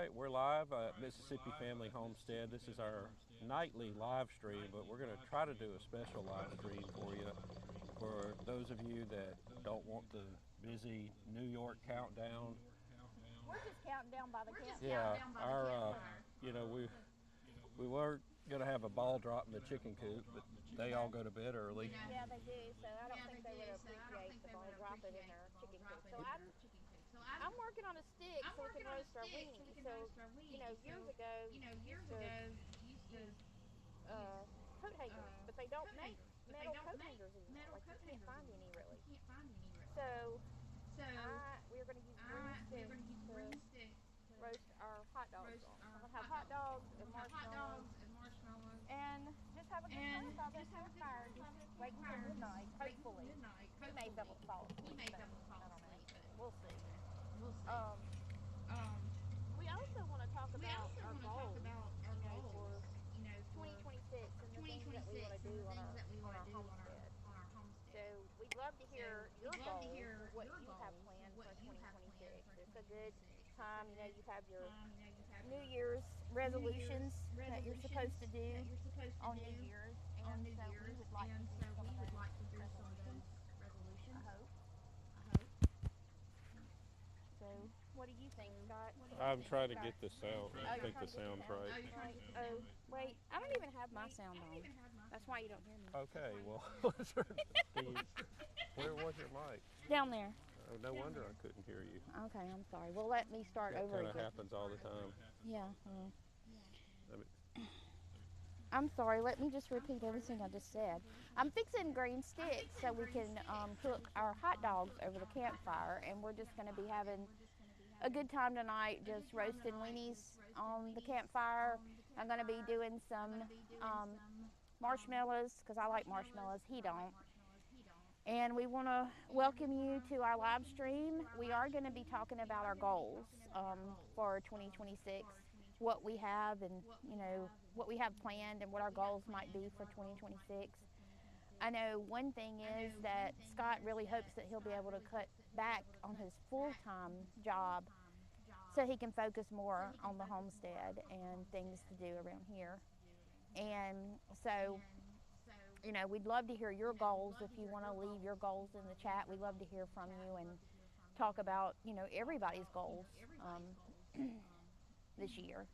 right, we're live at Mississippi Family Homestead. This is our nightly live stream, but we're going to try to do a special live stream for you. For those of you that don't want the busy New York countdown. We're just counting down by the campfire. Yeah, we were going to have a ball drop in the chicken coop, but they all go to bed early. Yeah, they do, so I don't think they would appreciate the ball dropping in their chicken coop. So I'm working on a stick so we can roast our weenies. So, years ago, used to coat hangers, but they don't make metal coat hangers anymore. Like, you can't find any, really. So, we're going to use green sticks to roast our hot dogs on. So we'll have hot dogs and marshmallows. And just have a good time by the campfire. Just wait until midnight, hopefully. He may be able to fall asleep. I don't know. We'll see. We also want to talk about our goals, for 2026 and the things that we want to do on our homestead. So we'd love to hear your goals, what you have planned for 2026. It's a good time. You have your New Year's resolutions that you're supposed to do on New Year's, and so we would like to do some of those resolutions. I hope. So, what do you think, Scott? I'm trying to get the sound. I think the sound's right. Oh, wait. I don't even have my sound on. That's why you don't hear me. Okay, well, where was your mic? Down there. Oh, no wonder I couldn't hear you. Okay, I'm sorry. Well, let me start over again. That kind of happens all the time. Yeah. I'm sorry. Let me just repeat everything I just said. I'm fixing green sticks so we can cook our hot dogs over the campfire, and we're just going to be having a good time tonight, just roasting weenies on the campfire. I'm going to be doing some marshmallows because I like marshmallows. He don't. And we want to welcome you to our live stream. We are going to be talking about our goals for 2026, what we have and, what we have planned and what our goals might be for 2026. I know one thing is that Scott really hopes that he'll be able to cut back on his full-time job so he can focus more on the homestead and things to do around here. And so, we'd love to hear your goals. If you want to leave your goals in the chat, we'd love to hear from you and talk about, everybody's goals this year.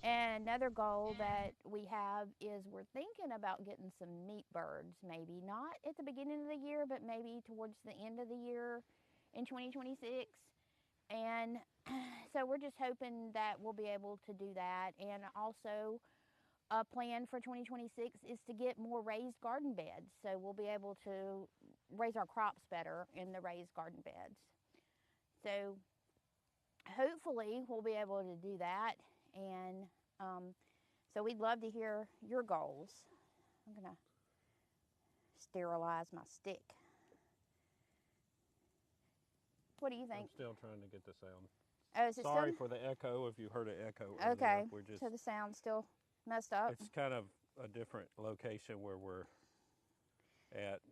And another goal that we have is we're thinking about getting some meat birds, maybe not at the beginning of the year, but maybe towards the end of the year in 2026. And so we're just hoping that we'll be able to do that. And also a plan for 2026 is to get more raised garden beds. So we'll be able to raise our crops better in the raised garden beds. So hopefully we'll be able to do that. And so we'd love to hear your goals. I'm going to sterilize my stick. What do you think? I'm still trying to get the sound. Oh, is it Sorry for the echo if you heard an echo. Okay, so the sound's still messed up. It's kind of a different location where we're at.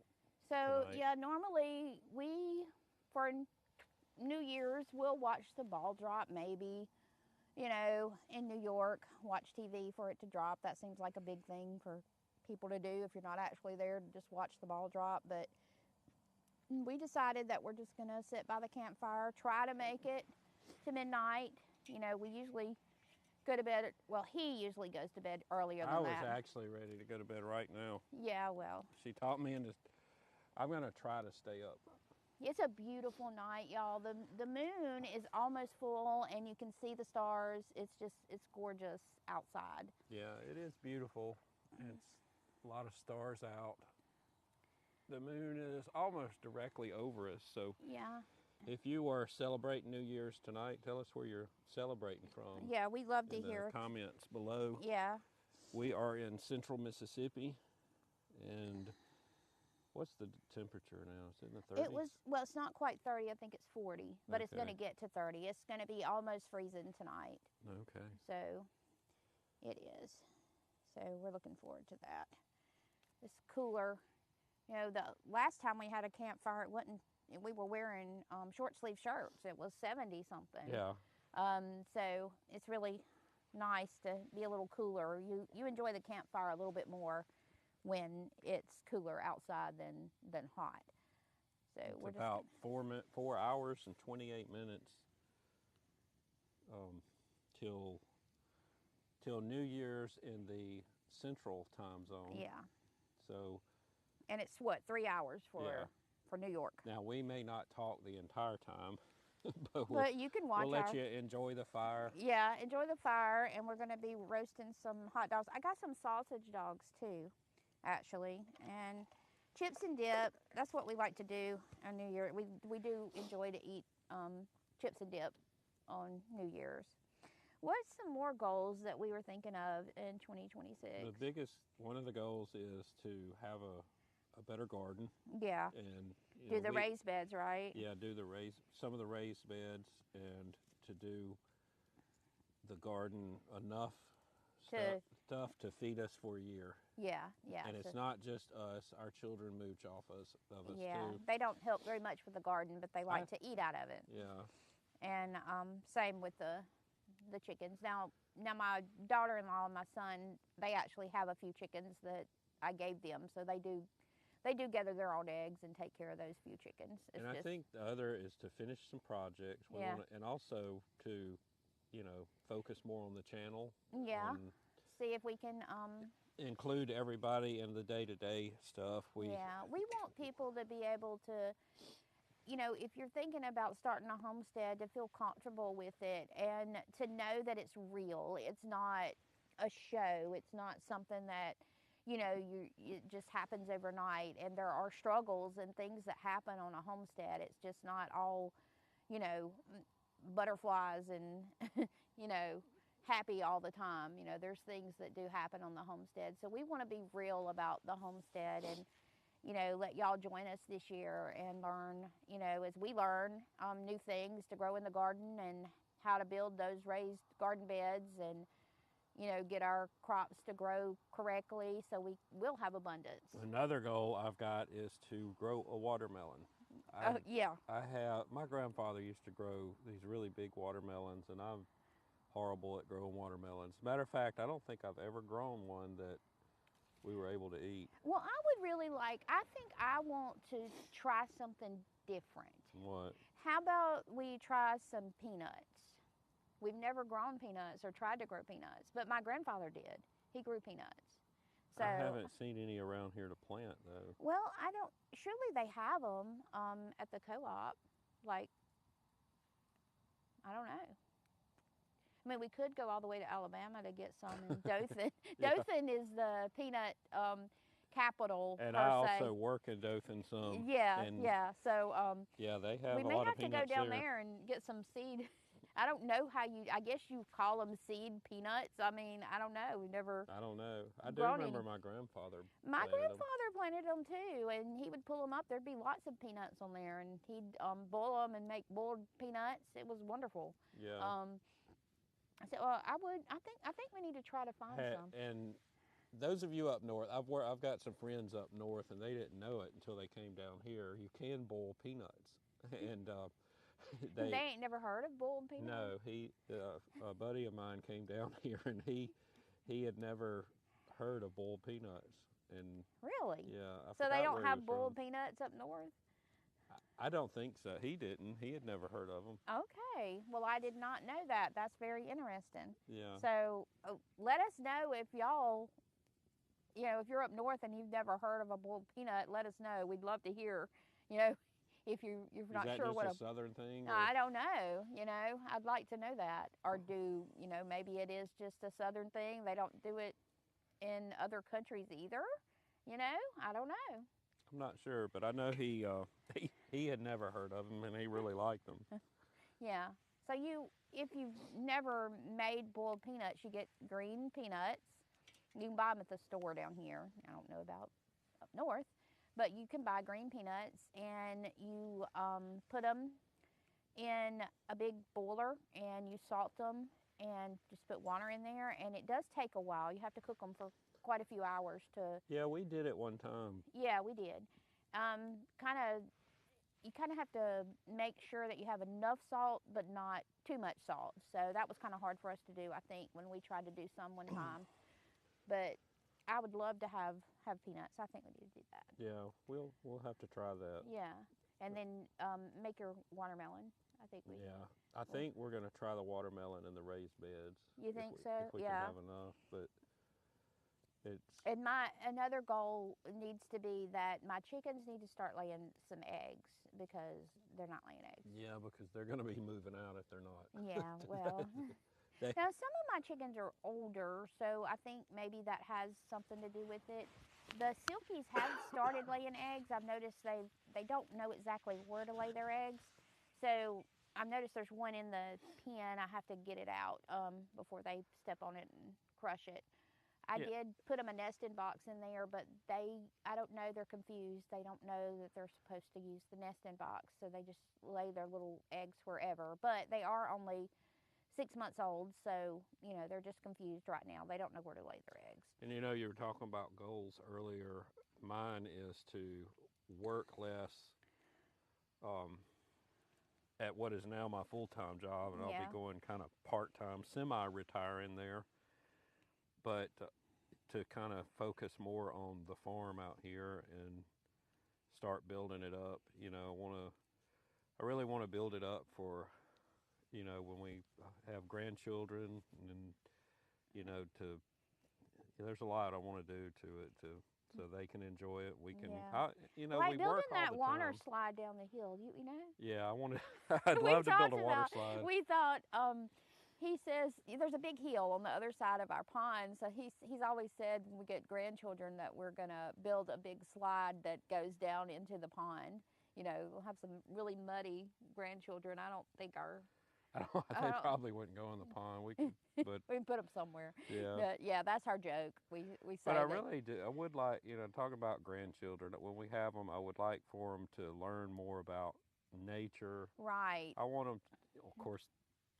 So, tonight. Yeah, normally for New Year's, we'll watch the ball drop maybe. In New York, watch TV for it to drop. That seems like a big thing for people to do if you're not actually there, to just watch the ball drop. But we decided that we're just going to sit by the campfire, try to make it to midnight. We usually go to bed, he usually goes to bed earlier than that. I was actually ready to go to bed right now. Yeah, well. She taught me, I'm going to try to stay up. It's a beautiful night, y'all. The moon is almost full and you can see the stars. It's gorgeous outside. Yeah, it is beautiful. It's a lot of stars out. The moon is almost directly over us. So yeah. If you are celebrating New Year's tonight, tell us where you're celebrating from. Yeah, we'd love to hear. Comments below. Yeah. We are in central Mississippi, and what's the temperature now? Is it in the 30s? It's not quite 30. I think it's 40, but It's going to get to 30. It's going to be almost freezing tonight. Okay. So it is. So we're looking forward to that. It's cooler. The last time we had a campfire, we were wearing short sleeve shirts. It was 70 something. Yeah. So it's really nice to be a little cooler. You enjoy the campfire a little bit more when it's cooler outside than hot. So It's we're about just 4 hours and 28 minutes till New Year's in the Central Time Zone. yeah, So and it's what 3 hours Yeah. for New York. now we may not talk the entire time, but But you can watch we'll let our you enjoy the fire. yeah, enjoy the fire, and we're going to be roasting some hot dogs. I got some sausage dogs too, actually, and chips and dip. That's what we like to do on New Year. We do enjoy to eat chips and dip on New Year's. What's some more goals that we were thinking of in 2026? One of the goals is to have a better garden Yeah, and do the raised beds, right? Yeah, do some of the raised beds and to do the garden enough stuff to feed us for a year. Yeah, yeah. And it's not just us; our children mooch off of us yeah, too. they don't help very much with the garden, but they like to eat out of it. Yeah. And same with the chickens. Now my daughter-in-law and my son, they actually have a few chickens that I gave them, so they do gather their own eggs and take care of those few chickens. And I think the other is to finish some projects. And also to, focus more on the channel. Yeah. See if we can include everybody in the day-to-day stuff. we want people to be able to, if you're thinking about starting a homestead, to feel comfortable with it and to know that it's real. It's not a show. It's not something that, it just happens overnight. And there are struggles and things that happen on a homestead. It's just not all, butterflies and, happy all the time. There's things that do happen on the homestead. So we want to be real about the homestead and, let y'all join us this year and learn, as we learn new things to grow in the garden and how to build those raised garden beds and, get our crops to grow correctly so we will have abundance. Another goal I've got is to grow a watermelon. My grandfather used to grow these really big watermelons, and I'm horrible at growing watermelons. Matter of fact, I don't think I've ever grown one that we were able to eat. Well, I would really I think I want to try something different. What? How about we try some peanuts? We've never grown peanuts or tried to grow peanuts, but my grandfather did. He grew peanuts. So I haven't seen any around here to plant, though. Well, surely they have them at the co-op. I don't know. I mean, we could go all the way to Alabama to get some in Dothan. Dothan is the peanut capital, and per I se. also work in Dothan some. Yeah. So yeah, they have we a may lot have of to peanuts go down there. there and get some seed. I don't know I guess you call them seed peanuts. I mean, I don't know. We've never. I don't know. I do remember my grandfather. My grandfather planted them too, and he would pull them up. There'd be lots of peanuts on there, and he'd boil them and make boiled peanuts. It was wonderful. Yeah. I said, well, I think we need to try to find some. And those of you up north, I've got some friends up north, and they didn't know it until they came down here. You can boil peanuts, and they ain't never heard of boiled peanuts. No, a buddy of mine came down here, and he had never heard of boiled peanuts. And really? Yeah. So they don't have boiled peanuts up north? I don't think so. He didn't. He had never heard of them. Okay. Well, I did not know that. That's very interesting. Yeah. So let us know if y'all, if you're up north and you've never heard of a boiled peanut, let us know. We'd love to hear, if you're not sure what a southern thing. I don't know. I'd like to know that. Or maybe it is just a southern thing. They don't do it in other countries either. I don't know. I'm not sure, but I know he had never heard of them, and he really liked them. Yeah. So if you've never made boiled peanuts, you get green peanuts. You can buy them at the store down here. I don't know about up north, but you can buy green peanuts, and you put them in a big boiler, and you salt them, and just put water in there. And it does take a while. You have to cook them for quite a few hours to. Yeah, we did it one time. Yeah, we did. Kind of you kind of have to make sure that you have enough salt, but not too much salt. So that was kind of hard for us to do, I think, when we tried to do some one time. But I would love to have peanuts. I think we need to do that. Yeah, we'll have to try that. Yeah, and then make your watermelon. I think we. Yeah, I think we're gonna try the watermelon in the raised beds. You think so? If we Yeah. can have enough, but it's. And another goal needs to be that my chickens need to start laying some eggs because they're not laying eggs. Yeah, because they're gonna be moving out if they're not. Yeah, well. Now, some of my chickens are older, so I think maybe that has something to do with it. The Silkies have started laying eggs. I've noticed they don't know exactly where to lay their eggs. So I've noticed there's one in the pen. I have to get it out before they step on it and crush it. I did put them a nesting box in there, but I don't know, they're confused. They don't know that they're supposed to use the nesting box, so they just lay their little eggs wherever. But they are only 6 months old, so, you know, they're just confused right now. They don't know where to lay their eggs. And you know, you were talking about goals earlier. Mine is to work less at what is now my full-time job, and I'll be going kind of part-time, semi-retiring there. But to kind of focus more on the farm out here and start building it up. You know, I really want to build it up for, you know, when we have grandchildren, and you know, there's a lot I want to do to it so they can enjoy it. We can, you know, like we building work all that the water time. slide down the hill. You know? Yeah, I want to. I'd love to build a water slide. We thought. He says there's a big hill on the other side of our pond, so he's always said when we get grandchildren that we're gonna build a big slide that goes down into the pond. You know, we'll have some really muddy grandchildren. I don't think they probably wouldn't go in the pond. We could, but we can put them somewhere. Yeah. But yeah, that's our joke. We say. But I really do. I would like, you know, talking about grandchildren. When we have them, I would like for them to learn more about nature. Right. I want them, of course.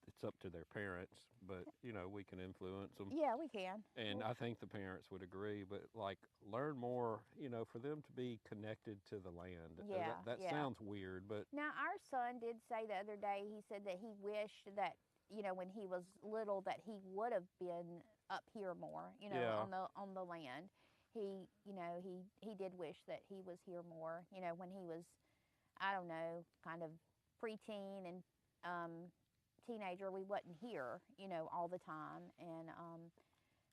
It's up to their parents, but you know, we can influence them. Yeah, we can. And I think the parents would agree, but like learn more, you know, for them to be connected to the land. Yeah, that sounds weird, but now our son did say the other day, he said that he wished that, you know, when he was little that he would have been up here more, you know, on the land. He, you know, he did wish that he was here more, you know, when he was, I don't know, kind of preteen and teenager, we wasn't here, you know, all the time.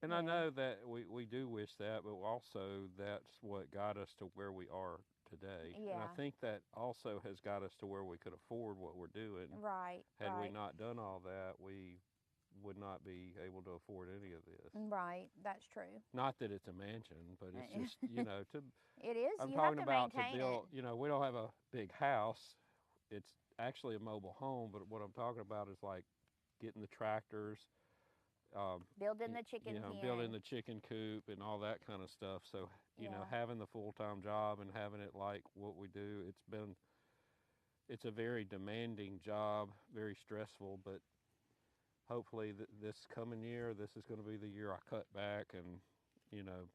And I know that we do wish that, but also that's what got us to where we are today. Yeah. And I think that also has got us to where we could afford what we're doing. Right. Had we not done all that, we would not be able to afford any of this. Right, that's true. Not that it's a mansion, but it's just, you know, it is. I'm you talking have to about maintain to build, it. you know, we don't have a big house. It's actually a mobile home, but what I'm talking about is like getting the tractors, building the chicken you know, pen. building the chicken coop and all that kind of stuff. So, you know, having the full-time job and having it like what we do, it's a very demanding job, very stressful, but hopefully this coming year, this is going to be the year I cut back and, you know,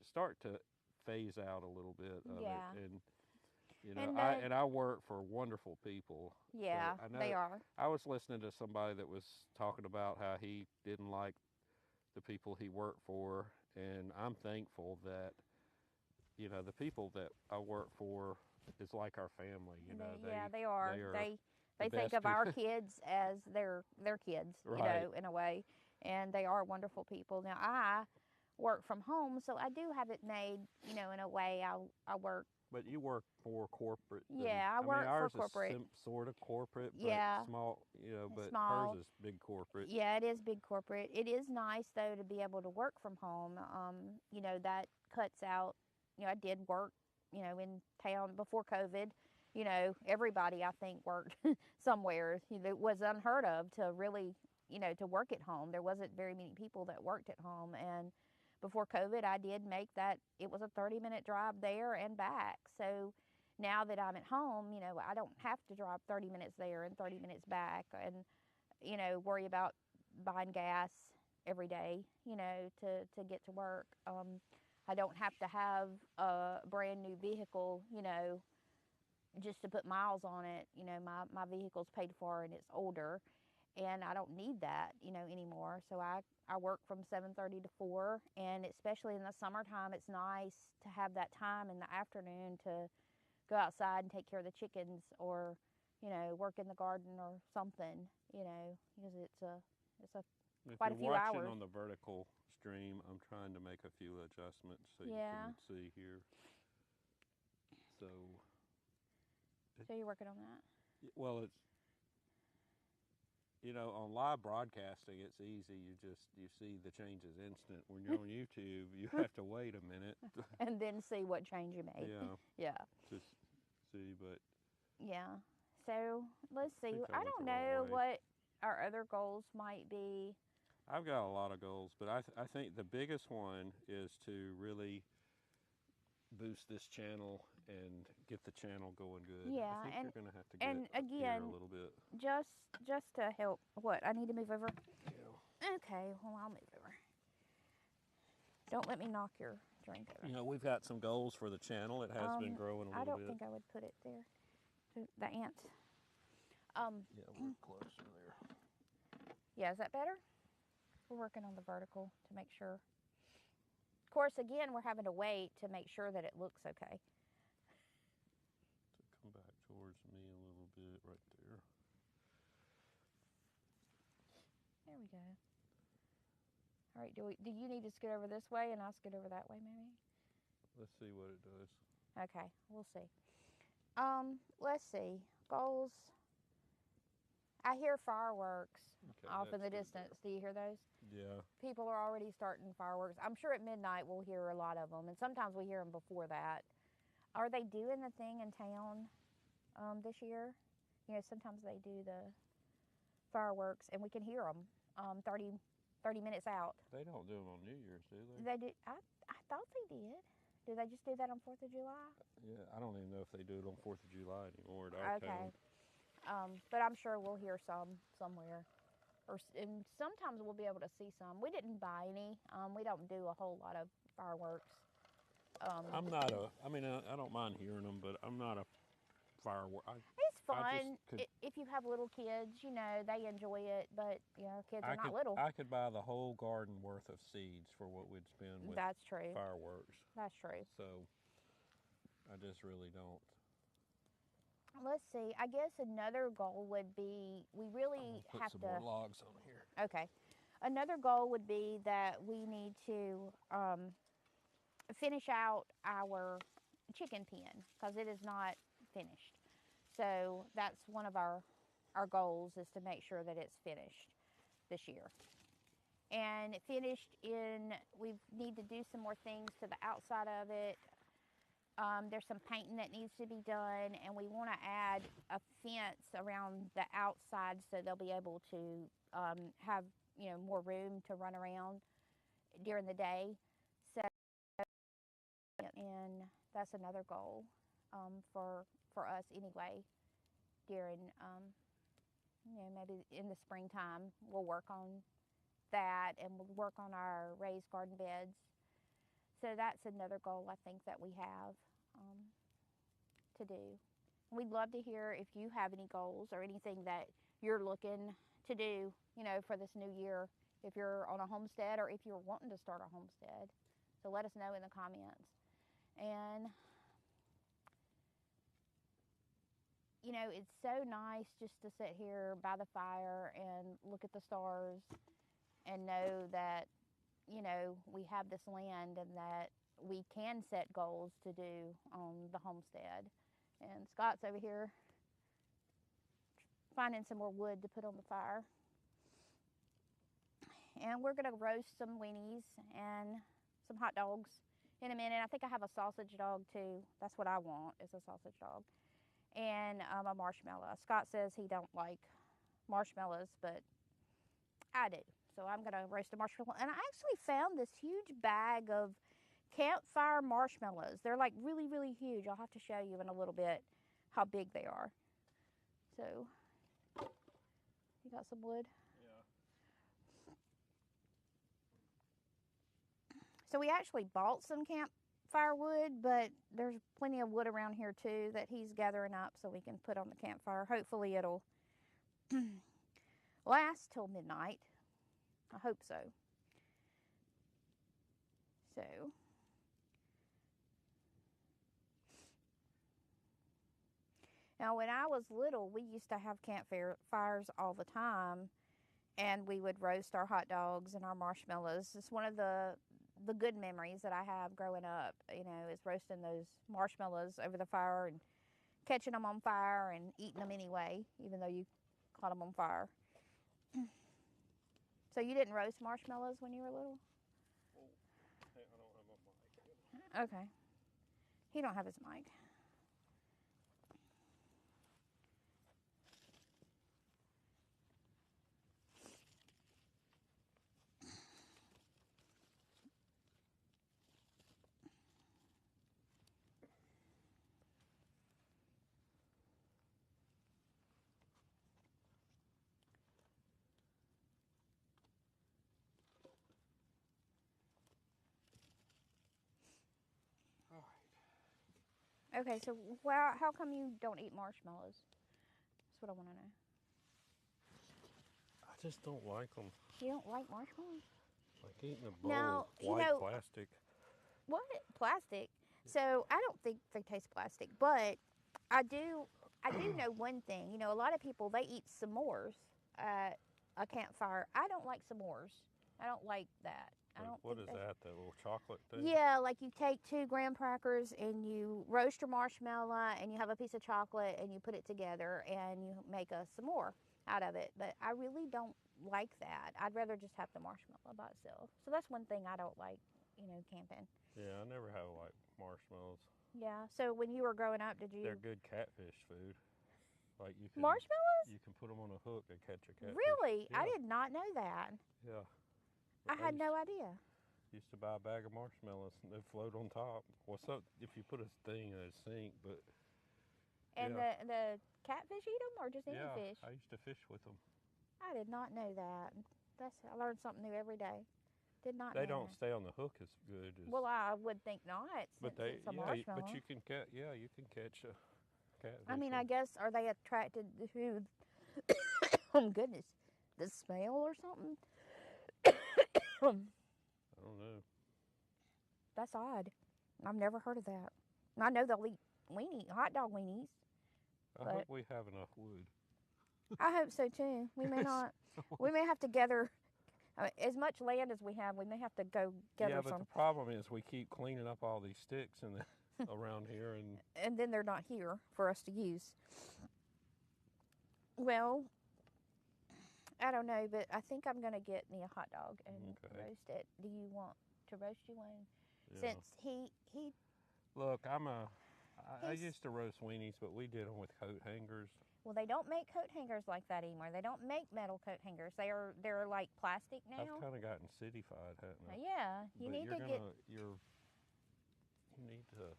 start to phase out a little bit of it. And, you know, I work for wonderful people. Yeah, they are. I was listening to somebody that was talking about how he didn't like the people he worked for, and I'm thankful that, you know, the people that I work for is like our family. You know, they are. They think of our kids as their kids, you know, in a way, and they are wonderful people. Now I work from home, so I do have it made, you know, in a way. I work. But you work for corporate. Yeah, I work ours for corporate. Is sort of corporate, but small, you know, but small. hers is big corporate. Yeah, it is big corporate. It is nice, though, to be able to work from home. You know, that cuts out, you know, I did work, you know, in town before COVID. You know, everybody, I think, worked somewhere. You know, it was unheard of to really, you know, to work at home. There wasn't very many people that worked at home, and before COVID, I did make that, it was a 30-minute drive there and back. So now that I'm at home, you know, I don't have to drive 30 minutes there and 30 minutes back and, you know, worry about buying gas every day, you know, to get to work. I don't have to have a brand new vehicle, you know, just to put miles on it. You know, my vehicle's paid for and it's older, and I don't need that, you know, anymore. So I work from 7:30 to 4, and especially in the summertime, it's nice to have that time in the afternoon to go outside and take care of the chickens, or, you know, work in the garden or something, you know, because it's quite a few hours. If you're watching hours. on the vertical stream, I'm trying to make a few adjustments so you Yeah. can see here. So you're working on that? well, it's, you know, on live broadcasting, it's easy. You see the changes instant. When you're on YouTube, you have to wait a minute. And then see what change you made. Yeah. Yeah. Just see, but Yeah. So let's see. think I I went don't the wrong know way. what our other goals might be. I've got a lot of goals, but I think the biggest one is to really boost this channel and get the channel going good. Yeah, I think and- you're going to have to get and up here again, a little bit. Just to help. What? I need to move over? Yeah. Okay. Well, I'll move over. Don't let me knock your drink over. You know, we've got some goals for the channel. It has been growing a little I don't bit. think I would put it there. The ants. Yeah, we're close to there. Yeah, is that better? We're working on the vertical to make sure. Of course, again, we're having to wait to make sure that it looks okay. So come back towards me a little bit right there. There we go. All right, do you need to scoot over this way and I'll scoot over that way maybe? Let's see what it does. Okay, we'll see. Let's see. Goals. I hear fireworks off in the distance. Do you hear those? Yeah. People are already starting fireworks. I'm sure at midnight we'll hear a lot of them, and sometimes we hear them before that. Are they doing the thing in town this year? You know, sometimes they do the fireworks, and we can hear them 30 minutes out. They don't do them on New Year's, do they? They do. I thought they did. Do they just do that on 4th of July? Yeah, I don't even know if they do it on 4th of July anymore at our Okay. town. But I'm sure we'll hear some somewhere. And sometimes we'll be able to see some. We didn't buy any. We don't do a whole lot of fireworks. I don't mind hearing them, but I'm not a firework. It's fun. If you have little kids, you know, they enjoy it, but, you know, kids are not little. I could buy the whole garden worth of seeds for what we'd spend with That's true. fireworks. That's true. So I just really don't. Let's see. I guess another goal would be we really Put have some to. more logs on here. Okay. Another goal would be that we need to finish out our chicken pen because it is not finished. So that's one of our goals, is to make sure that it's finished this year. And we need to do some more things to the outside of it. There's some painting that needs to be done, and we want to add a fence around the outside so they'll be able to have, you know, more room to run around during the day. So, and that's another goal for us anyway. During, you know, maybe in the springtime, we'll work on that, and we'll work on our raised garden beds. So that's another goal I think that we have to do. We'd love to hear if you have any goals or anything that you're looking to do, you know, for this new year, if you're on a homestead or if you're wanting to start a homestead. So let us know in the comments. And, you know, it's so nice just to sit here by the fire and look at the stars and know that, you know, we have this land and that we can set goals to do on the homestead. And Scott's over here finding some more wood to put on the fire. And we're gonna roast some weenies and some hot dogs in a minute. I think I have a sausage dog too. That's what I want, is a sausage dog. And a marshmallow. Scott says he don't like marshmallows, but I do. So I'm gonna roast a marshmallow. And I actually found this huge bag of Campfire marshmallows. They're like really, really huge. I'll have to show you in a little bit how big they are. So, you got some wood? Yeah. So we actually bought some firewood, but there's plenty of wood around here too that he's gathering up so we can put on the campfire. Hopefully it'll last till midnight. I hope so. So now when I was little, we used to have campfires all the time, and we would roast our hot dogs and our marshmallows. It's one of the good memories that I have growing up, you know, is roasting those marshmallows over the fire and catching them on fire and eating them anyway, even though you caught them on fire. So you didn't roast marshmallows when you were little? I don't have a mic. Okay. He don't have his mic. Okay, so how come you don't eat marshmallows? That's what I want to know. I just don't like them. You don't like marshmallows? Like eating a bowl Now, of white plastic. What? Plastic? So I don't think they taste plastic, but I do know one thing. You know, a lot of people, they eat s'mores at a campfire. I don't like s'mores. I don't like that. What is that little chocolate thing? Yeah, like you take 2 graham crackers and you roast your marshmallow and you have a piece of chocolate and you put it together and you make a s'more out of it. But I really don't like that. I'd rather just have the marshmallow by itself. So that's one thing I don't like, you know, camping. Yeah, I never have like marshmallows. Yeah. So when you were growing up, did you? They're good catfish food. Like you can marshmallows? You can put them on a hook and catch a catfish. Really? Yeah. I did not know that. Yeah. I had no idea. Used to buy a bag of marshmallows and they'd float on top. Well, so if you put a thing in a sink, but. And yeah. the catfish eat them or just any fish? I used to fish with them. I did not know that. I learned something new every day. Did not know They don't that. stay on the hook as good as. Well, I would think not. But it's a marshmallow. but you can catch. Yeah, you can catch a catfish. I mean, I guess, are they attracted to? Oh goodness, the smell or something? I don't know. That's odd. I've never heard of that. I know they'll eat hot dog weenies. I hope we have enough wood. I hope so too. We may not. We may have to gather as much land as we have. We may have to go gather some. Yeah, but the problem is we keep cleaning up all these sticks around here, and then they're not here for us to use. Well, I don't know, but I think I'm gonna get me a hot dog and roast it. Do you want to roast you one? Yeah. Since he. Look, I used to roast weenies, but we did them with coat hangers. Well, they don't make coat hangers like that anymore. They don't make metal coat hangers. They're like plastic now. I've kind of gotten cityfied, haven't I? Yeah, you need to get. You need to.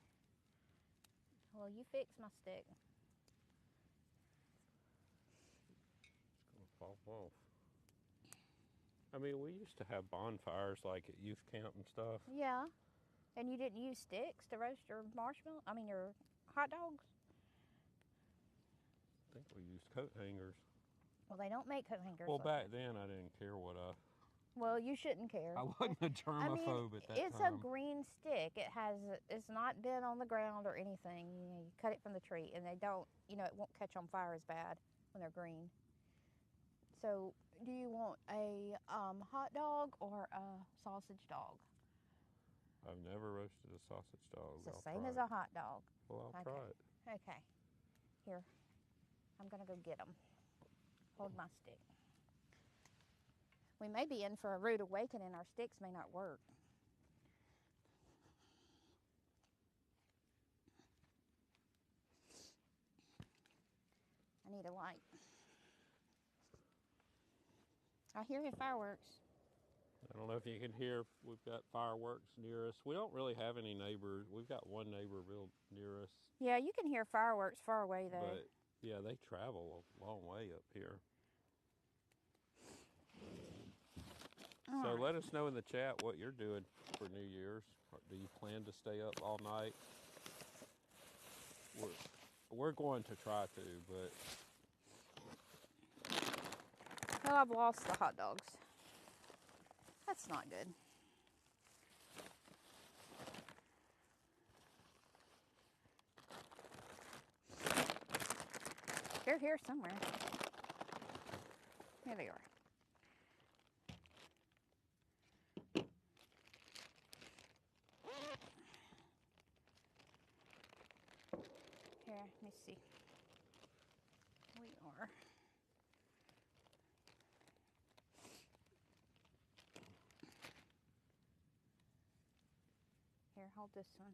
Well, you fix my stick. It's gonna fall off. I mean, we used to have bonfires like at youth camp and stuff. Yeah, and you didn't use sticks to roast your your hot dogs. I think we used coat hangers. Well, they don't make coat hangers. Well, back then I didn't care what I. Well, you shouldn't care. I wasn't a germaphobe at that time. It's a green stick. It's not been on the ground or anything. You cut it from the tree, and they don't. It won't catch on fire as bad when they're green. So, do you want a hot dog or a sausage dog? I've never roasted a sausage dog. It's the same as a hot dog. Well, I'll try it. Okay. Here. I'm going to go get them. Hold my stick. We may be in for a rude awakening. Our sticks may not work. I need a light. I hear the fireworks. I don't know if you can hear, we've got fireworks near us. We don't really have any neighbors. We've got one neighbor real near us. Yeah, you can hear fireworks far away though. But yeah, they travel a long way up here. Oh, So let us know in the chat what you're doing for New Year's. Or do you plan to stay up all night? We're going to try to, but... Well, I've lost the hot dogs. That's not good. They're here somewhere. Here they are. Here, let me see. We are. Here, hold this one.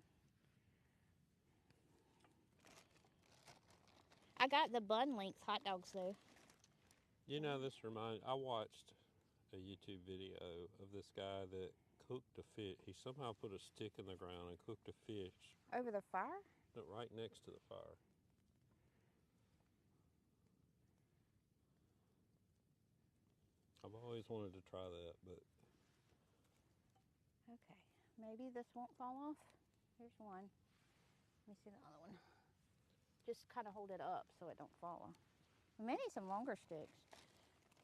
I got the bun length hot dogs though. You know, I watched a YouTube video of this guy that cooked a fish. He somehow put a stick in the ground and cooked a fish. Over the fire? Right next to the fire. I've always wanted to try that, but... Okay, maybe this won't fall off. Here's one. Let me see the other one. Just kind of hold it up so it don't fall off. We may need some longer sticks.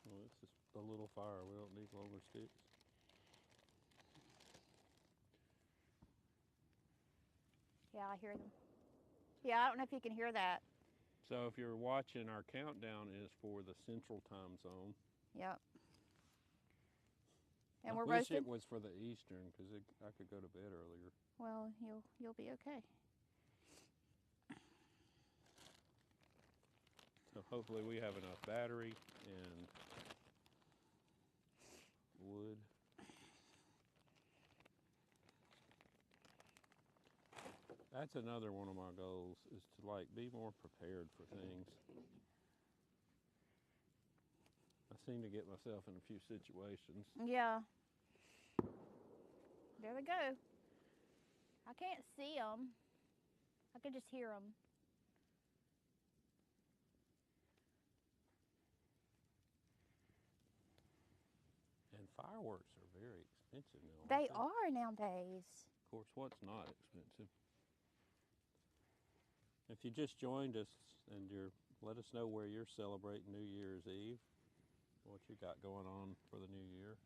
Well, it's just a little fire. We don't need longer sticks. Yeah, I hear them. Yeah, I don't know if you can hear that. So if you're watching, our countdown is for the Central Time Zone. Yep. And I we're wish roasting. it was for the Eastern, because I could go to bed earlier. Well, you'll be okay. So hopefully we have enough battery and wood. That's another one of my goals, is to like be more prepared for things. I seem to get myself in a few situations. Yeah. There they go. I can't see them. I can just hear them. And fireworks are very expensive now. They are nowadays. Of course, what's not expensive? If you just joined us and let us know where you're celebrating New Year's Eve, what you got going on for the new year.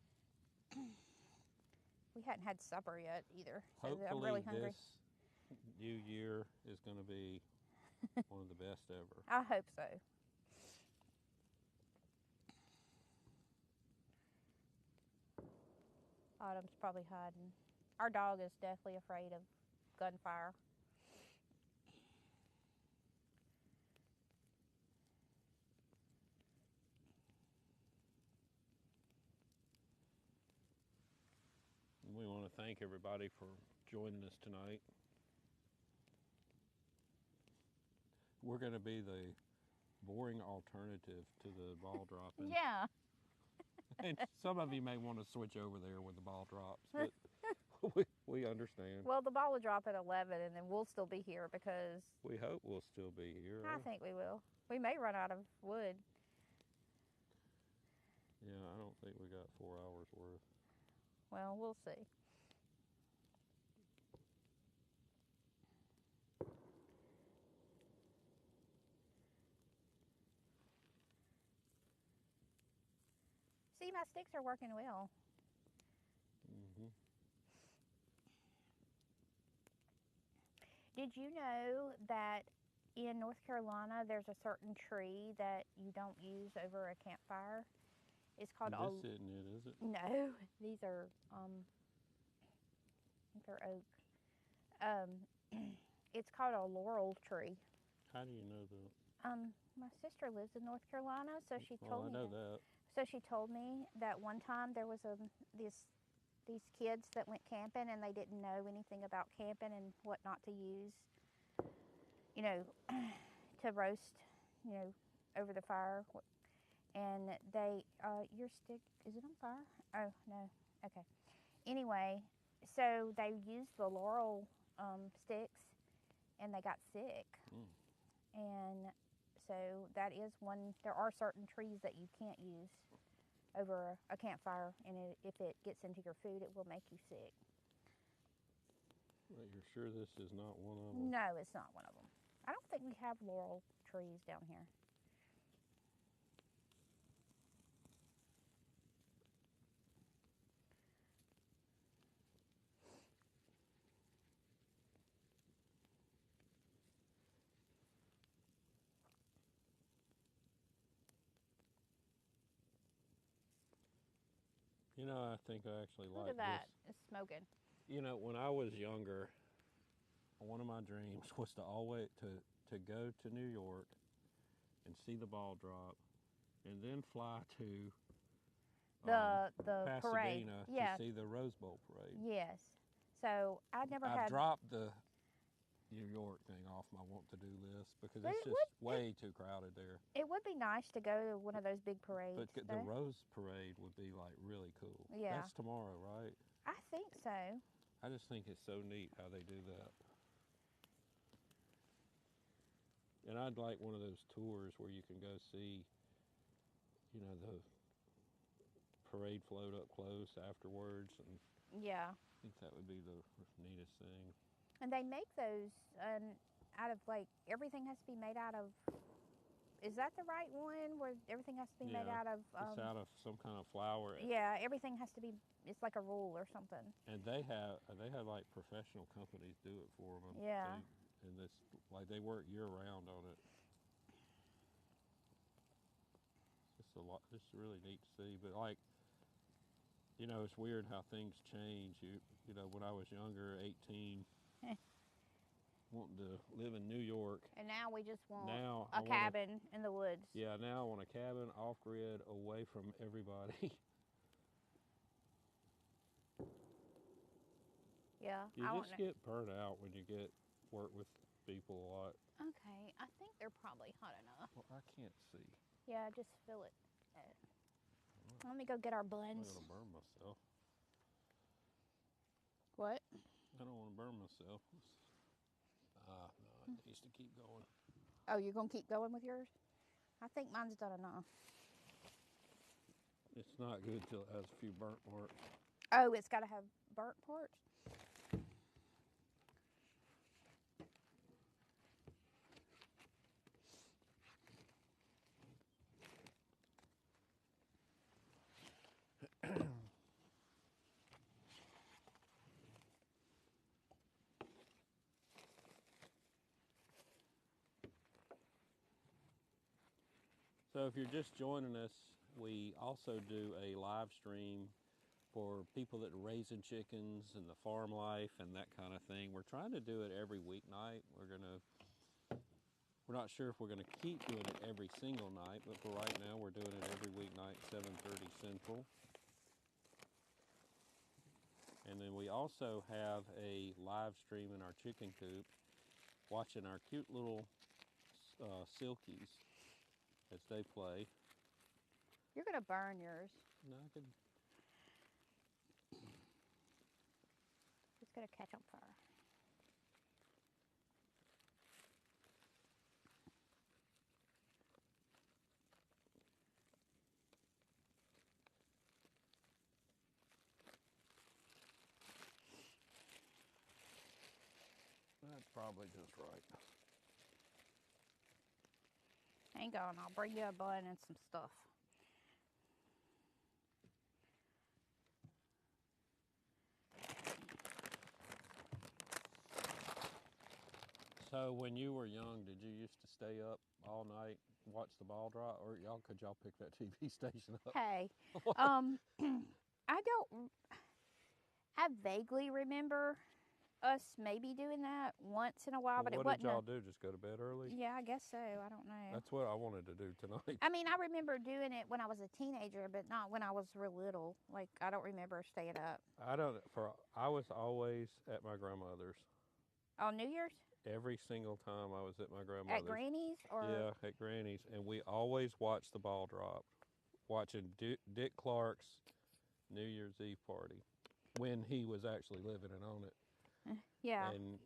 We hadn't had supper yet either, so Hopefully I'm really hungry. this new year is going to be one of the best ever. I hope so. Autumn's probably hiding. Our dog is definitely afraid of gunfire. We want to thank everybody for joining us tonight. We're going to be the boring alternative to the ball dropping. Yeah. And some of you may want to switch over there when the ball drops, but we understand. Well, the ball will drop at 11, and then we'll still be here because... We hope we'll still be here. I think we will. We may run out of wood. Yeah, I don't think we got 4 hours worth. Well, we'll see. See, my sticks are working well. Mm-hmm. Did you know that in North Carolina there's a certain tree that you don't use over a campfire? It's called This isn't it, is it? No, these are I think they're oak. It's called a laurel tree. How do you know that? My sister lives in North Carolina, so she told me. I know that. So she told me that one time there was these kids that went camping and they didn't know anything about camping and what not to use, you know, to roast, you know, over the fire. And they, your stick, is it on fire? Oh, no, okay. Anyway, so they used the laurel sticks and they got sick. And so that is one, there are certain trees that you can't use over a campfire, and if it gets into your food, it will make you sick. Well, you're sure this is not one of them? No, it's not one of them. I don't think we have laurel trees down here. You know, I think I actually Look like at that. this. It's smoking. You know, when I was younger, one of my dreams was to always to go to New York and see the ball drop, and then fly to The Pasadena parade. Yeah. to see the Rose Bowl parade. Yes. So I never I've had. dropped the New York thing off my want to do list because But it's it just way too crowded there. It would be nice to go to one of those big parades. But the Rose Parade would be like really cool. Yeah. That's tomorrow, right? I think so. I just think it's so neat how they do that. And I'd like one of those tours where you can go see, you know, the parade float up close afterwards, and Yeah. I think that would be the neatest thing. And they make those out of, like, everything has to be made out of. Is that the right one where everything has to be made out of? It's out of some kind of flour. Yeah, everything has to be. It's like a roll or something. And they have like professional companies do it for them. Yeah. And this, like, they work year round on it. It's just a lot. It's really neat to see. But, like, you know, it's weird how things change. You know, when I was younger, 18, wanting to live in New York. And now we just want Now a cabin in the woods. Yeah, now I want a cabin off grid, away from everybody. Yeah. You just get burnt out when you work with people a lot. Okay, I think they're probably hot enough. Well, I can't see. Yeah, just fill it. Let me go get our buns. I'm gonna burn myself. What? I don't want to burn myself. No, it needs to keep going. Oh, you're gonna keep going with yours? I think mine's done enough. It's not good till it has a few burnt parts. Oh, it's got to have burnt parts? So if you're just joining us, we also do a live stream for people that are raising chickens and the farm life and that kind of thing. We're trying to do it every weeknight. We're not sure if we're gonna keep doing it every single night, but for right now we're doing it every weeknight, 7:30 Central. And then we also have a live stream in our chicken coop, watching our cute little Silkies as they play. You're going to burn yours. No, I can. It's going to catch on fire. That's probably just right. Hang on, I'll bring you a bun and some stuff. So when you were young, did you used to stay up all night, watch the ball drop, or could y'all pick that TV station up? Hey, I vaguely remember us maybe doing that once in a while, but it wasn't. What did y'all do? Just go to bed early? Yeah, I guess so. I don't know. That's what I wanted to do tonight. I mean, I remember doing it when I was a teenager, but not when I was real little. Like, I don't remember staying up. I was always at my grandmother's. On New Year's? Every single time I was at my grandmother's. At Granny's? Or? Yeah, at Granny's. And we always watched the ball drop. Watching Dick Clark's New Year's Eve party when he was actually living and on it. Yeah. And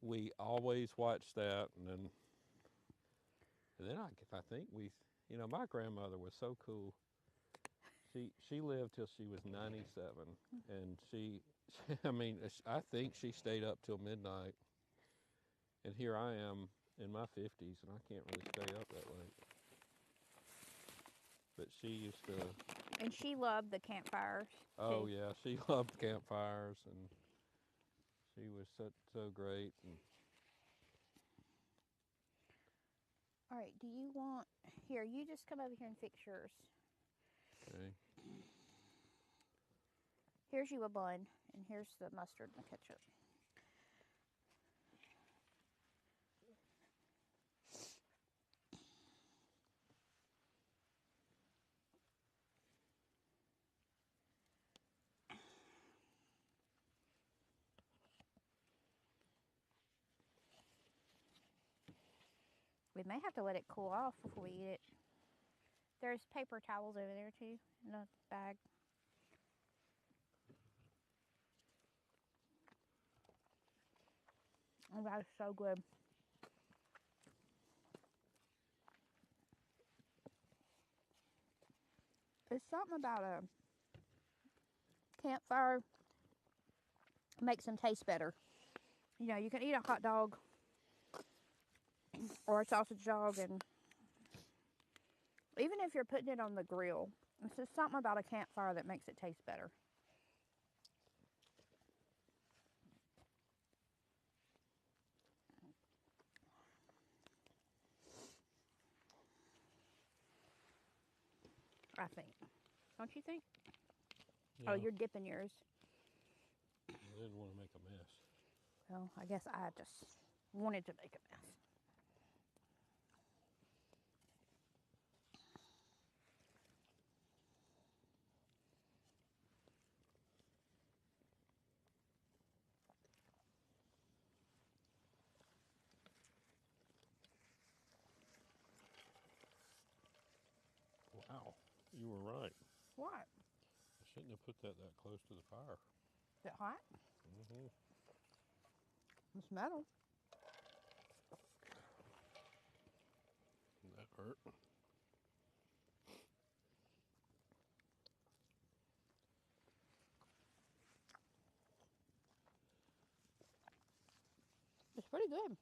we always watched that, and then I think my grandmother was so cool. She lived till she was 97, and I mean, I think she stayed up till midnight. And here I am in my 50s, and I can't really stay up that late. But she used to. And she loved the campfires. Oh too. yeah, she loved campfires, and she was so great. And All right, do you want, here, you just come over here and fix yours. okay. Here's you a bun, and here's the mustard and the ketchup. We may have to let it cool off before we eat it. There's paper towels over there too, in a bag. Oh, that's so good. There's something about a campfire makes them taste better. You know, you can eat a hot dog or a sausage dog, and even if you're putting it on the grill, it's just something about a campfire that makes it taste better. I think. Don't you think? Yeah, Oh, you're dipping yours. I didn't want to make a mess. Well, I guess I just wanted to make a mess. Wow, you were right. What? I shouldn't have put that close to the fire. Is it hot? Mm-hmm. It's metal. That hurt. It's pretty good.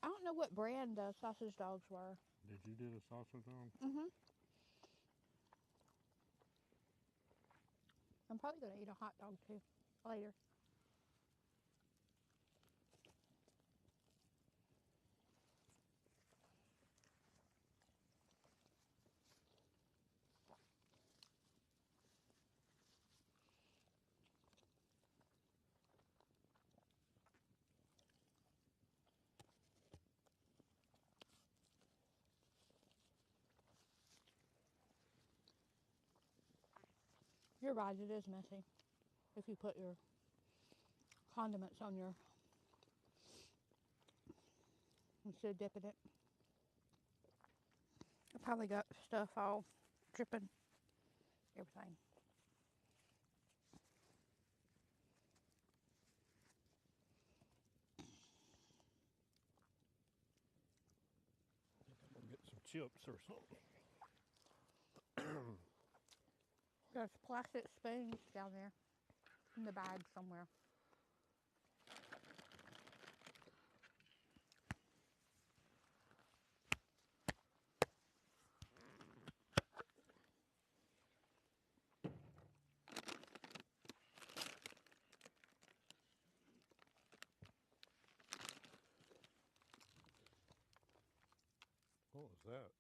I don't know what brand the sausage dogs were. Did you do the sausage dog? Mm-hmm. I'm probably going to eat a hot dog too later. You're right, it is messy if you put your condiments on your, instead of dipping it. I probably got stuff all dripping, everything. I'm gonna get some chips or something. There's plastic spoons down there in the bag somewhere. What was that?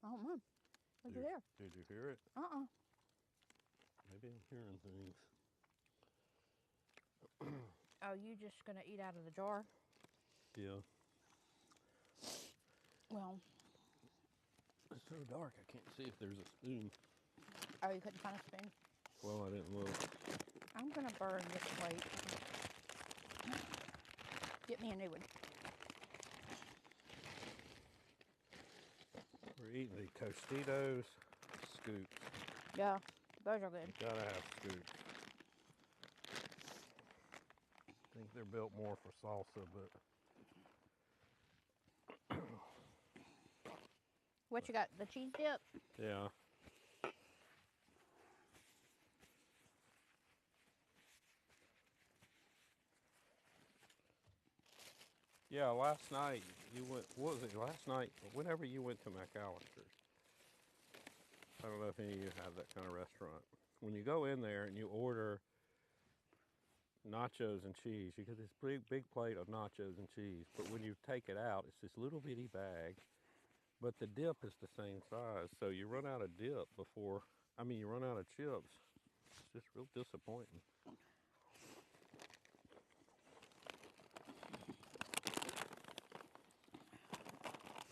I don't know. Look at there. Did you hear it? Uh-uh. Maybe I'm hearing things. Oh, you just gonna eat out of the jar? Yeah. Well, It's so dark I can't see if there's a spoon. oh, you couldn't find a spoon? Well, I didn't look. I'm gonna burn this plate. Get me a new one. We're eating the Tostitos scoops. Yeah, those are good. You gotta have scoops. I think they're built more for salsa, but What you got? The cheese dip? yeah. Yeah, last night you went, what was it, last night, whenever you went to McAllister's, I don't know if any of you have that kind of restaurant. When you go in there and you order nachos and cheese, you get this big plate of nachos and cheese, but when you take it out, it's this little bitty bag, but the dip is the same size, so you run out of dip before, you run out of chips. It's just real disappointing.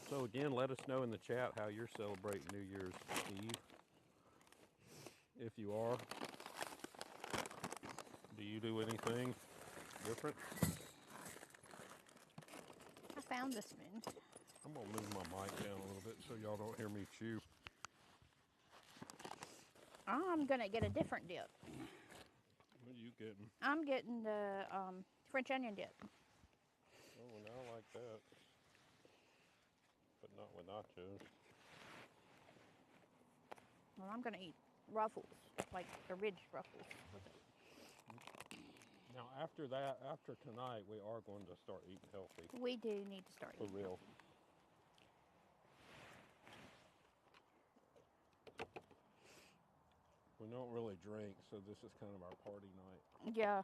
So again, let us know in the chat how you're celebrating New Year's Eve. If you are, do you do anything different? I found this one. I'm gonna move my mic down a little bit so y'all don't hear me chew. I'm gonna get a different dip. What are you getting? I'm getting the French onion dip. Oh, well, now I like that. But not with nachos. Well, I'm gonna eat Ruffles, like the Ridge Ruffles with it. Now after that, after tonight, we are going to start eating healthy. We do need to start eating. For real. We don't really drink, so this is kind of our party night. Yeah.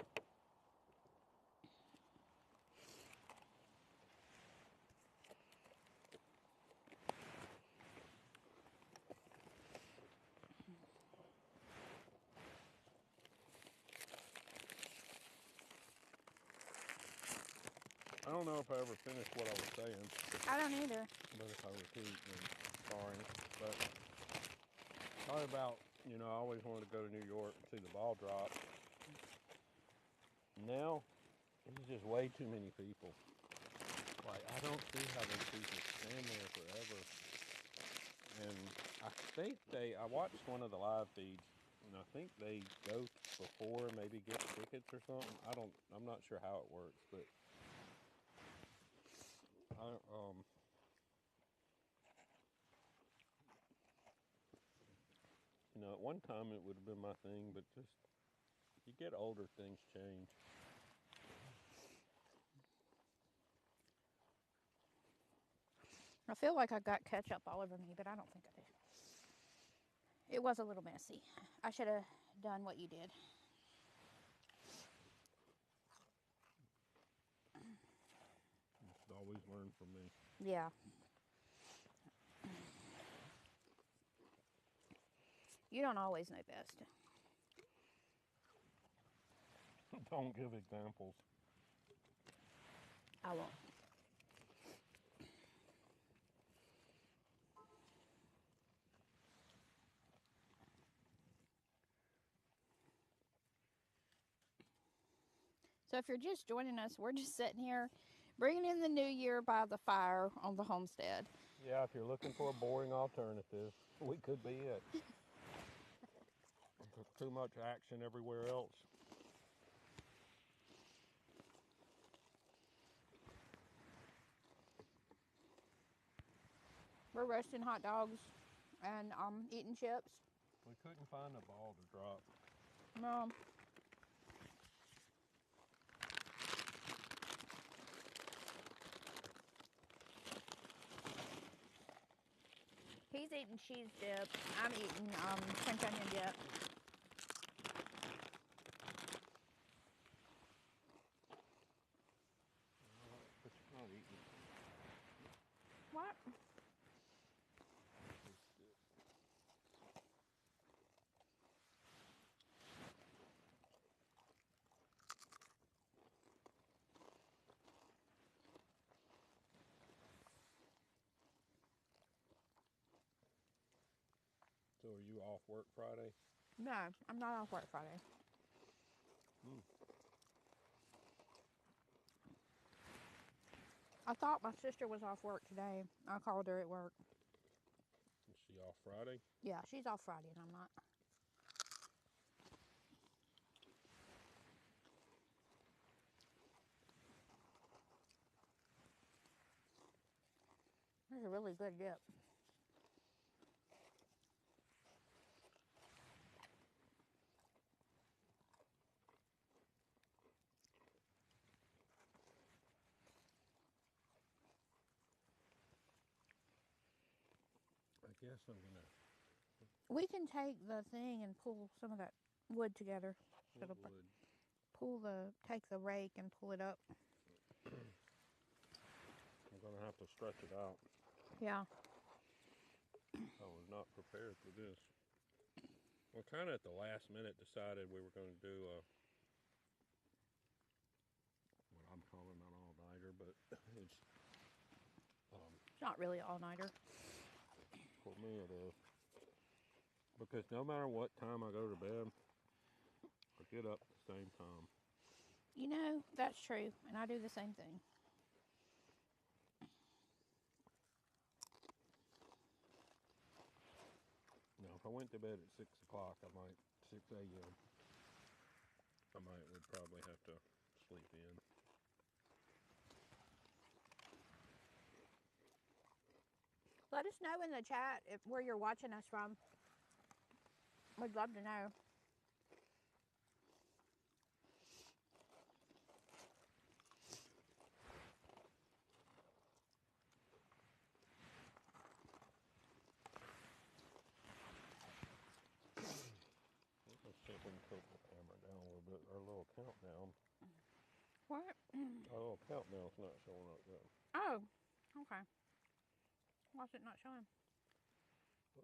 I don't know if I ever finished what I was saying. I don't either. But if I repeat, then sorry. But talking about, I always wanted to go to New York and see the ball drop. Now, there's just way too many people. Like, I don't see how those people stand there forever. And I think I watched one of the live feeds, and I think they go before, maybe get tickets or something. I'm not sure how it works, but at one time it would have been my thing, but just, you get older, things change. I feel like I got ketchup all over me, but I don't think I did. It was a little messy. I should have done what you did. You always learn from me. Yeah. You don't always know best. Don't give examples. I won't. So if you're just joining us, we're just sitting here bringing in the new year by the fire on the homestead. Yeah, if you're looking for a boring alternative, we could be it. Too much action everywhere else. We're roasting hot dogs and eating chips. We couldn't find a ball to drop. No. He's eating cheese dip. I'm eating French onion dip. But you're not eating. What? So are you off work Friday? No, I'm not off work Friday. I thought my sister was off work today. I called her at work. Is she off Friday? Yeah, she's off Friday and I'm not. This is a really good dip. guess I'm gonna. We can take the thing and pull some of that wood together. What wood? Take the rake and pull it up. I'm gonna have to stretch it out. Yeah. I was not prepared for this. We kind of at the last minute decided we were going to do what I'm calling an all-nighter, but it's It's not really all-nighter. for me it is. Because no matter what time I go to bed, I get up at the same time. You know, that's true, and I do the same thing. Now, if I went to bed at 6 o'clock, 6 a.m., would probably have to sleep in. Let us know in the chat where you're watching us from. We'd love to know. Let's see if we can tilt the camera down a little bit. Our little countdown. What? Our little countdown's not showing up good. Oh, okay. Why is it not showing? Whoa.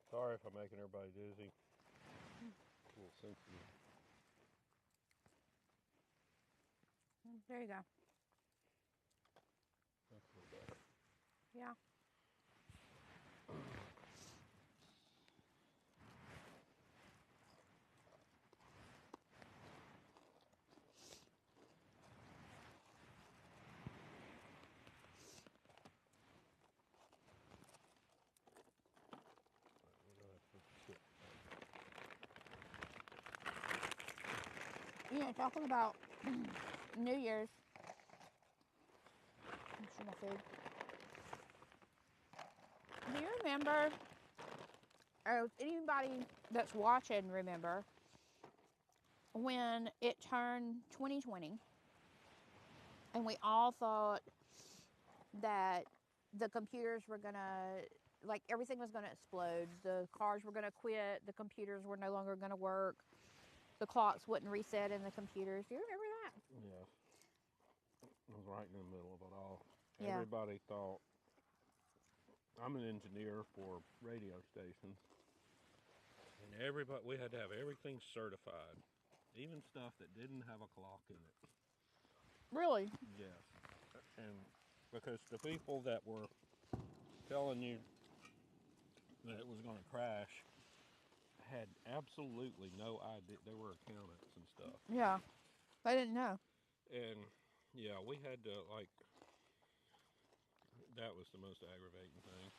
Sorry if I'm making everybody dizzy. A little sensitive. There you go. That's a little better. Yeah. You know, talking about New Year's. I'm sure my food. Do you remember, or anybody that's watching remember, when it turned 2020 and we all thought that the computers were gonna, like everything was gonna explode, the cars were gonna quit, the computers were no longer gonna work, the clocks wouldn't reset in the computers. Do you remember that? Yes. I was right in the middle of it all. Yeah. Everybody thought, I'm an engineer for radio stations, and we had to have everything certified, even stuff that didn't have a clock in it. Really? Yes. And because the people that were telling you that it was going to crash had absolutely no idea. They were accountants and stuff. Yeah. I didn't know. And yeah, we had to, like, that was the most aggravating thing.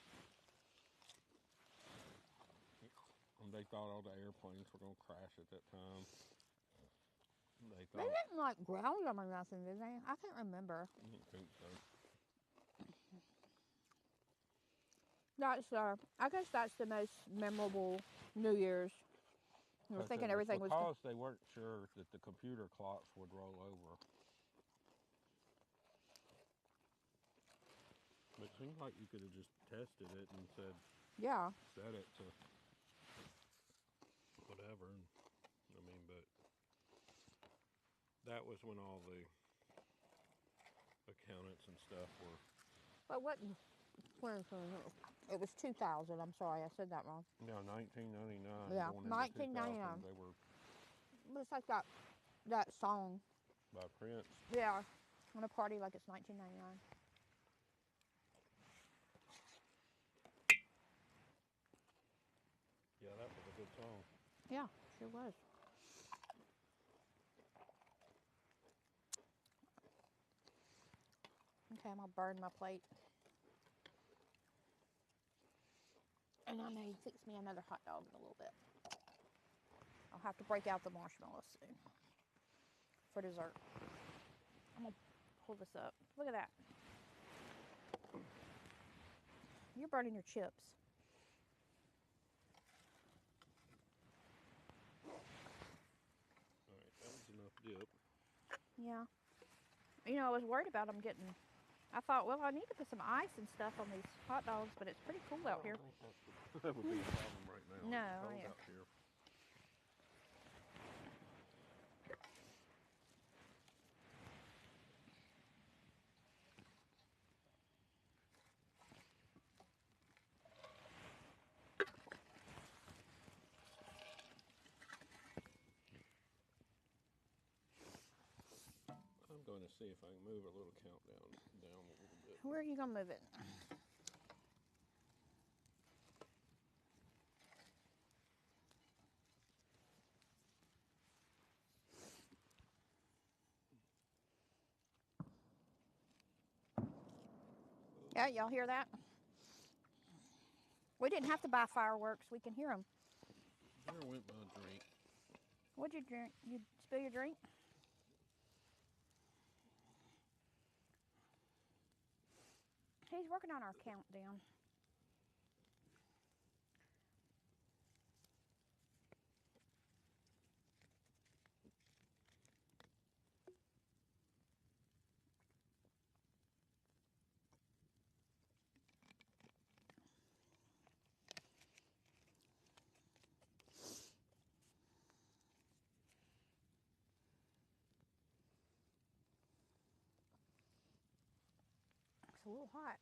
And they thought all the airplanes were going to crash at that time. They didn't, like, ground them or nothing, did they? I can't remember. I don't think so. I guess that's the most memorable New Year's. I was thinking everything was... Because they weren't sure that the computer clocks would roll over. But it seemed like you could have just tested it and said... Yeah. Set it to... whatever. I mean, but... That was when all the accountants and stuff were... But what... It was 2000. I'm sorry, I said that wrong. Yeah, 1999. Yeah, going into 1999. 2000, they were... It's like that song. By Prince. Yeah. On a party like it's 1999. Yeah, that was a good song. Yeah, sure was. Okay, I'm gonna burn my plate. And I may fix me another hot dog in a little bit. I'll have to break out the marshmallows soon for dessert. I'm gonna pull this up. Look at that. You're burning your chips. All right, that was enough dip. Yeah. You know, I was worried about them getting. I thought, well, I need to put some ice and stuff on these hot dogs, but it's pretty cool out here. I don't think that would be a problem right now. No, It's cold yeah. out here. I'm going to see if I can move a little countdown down a little bit. Where are you going to move it? Yeah, y'all hear that? We didn't have to buy fireworks. We can hear them. Where went my drink? What'd you drink? You spill your drink? He's working on our countdown. It's a little hot.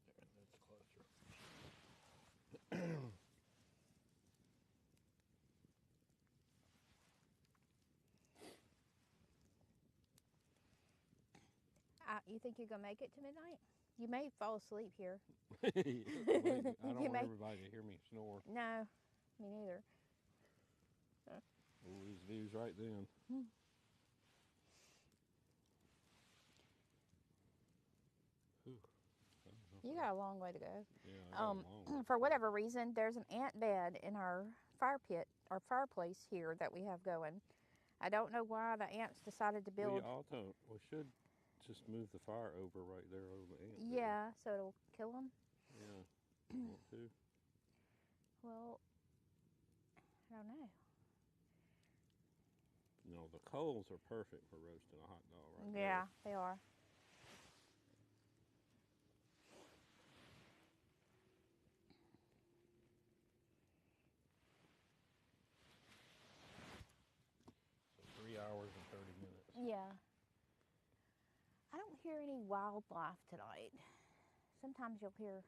There, that's closer. You think you're going to make it to midnight? You may fall asleep here. I don't You want may- everybody to hear me snore. No, me neither. We'll lose views right then. Whew. I don't know. You got a long way to go. Yeah, I got a long way. For whatever reason, there's an ant bed in our fire pit, our fireplace here that we have going. I don't know why the ants decided to build. We should just move the fire over right there over the ant bed. Yeah, so it'll kill them. Yeah. You want to? Well, I don't know. No, the coals are perfect for roasting a hot dog right Yeah, they are. there. So 3 hours and 30 minutes. Yeah. I don't hear any wildlife tonight. Sometimes you'll hear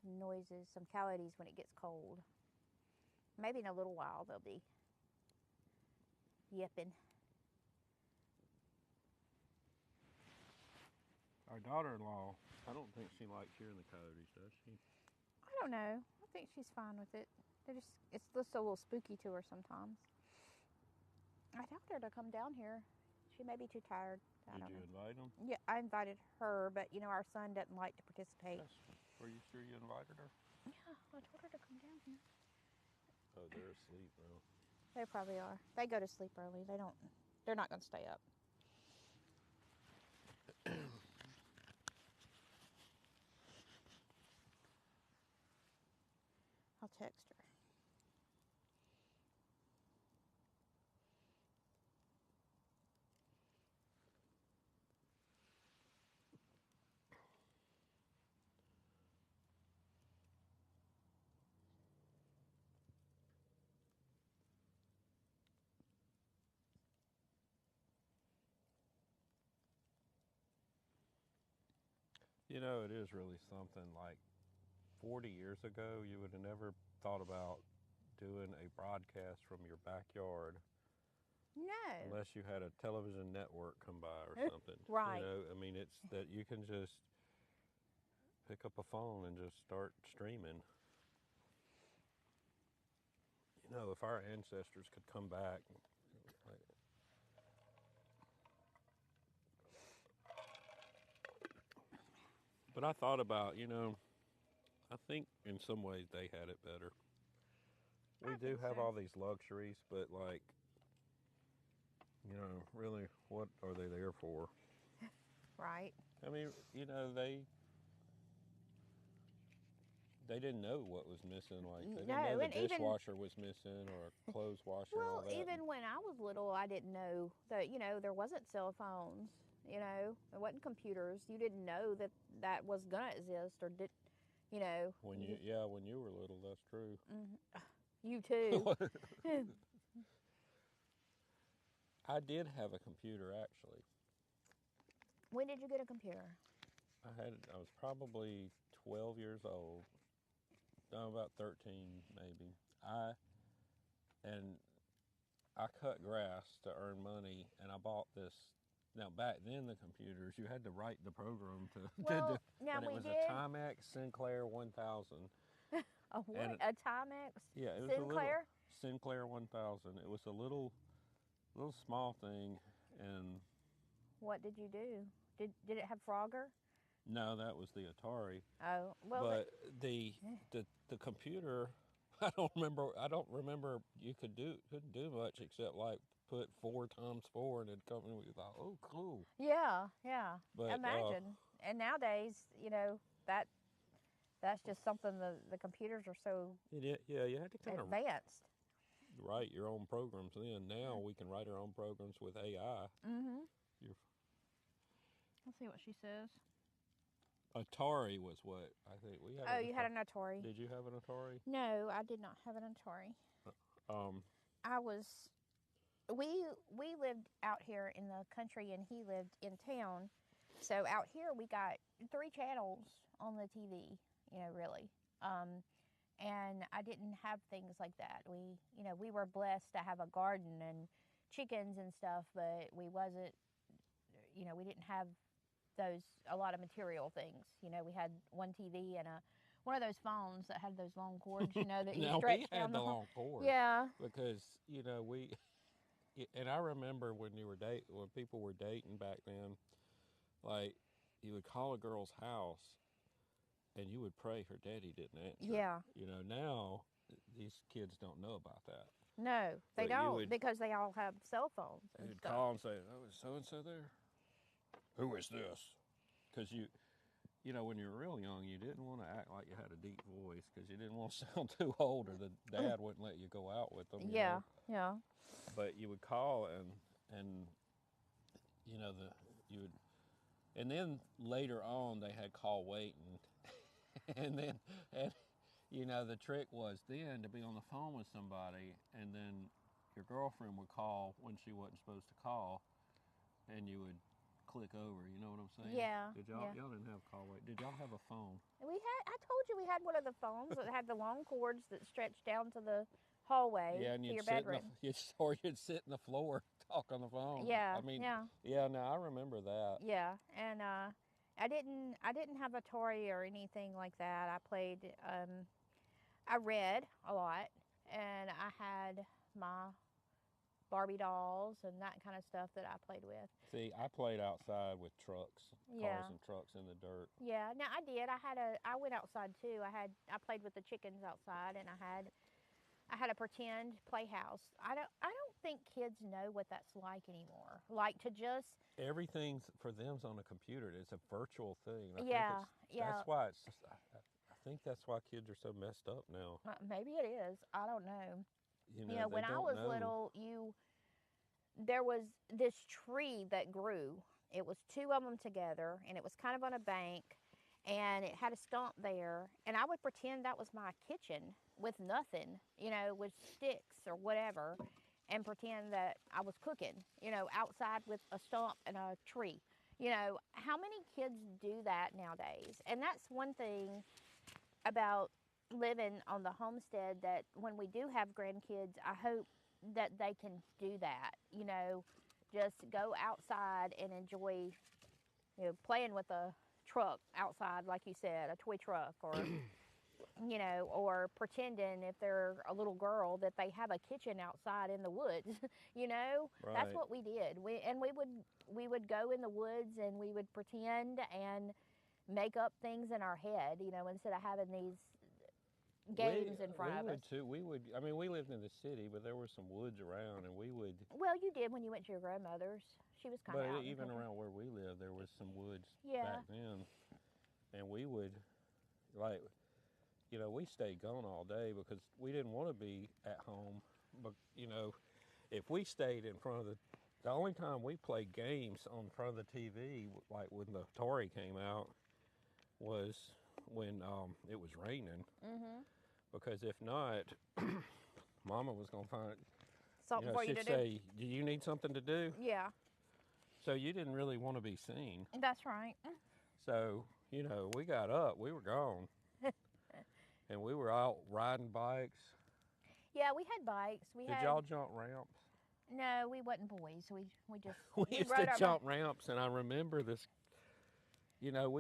some noises, some coyotes when it gets cold. Maybe in a little while they'll be yipping. Our daughter-in-law, I don't think she likes hearing the coyotes, does she? I don't know. I think she's fine with it. It's just a little spooky to her sometimes. I told her to come down here. She may be too tired. I Did don't you know. invite them? Yeah, I invited her, but you know our son doesn't like to participate. Yes. Were you sure you invited her? Yeah, I told her to come down here. Oh, they're asleep now. They probably are. They go to sleep early. They're not going to stay up. I'll text her. You know, it is really something. Like 40 years ago, you would have never thought about doing a broadcast from your backyard No. unless you had a television network come by or something. Right. You know, I mean, it's that you can just pick up a phone and just start streaming. You know, if our ancestors could come back, like, But I thought about, I think in some ways they had it better. We do have all these luxuries, but like, really, what are they there for? Right. I mean, they didn't know what was missing. Like, they didn't know the dishwasher was missing or a clothes washer and all that. Well, even when I was little, I didn't know that, there wasn't cell phones, there wasn't computers. You didn't know that was going to exist or did, When you were little, that's true. You too. I did have a computer, actually. When did you get a computer? I was probably 12 years old. No, about 13 maybe. I cut grass to earn money, and I bought this. Now back then, the computers, you had to write the program to do. Now and it was a Timex Sinclair 1000. A what? A Timex? Yeah, it was Sinclair? A little Sinclair 1000. It was a little small thing, and. What did you do? Did it have Frogger? No, that was the Atari. Oh, well. But the computer, I don't remember you couldn't do much except like put 4 times 4 and it'd come and we thought, oh, cool. Yeah. But, imagine. And nowadays, that's just something the computers are so you had to kind advanced. Of write your own programs then. Now we can write our own programs with AI. Mm-hmm. Let's see what she says. Atari was what I think we had. Oh, you had an Atari. Did you have an Atari? No, I did not have an Atari. We lived out here in the country and he lived in town. So out here we got 3 channels on the TV, really. And I didn't have things like that. We were blessed to have a garden and chickens and stuff, but we wasn't, we didn't have a lot of material things. We had one TV and one of those phones that had those long cords, that you stretch down the long cord. Yeah. Because, and I remember when people were dating back then, like, you would call a girl's house and you would pray her daddy didn't answer. Yeah. Now these kids don't know about that. No, they don't, because they all have cell phones. You'd call and say, oh, is so-and-so there? Who is this? Because when you were real young, you didn't want to act like you had a deep voice because you didn't want to sound too old, or the dad wouldn't let you go out with them. Yeah. But you would call and and then later on they had call waiting, and the trick was then to be on the phone with somebody, and then your girlfriend would call when she wasn't supposed to call, and you would click over, you know what I'm saying? Yeah. Y'all didn't have call wait. Did y'all have a phone? I told you we had one of the phones that had the long cords that stretched down to the hallway to your bedroom. Or you'd sit in the floor, talk on the phone. Yeah. No, I remember that. Yeah, and I didn't have Atari or anything like that. I played, I read a lot, and I had my Barbie dolls and that kind of stuff that I played with. See, I played outside with trucks, cars and trucks in the dirt. Yeah, no, I did. I went outside too. I played with the chickens outside, and I had a pretend playhouse. I don't think kids know what that's like anymore. Like to just everything's for them's on a computer. It's a virtual thing. That's why it's just. I think that's why kids are so messed up now. Maybe it is. I don't know. When I was little, there was this tree that grew. It was 2 of them together, and it was kind of on a bank, and it had a stump there, and I would pretend that was my kitchen with nothing, with sticks or whatever, and pretend that I was cooking, outside with a stump and a tree. How many kids do that nowadays? And that's one thing about living on the homestead, that when we do have grandkids, I hope that they can do that, just go outside and enjoy, playing with a truck outside, like you said, a toy truck, or, or pretending if they're a little girl that they have a kitchen outside in the woods, Right. That's what we did. We would go in the woods and we would pretend, and make up things in our head, you know, instead of having these games in front of us. We would, I mean, we lived in the city, but there were some woods around, and we would. Well, you did when you went to your grandmother's. She was kind of out. But even around where we lived, there was some woods Yeah. back then, and we would, like, you know, we stayed gone all day because we didn't want to be at home. But you know, if we stayed in front of the only time we played games on front of the TV, like when the Atari came out, was when it was raining. Mm-hmm. Because if not, Mama was gonna find, Something for you she'd to say, "Do you need something to do?" Yeah. So you didn't really want to be seen. That's right. So, you know, we got up, we were gone. And we were out riding bikes. Yeah, we had bikes. Did y'all jump ramps? No, we wasn't boys. We just We used to jump ramps, and I remember this, you know,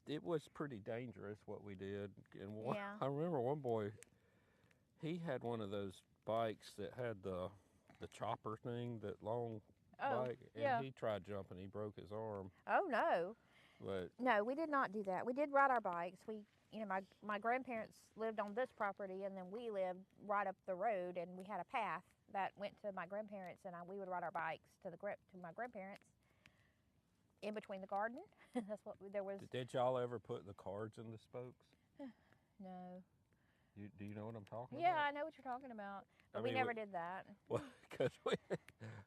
it was pretty dangerous what we did. And Yeah. I remember one boy, he had one of those bikes that had the chopper thing, that long bike, and yeah. he tried jumping, he broke his arm. Oh, no. But No, we did not do that. We did ride our bikes. My grandparents lived on this property, and then we lived right up the road, and we had a path that went to my grandparents, and we would ride our bikes to my grandparents in between the garden. That's what there was. Did y'all ever put the cards in the spokes? No. Do you know what I'm talking Yeah, about? I know what you're talking about, but I we mean, never did that. Well, because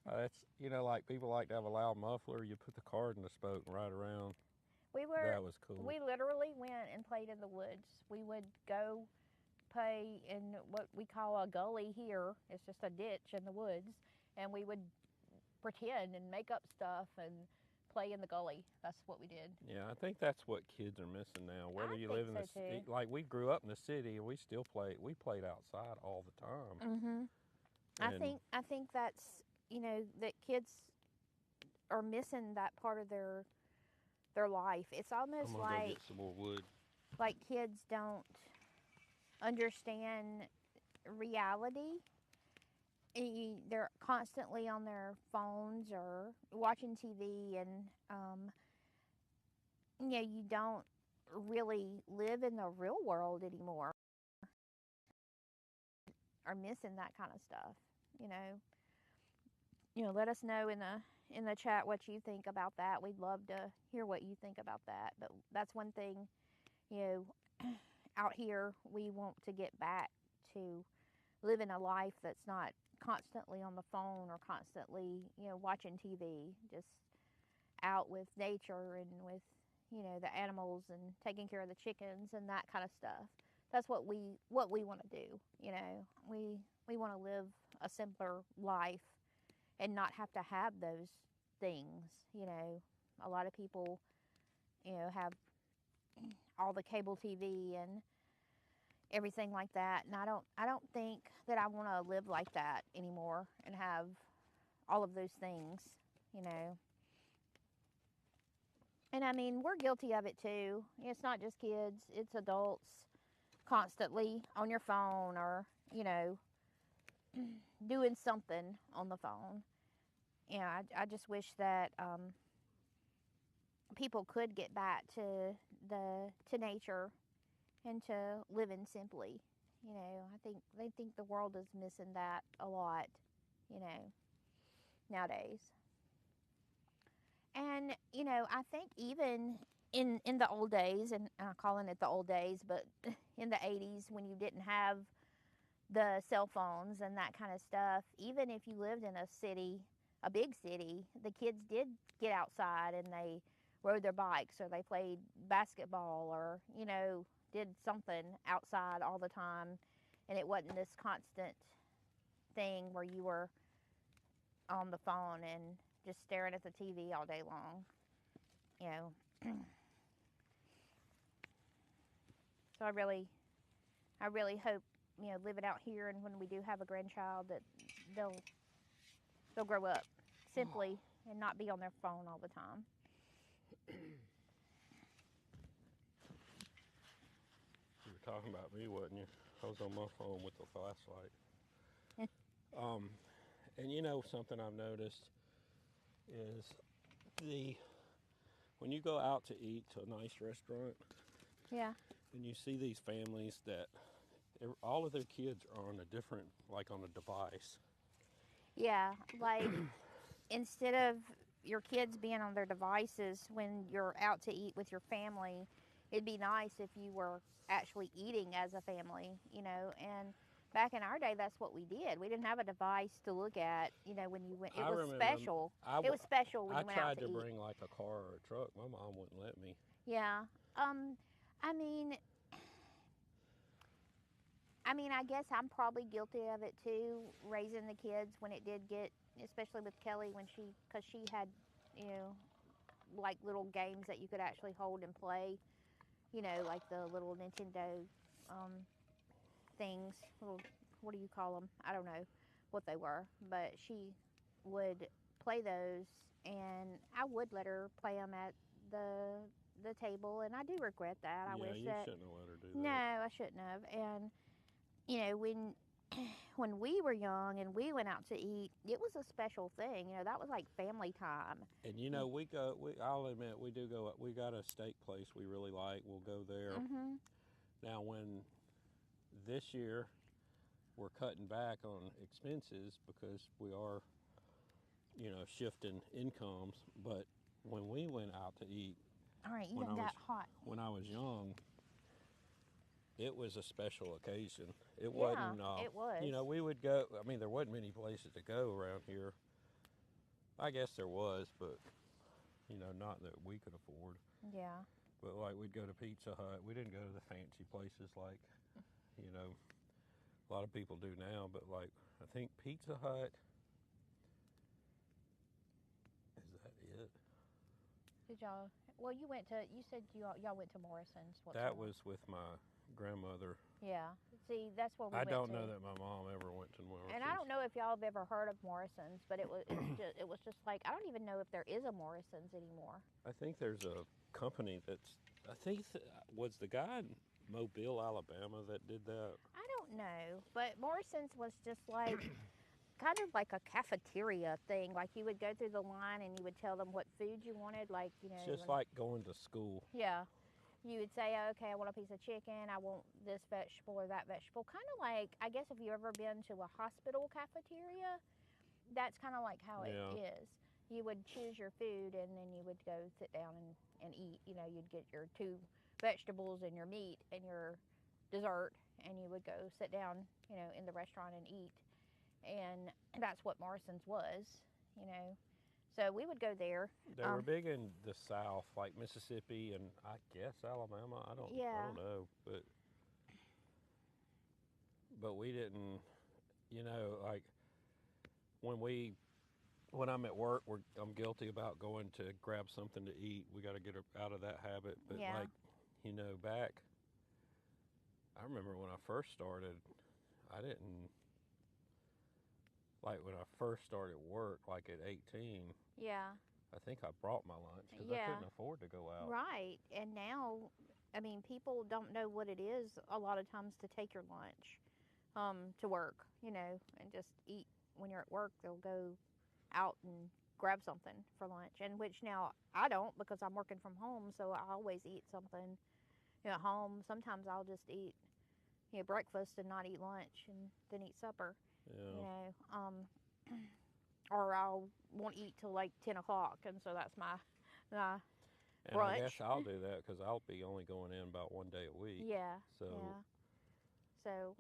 that's, you know, like people like to have a loud muffler. You put the card in the spoke and ride around. That was cool. We literally went and played in the woods. We would go play in what we call a gully here. It's just a ditch in the woods, and we would pretend and make up stuff and play in the gully. That's what we did. Yeah, I think that's what kids are missing now. Whether you live in the too. like we grew up in the city and we still played. We played outside all the time. Mm-hmm. I think that's, you know, that kids are missing that part of their life. It's almost I'm gonna go get some more wood. like kids don't understand reality. They're constantly on their phones or watching TV, and you know, you don't really live in the real world anymore. Are missing that kind of stuff, you know. Let us know in the chat what you think about that. We'd love to hear what you think about that. But that's one thing, you know, out here we want to get back to living a life that's not constantly on the phone or constantly, you know, watching TV. Just out with nature and with, you know, the animals and taking care of the chickens and that kind of stuff. That's what we want to do. You know, we want to live a simpler life and not have to have those things. You know, a lot of people, you know, have all the cable TV and everything like that, and I don't think that I want to live like that anymore and have all of those things, you know. And I mean, we're guilty of it too. It's not just kids, it's adults constantly on your phone or, you know, doing something on the phone. You know, I just wish that people could get back to nature and to living simply. You know, they think the world is missing that a lot, you know, nowadays. And, you know, I think even in the old days, and I'm calling it the old days, but in the 80s when you didn't have the cell phones and that kind of stuff, even if you lived in a city, a big city, the kids did get outside and they rode their bikes or they played basketball or, you know, did something outside all the time, and it wasn't this constant thing where you were on the phone and just staring at the TV all day long, you know. So I really hope, you know, living out here and when we do have a grandchild that they'll grow up simply and not be on their phone all the time. You were talking about me, wasn't you? I was on my phone with the flashlight. And you know, something I've noticed is when you go out to eat to a nice restaurant Yeah. and you see these families that all of their kids are on a different, like on a device. Yeah, like instead of your kids being on their devices when you're out to eat with your family, it'd be nice if you were actually eating as a family, you know. And back in our day, that's what we did. We didn't have a device to look at, you know, when you went. It I was remember special. It was special when I you went out tried to to eat. bring like a car or a truck. My mom wouldn't let me. Yeah. I mean, I guess I'm probably guilty of it too, raising the kids when it did get, especially with Kelly when because she had, you know, like little games that you could actually hold and play, you know, like the little Nintendo things. Little, what do you call them? I don't know what they were, but she would play those, and I would let her play them at the table, and I do regret that. I wish you that. shouldn't have let her do No, that. I shouldn't have. And you know, when we were young and we went out to eat, it was a special thing. You know, that was like family time. And you know, I'll admit, we do go. We got a steak place we really like. We'll go there. Mhm. Now, when this year we're cutting back on expenses because we are, you know, shifting incomes. But when we went out to eat, All right, you when done got hot. when I was young, it was a special occasion. It Yeah, wasn't. it was. You know, we would go. I mean, there wasn't many places to go around here. I guess there was, but you know, not that we could afford. Yeah. But like we'd go to Pizza Hut. We didn't go to the fancy places like, you know, a lot of people do now. But like, I think Pizza Hut. Is that it? Did y'all? Well, you went to. You said y'all went to Morrison's. That was with my grandmother. Yeah. See, that's where we I went don't to. know that my mom ever went to Morrison's. And I don't know if y'all have ever heard of Morrison's, but it was just like I don't even know if there is a Morrison's anymore. I think there's a company that's. I think was the guy in Mobile, Alabama, that did that. I don't know, but Morrison's was just like kind of like a cafeteria thing. Like you would go through the line and you would tell them what food you wanted, like you know. It's just like going to school. Yeah. You would say, oh, okay, I want a piece of chicken, I want this vegetable or that vegetable. Kind of like, I guess if you've ever been to a hospital cafeteria, that's kind of like how it is. You would choose your food and then you would go sit down and eat. You know, you'd get your 2 vegetables and your meat and your dessert, and you would go sit down, you know, in the restaurant and eat. And that's what Morrison's was, you know. So we would go there. They were big in the South, like Mississippi and I guess Alabama. I don't know, but we didn't. You know, like when I'm at work, I'm guilty about going to grab something to eat. We got to get out of that habit. But like, you know, back, I remember when I first started, I didn't. Like when I first started work, like at 18, Yeah. I think I brought my lunch because I couldn't afford to go out. Right. And now, I mean, people don't know what it is a lot of times to take your lunch to work, you know, and just eat. When you're at work, they'll go out and grab something for lunch, and which now I don't because I'm working from home, so I always eat something, you know, at home. Sometimes I'll just eat, you know, breakfast and not eat lunch and then eat supper. Yeah. You know, or I'll won't eat till like 10 o'clock, and so that's my and brunch. I guess I'll do that because I'll be only going in about 1 day a week. Yeah. So. Yeah. So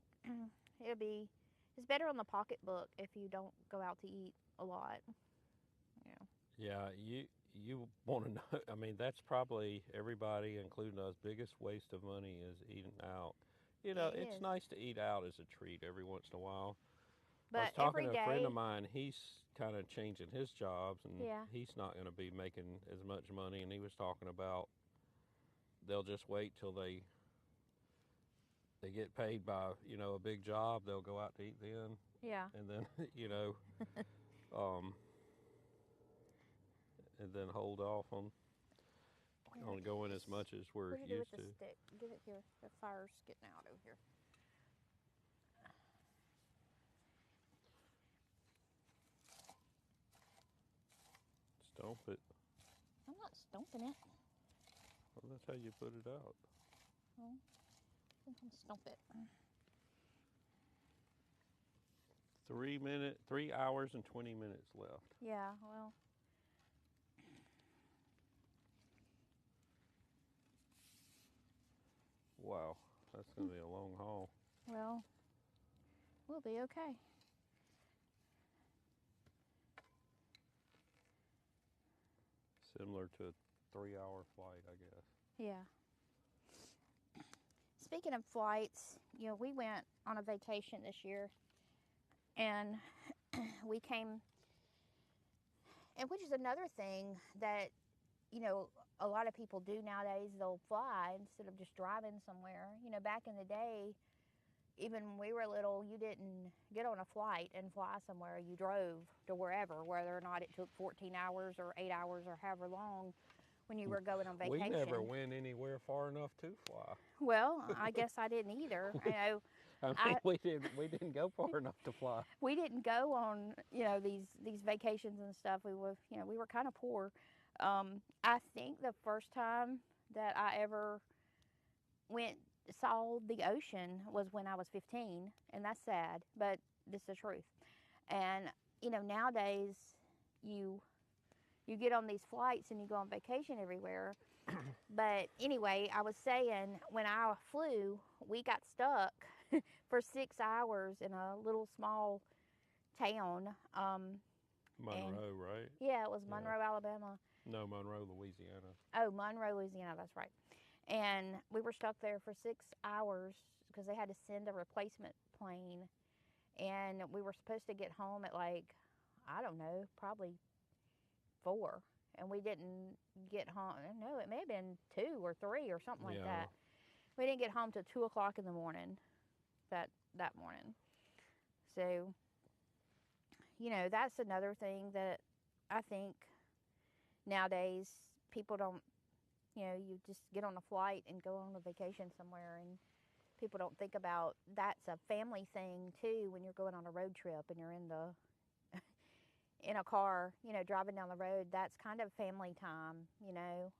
it's better on the pocketbook if you don't go out to eat a lot. Yeah, you want to know. I mean, that's probably everybody, including us, biggest waste of money is eating out. You know, it's nice to eat out as a treat every once in a while. But I was talking every to a friend day- of mine. He's kind of changing his jobs, and Yeah. he's not going to be making as much money. And he was talking about they'll just wait till they get paid by, you know, a big job. They'll go out to eat then. Yeah. And then, you know, and then hold off on going as much as we're What do you do used with to. the stick? Give it here. The fire's getting out over here. Stomp it. I'm not stomping it. Well, that's how you put it out. Well, I think I'm stomp it. 3 hours and 20 minutes left. Yeah, well. Wow, that's going to be a long haul. Well, we'll be okay. Similar to a 3-hour flight, I guess. Yeah. Speaking of flights, you know, we went on a vacation this year, and we came, and which is another thing that, you know, a lot of people do nowadays. They'll fly instead of just driving somewhere. You know, back in the day, even when we were little, you didn't get on a flight and fly somewhere. You drove to wherever, whether or not it took 14 hours or 8 hours or however long when you were going on vacation. We never went anywhere far enough to fly. Well, I guess I didn't either. You know, I mean, we didn't go far enough to fly. We didn't go on, you know, these vacations and stuff. We were, you know, we were kind of poor. I think the first time that I ever saw the ocean was when I was 15, and that's sad, but this is the truth. And you know, nowadays you get on these flights and you go on vacation everywhere. But anyway, I was saying, when I flew, we got stuck for 6 hours in a little small town. Monroe, right? Yeah, it was Monroe, Alabama. No, Monroe, Louisiana. Oh, Monroe, Louisiana, that's right. And we were stuck there for 6 hours because they had to send a replacement plane. And we were supposed to get home at, like, I don't know, probably 4. And we didn't get home. No, it may have been 2 or 3 or something like that. We didn't get home till 2 o'clock in the morning that morning. So, you know, that's another thing that I think nowadays people don't, you know, you just get on a flight and go on a vacation somewhere, and people don't think about that's a family thing too. When you're going on a road trip and you're in a car, you know, driving down the road, that's kind of family time, you know.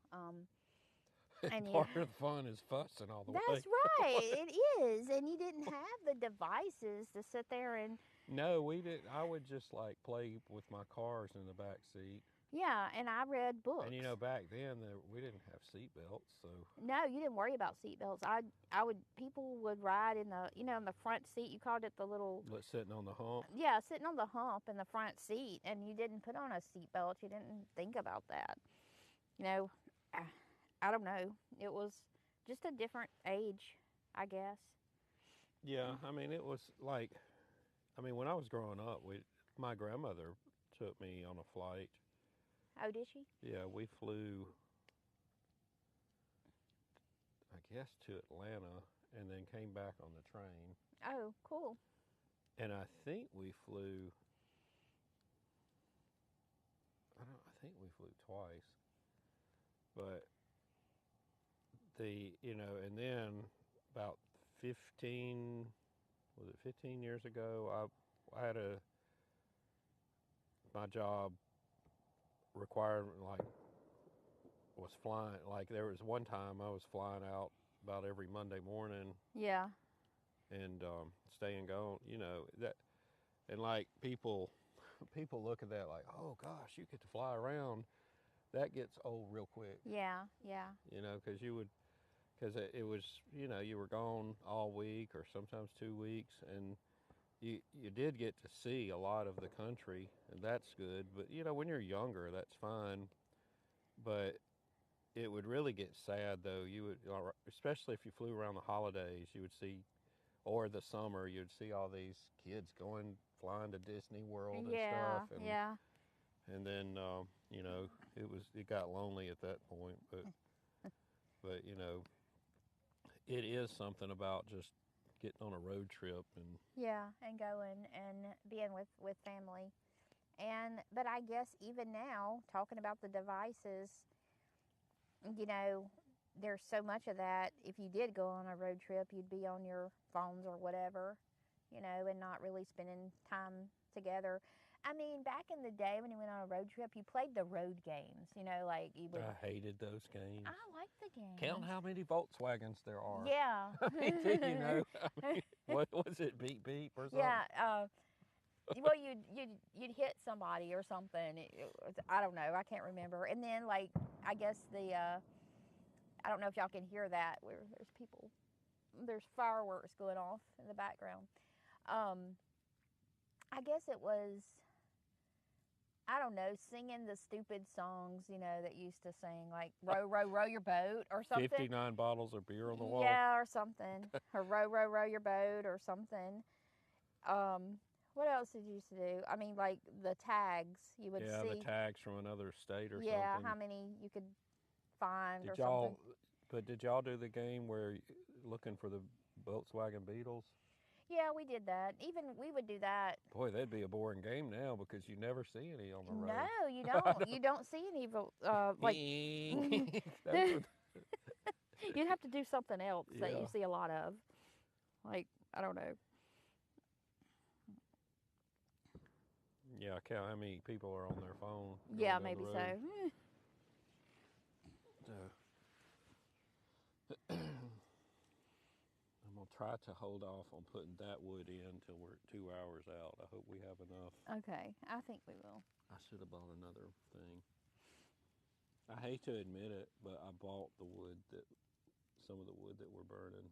And part of the fun is fussing all the way. That's right, it is. And you didn't have the devices to sit there and. No, we didn't. I would just like play with my cars in the back seat. Yeah, and I read books. And you know, back then we didn't have seat belts, so. No, you didn't worry about seat belts. People would ride in the, you know, in the front seat. You called it the little. Sitting on the hump. Yeah, sitting on the hump in the front seat, and you didn't put on a seat belt. You didn't think about that. You know, I don't know. It was just a different age, I guess. Yeah, I mean, it was like, when I was growing up, my grandmother took me on a flight. Oh, did she? Yeah, we flew, I guess, to Atlanta and then came back on the train. Oh, cool. And I think we flew, I think we flew twice. But and then about 15 years ago, I had my job required, was flying, there was one time I was flying out about every Monday morning. Yeah. And staying gone, you know, that, and people look at that like, oh gosh, you get to fly around. That gets old real quick. Yeah, yeah. You know, because it was, you know, you were gone all week or sometimes 2 weeks, and you did get to see a lot of the country, and that's good. But, you know, when you're younger, that's fine. But it would really get sad, though. You would, especially if you flew around the holidays, you would see, or the summer, you'd see all these kids flying to Disney World and stuff. And, yeah. And then, you know, it got lonely at that point. But you know, it is something about just getting on a road trip and. Yeah, and going and being with family. But I guess even now, talking about the devices, you know, there's so much of that. If you did go on a road trip, you'd be on your phones or whatever, you know, and not really spending time together. I mean, back in the day when you went on a road trip, you played the road games. You know, like you would. I hated those games. I like the games. Count how many Volkswagens there are. Yeah. I mean, you know, I mean, what was it, beep beep or something? Yeah. Well, you'd hit somebody or something. I don't know. I can't remember. And then, like, I guess I don't know if y'all can hear that. There's fireworks going off in the background. I guess it was, I don't know, singing the stupid songs, you know, that used to sing, like, row, row, row your boat or something. 59 bottles of beer on the wall. Yeah, or something. Or row, row, row your boat or something. What else did you used to do? I mean, like the tags you would see. Yeah, the tags from another state or something. Yeah, how many you could find or something. But did y'all do the game where looking for the Volkswagen Beetles? Yeah, we did that. Even we would do that. Boy, that'd be a boring game now because you never see any on the road. No, you don't. You don't see any like. You'd have to do something else that you see a lot of. Like, I don't know. Yeah, count how many people are on their phone. Yeah, maybe so. I'm going to try to hold off on putting that wood in until we're 2 hours out. I hope we have enough. Okay, I think we will. I should have bought another thing. I hate to admit it, but I bought some of the wood that we're burning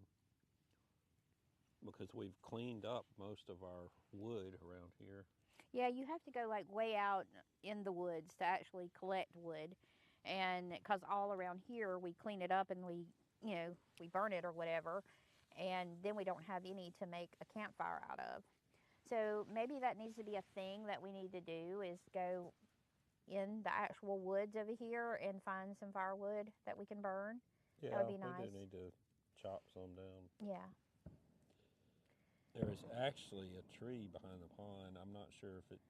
because we've cleaned up most of our wood around here. Yeah, you have to go like way out in the woods to actually collect wood, and because all around here we clean it up and we burn it or whatever, and then we don't have any to make a campfire out of. So maybe that needs to be a thing that we need to do, is go in the actual woods over here and find some firewood that we can burn. Yeah, that would be nice. We do need to chop some down. Yeah. There is actually a tree behind the pond. I'm not sure if it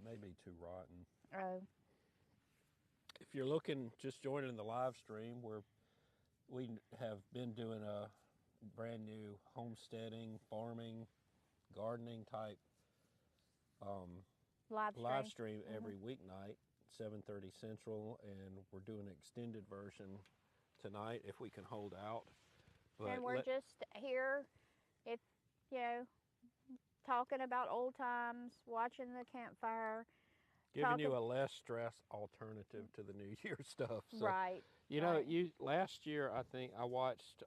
may be too rotten. Oh. If you're just joining the live stream, we have been doing a brand new homesteading, farming, gardening type live stream every weeknight, 7:30 Central, and we're doing an extended version tonight if we can hold out. But and we're just here, if talking about old times, watching the campfire, giving you a less stress alternative to the New Year stuff. So, right. You know, last year I think I watched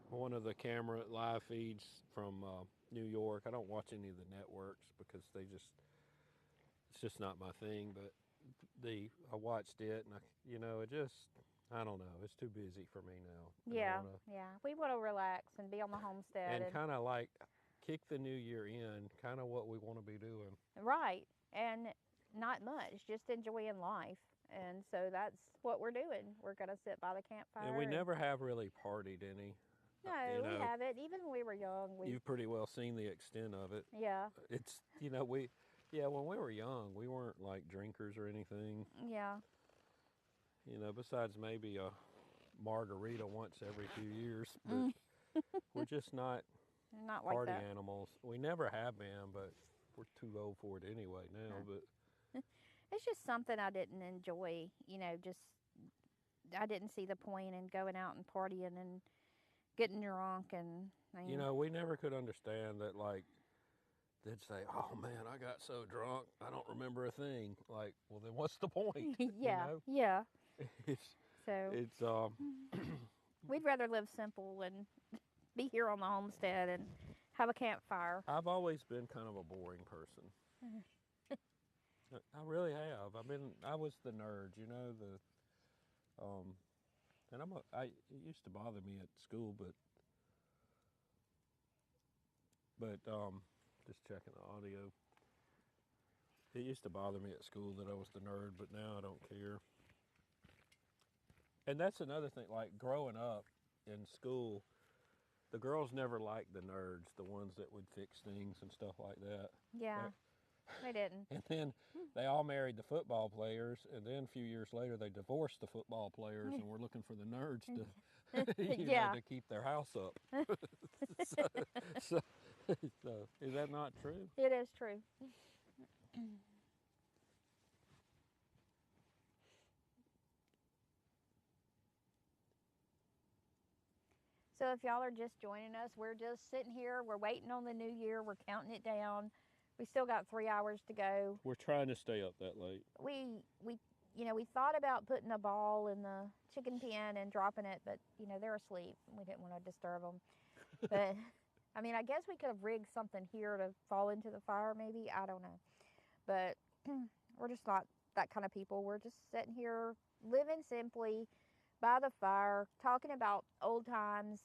one of the camera live feeds from New York. I don't watch any of the networks because it's just not my thing. But I watched it, and I don't know. It's too busy for me now. Yeah. We want to relax and be on the homestead and kind of like kick the new year in, kind of what we want to be doing. Right, and not much, just enjoying life. And so that's what we're doing. We're going to sit by the campfire. And we never have really partied any. No, we haven't. Even when we were young. You've pretty well seen the extent of it. Yeah. It's, when we were young, we weren't like drinkers or anything. Yeah. Besides maybe a margarita once every few years. But we're just not like party that. Animals. We never have been, but we're too old for it anyway now. But it's just something I didn't enjoy, I didn't see the point in going out and partying and getting drunk and we never could understand that, like, they'd say, "Oh man, I got so drunk, I don't remember a thing." Like, well then what's the point? Yeah. Yeah. It's we'd rather live simple and be here on the homestead and have a campfire. I've always been kind of a boring person. I really have. I was the nerd, and it used to bother me at school, but just checking the audio. It used to bother me at school that I was the nerd, but now I don't care. And that's another thing, like growing up in school, the girls never liked the nerds, the ones that would fix things and stuff like that. Yeah. They didn't. And then they all married the football players, and then a few years later they divorced the football players, and we're looking for the nerds to, to keep their house up. So is that not true? It is true. So if y'all are just joining us, we're just sitting here. We're waiting on the new year. We're counting it down. We still got 3 hours to go. We're trying to stay up that late. We we thought about putting a ball in the chicken pen and dropping it, but they're asleep. We didn't want to disturb them. But I mean, I guess we could have rigged something here to fall into the fire, maybe. I don't know. But we're just not that kind of people. We're just sitting here living simply by the fire, talking about old times.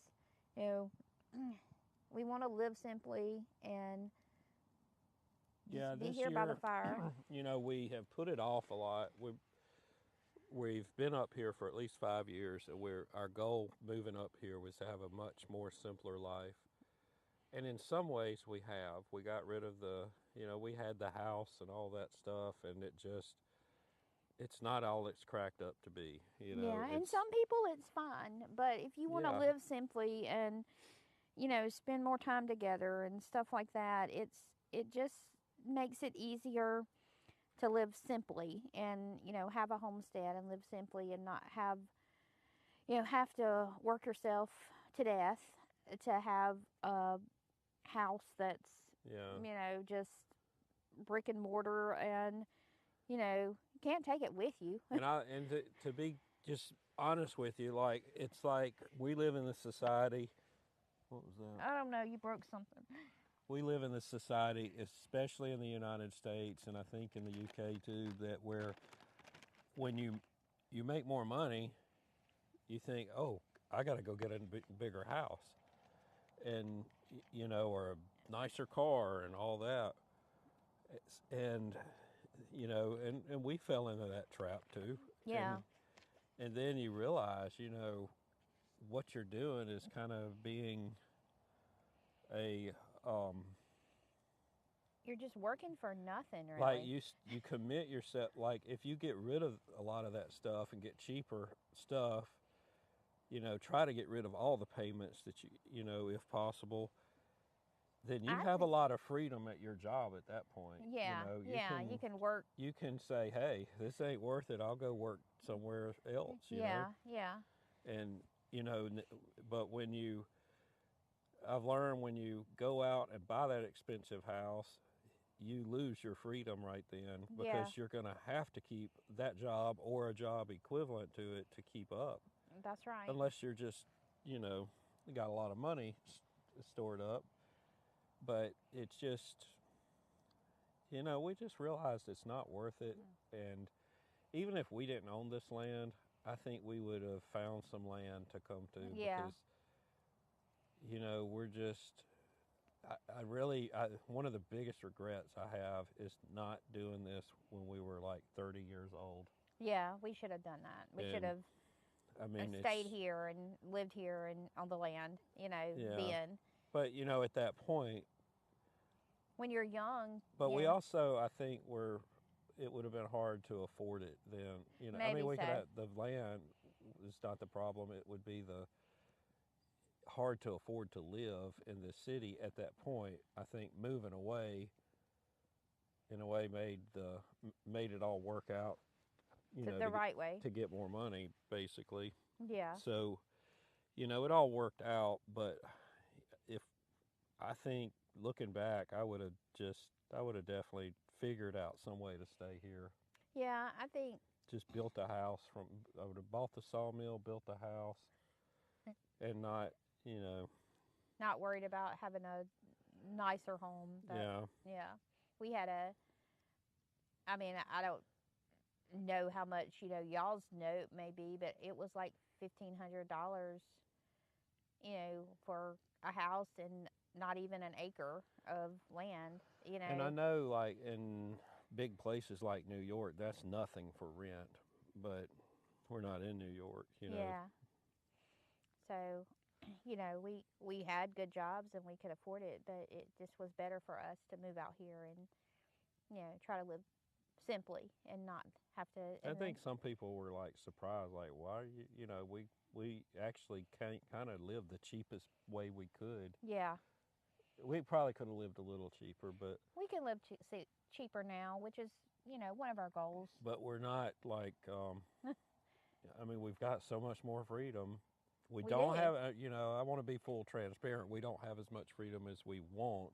We want to live simply and Yeah, be this here year, by the fire. We have put it off a lot. We've been up here for at least 5 years, and our goal moving up here was to have a much more simpler life. And in some ways we have. We got rid of we had the house and all that stuff, and it's not all it's cracked up to be. Yeah, and some people it's fine, but if you want to Yeah. live simply and spend more time together and stuff like that, it just makes it easier to live simply and have a homestead and live simply and not have to work yourself to death to have a house that's just brick and mortar, and you can't take it with you. And to be just honest with you, it's like we live in this society. What was that? I don't know, you broke something. We live in this society, especially in the United States, and I think in the UK too, that where when you make more money, you think, oh, I got to go get a bigger house, and or a nicer car and all that, and we fell into that trap too. Yeah. And then you realize, what you're doing is kind of being you're just working for nothing, really. like you commit yourself. Like if you get rid of a lot of that stuff and get cheaper stuff, try to get rid of all the payments that if possible, then you have a lot of freedom at your job at that point. Yeah, you can work. You can say, hey, this ain't worth it. I'll go work somewhere else. Yeah. And but I've learned when you go out and buy that expensive house, you lose your freedom right then, because you're going to have to keep that job or a job equivalent to it to keep up. That's right. Unless you're just, you got a lot of money stored up. But it's just, we just realized it's not worth it. And even if we didn't own this land, I think we would have found some land to come to. Yeah. Because, we're just, one of the biggest regrets I have is not doing this when we were like 30 years old. Yeah, we should have done that. We should have stayed here and lived here and on the land, then. But, at that point. When you're young. But we also, I think, it would have been hard to afford it then. Maybe we could so. have, the land is not the problem. It would be the hard to afford to live in the city at that point. I think moving away, in a way, made it all work out. The right way. To get more money, basically. Yeah. So, it all worked out. But I think looking back, I would have definitely figured out some way to stay here. Yeah, I think. Just built a house I would have bought the sawmill, built a house, and not, Not worried about having a nicer home. Yeah. We had I don't know how much, y'all's note may be, but it was like $1,500, for a house and not even an acre of land, And I know, like, in big places like New York, that's nothing for rent, but we're not in New York, Yeah. So, we had good jobs and we could afford it, but it just was better for us to move out here and, try to live simply and not have to. I think some people were, like, surprised, like, why are we actually kind of lived the cheapest way we could. Yeah. we probably could have lived a little cheaper, but We can live cheaper now, which is, one of our goals. we're not like, I mean, we've got so much more freedom. We We don't do. have, I want to be full transparent. We don't have as much freedom as we want,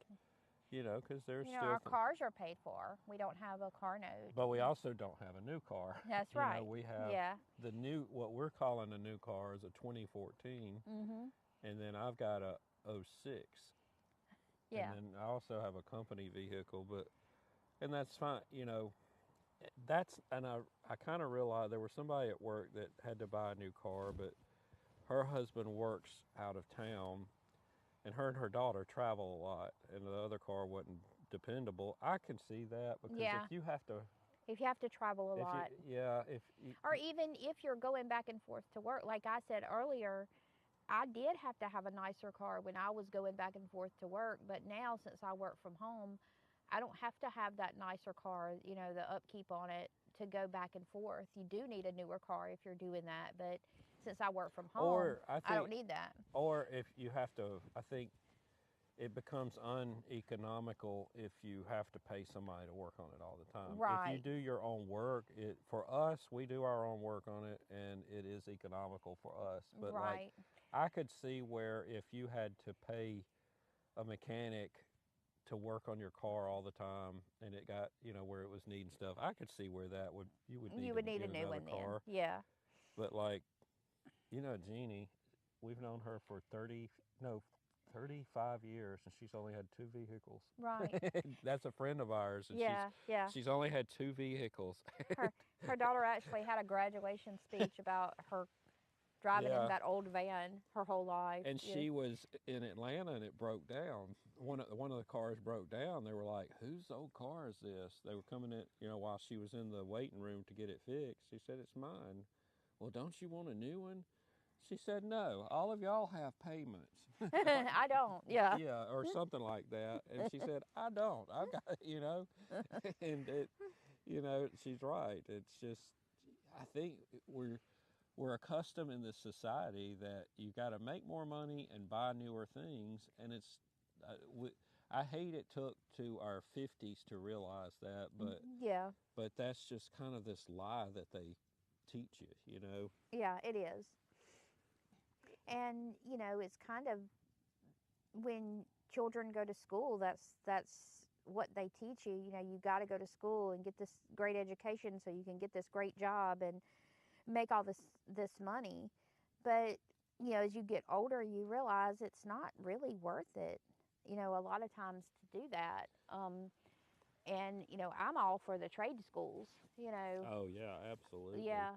because there's still. Our cars are paid for. We don't have a car note. But we also don't have a new car. That's right. We have Yeah. the new, what we're calling a new car is a 2014, and then I've got a 06. Yeah. And then I also have a company vehicle, and that's fine, and I kind of realized there was somebody at work that had to buy a new car, but her husband works out of town, and her daughter travel a lot, and the other car wasn't dependable. I can see that, because Yeah. if you have to, If you have to travel a lot. Or even if you're going back and forth to work, like I said earlier, I did have to have a nicer car when I was going back and forth to work, but now since I work from home, I don't have to have that nicer car, the upkeep on it to go back and forth. You do need a newer car if you're doing that, but since I work from home, I don't need that. Or if you have to, I think it becomes uneconomical if you have to pay somebody to work on it all the time. Right. If you do your own work, for us, we do our own work on it, and it is economical for us. But Right. I could see where if you had to pay a mechanic to work on your car all the time, and it got, where it was needing stuff, I could see where you would need a new another one car. then. Yeah. But Jeannie, we've known her for 35 years, and she's only had 2 vehicles. Right. That's a friend of ours. And Yeah. She's only had 2 vehicles. Her daughter actually had a graduation speech about her driving in that old van her whole life. And she was in Atlanta, and it broke down. One of the cars broke down. They were like, "Whose old car is this?" They were coming in, while she was in the waiting room to get it fixed. She said, "It's mine." "Well, don't you want a new one?" She said, "No, all of y'all have payments." I don't, yeah. Yeah, or something like that. And she said, "I don't. I've got," and she's right. It's just, I think we're accustomed in this society that you got to make more money and buy newer things, and it's, I hate it took to our 50s to realize that, but that's just kind of this lie that they teach you, Yeah, it is. And it's kind of, when children go to school, that's what they teach you. You got to go to school and get this great education so you can get this great job and make all this money. But as you get older, you realize it's not really worth it, a lot of times, to do that. And I'm all for the trade schools. Oh yeah, absolutely. Yeah.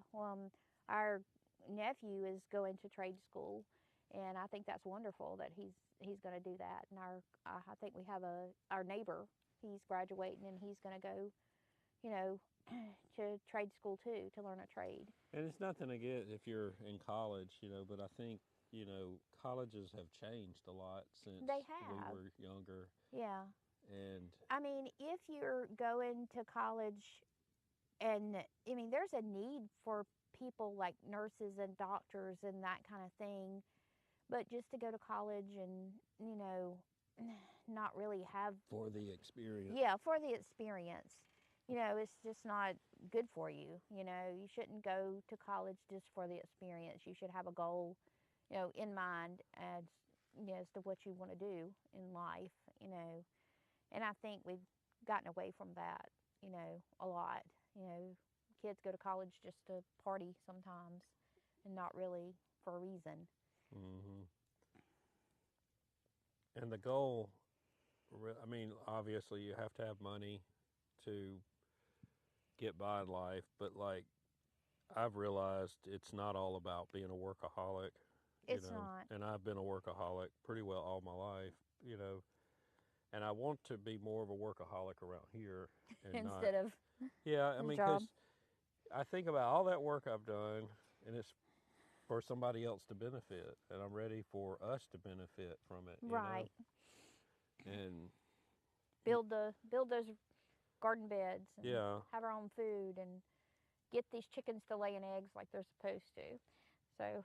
Our nephew is going to trade school, and I think that's wonderful that he's going to do that. And I think we have our neighbor, he's graduating, and he's going to go, to trade school too, to learn a trade. And it's nothing against if you're in college, but I think, colleges have changed a lot since They we have. were younger. Yeah. And I mean, if you're going to college, and I mean, there's a need for people like nurses and doctors and that kind of thing, but just to go to college and, not really have... For the experience. Yeah, for the experience. It's just not good for you. You shouldn't go to college just for the experience. You should have a goal, in mind as to what you want to do in life, And I think we've gotten away from that, a lot. Kids go to college just to party sometimes and not really for a reason. Mm-hmm. And the goal, I mean, obviously you have to have money to get by in life, but I've realized it's not all about being a workaholic. It's not. And I've been a workaholic pretty well all my life, and I want to be more of a workaholic around here. And Instead of yeah, I mean, because I think about all that work I've done, and it's for somebody else to benefit, and I'm ready for us to benefit from it. Right. And build those garden beds and have our own food and get these chickens to lay an eggs like they're supposed to. So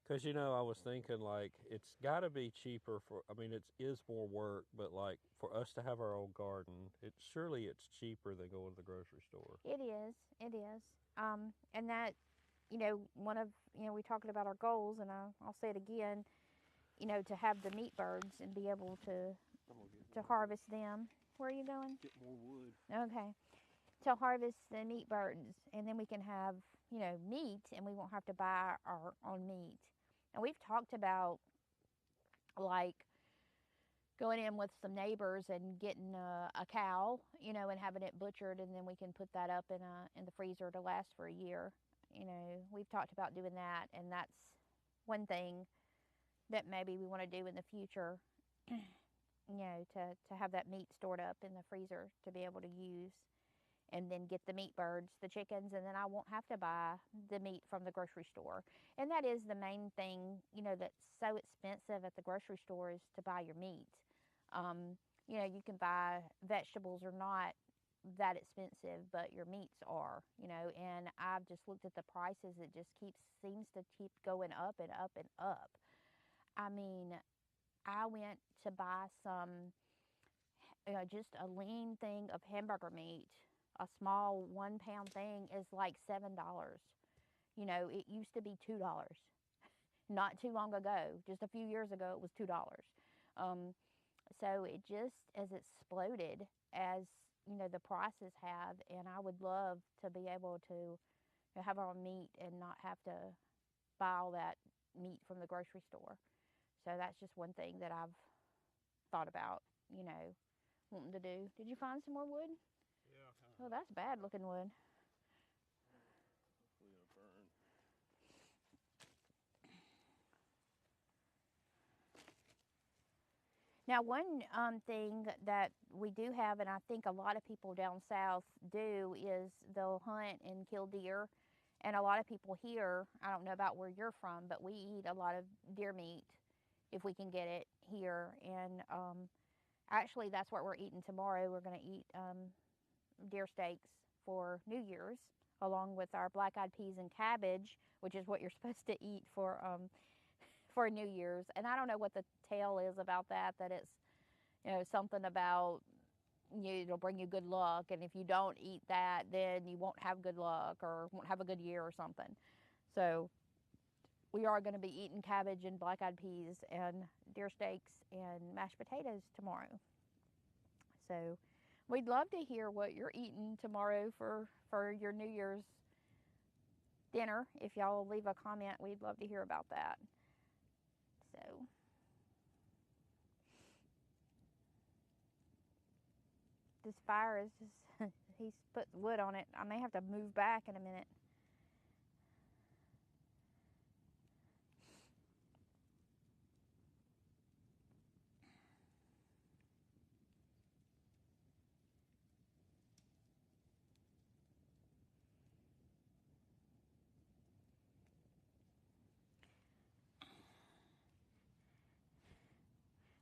Because, you know, I was thinking, like, it's got to be cheaper for, I mean, it is more work, but, like, for us to have our own garden, surely it's cheaper than going to the grocery store. It is. It is. And that, you know, we're talking about our goals, and I'll say it again, you know, to have the meat birds and be able to harvest them. Where are you going? Get more wood. Okay. To harvest the meat birds, and then we can have, you know, meat, and we won't have to buy our own meat. And we've talked about, like, going in with some neighbors and getting a cow, you know, and having it butchered, and then we can put that up in the freezer to last for a year. You know, we've talked about doing that, and that's one thing that maybe we want to do in the future. You know, to have that meat stored up in the freezer to be able to use, and then get the meat birds, the chickens, and then I won't have to buy the meat from the grocery store. And that is the main thing, you know, that's so expensive at the grocery store, is to buy your meat. You know, you can buy vegetables are not that expensive, but your meats are, you know, and I've just looked at the prices. It just seems to keep going up and up and up. I mean, I went to buy some, just a lean thing of hamburger meat. A small 1 pound thing is like $7. You know, it used to be $2 not too long ago. Just a few years ago, it was $2. So it just has exploded as, you know, the prices have. And I would love to be able to have our own meat and not have to buy all that meat from the grocery store. So that's just one thing that I've thought about, you know, wanting to do. Did you find some more wood? Yeah. Oh, that's bad looking wood. Hopefully it'll burn. Now, one thing that we do have, and I think a lot of people down south do, is they'll hunt and kill deer. And a lot of people here, I don't know about where you're from, but we eat a lot of deer meat if we can get it here. And actually, that's what we're eating tomorrow. We're going to eat deer steaks for New Year's, along with our black-eyed peas and cabbage, which is what you're supposed to eat for New Year's. And I don't know what the tale is about that it's, you know, something about, it'll bring you good luck, and if you don't eat that, then you won't have good luck or won't have a good year or something. So we are going to be eating cabbage and black-eyed peas and deer steaks and mashed potatoes tomorrow. So we'd love to hear what you're eating tomorrow for your New Year's dinner. If y'all leave a comment, we'd love to hear about that. So this fire is just, he's put wood on it. I may have to move back in a minute.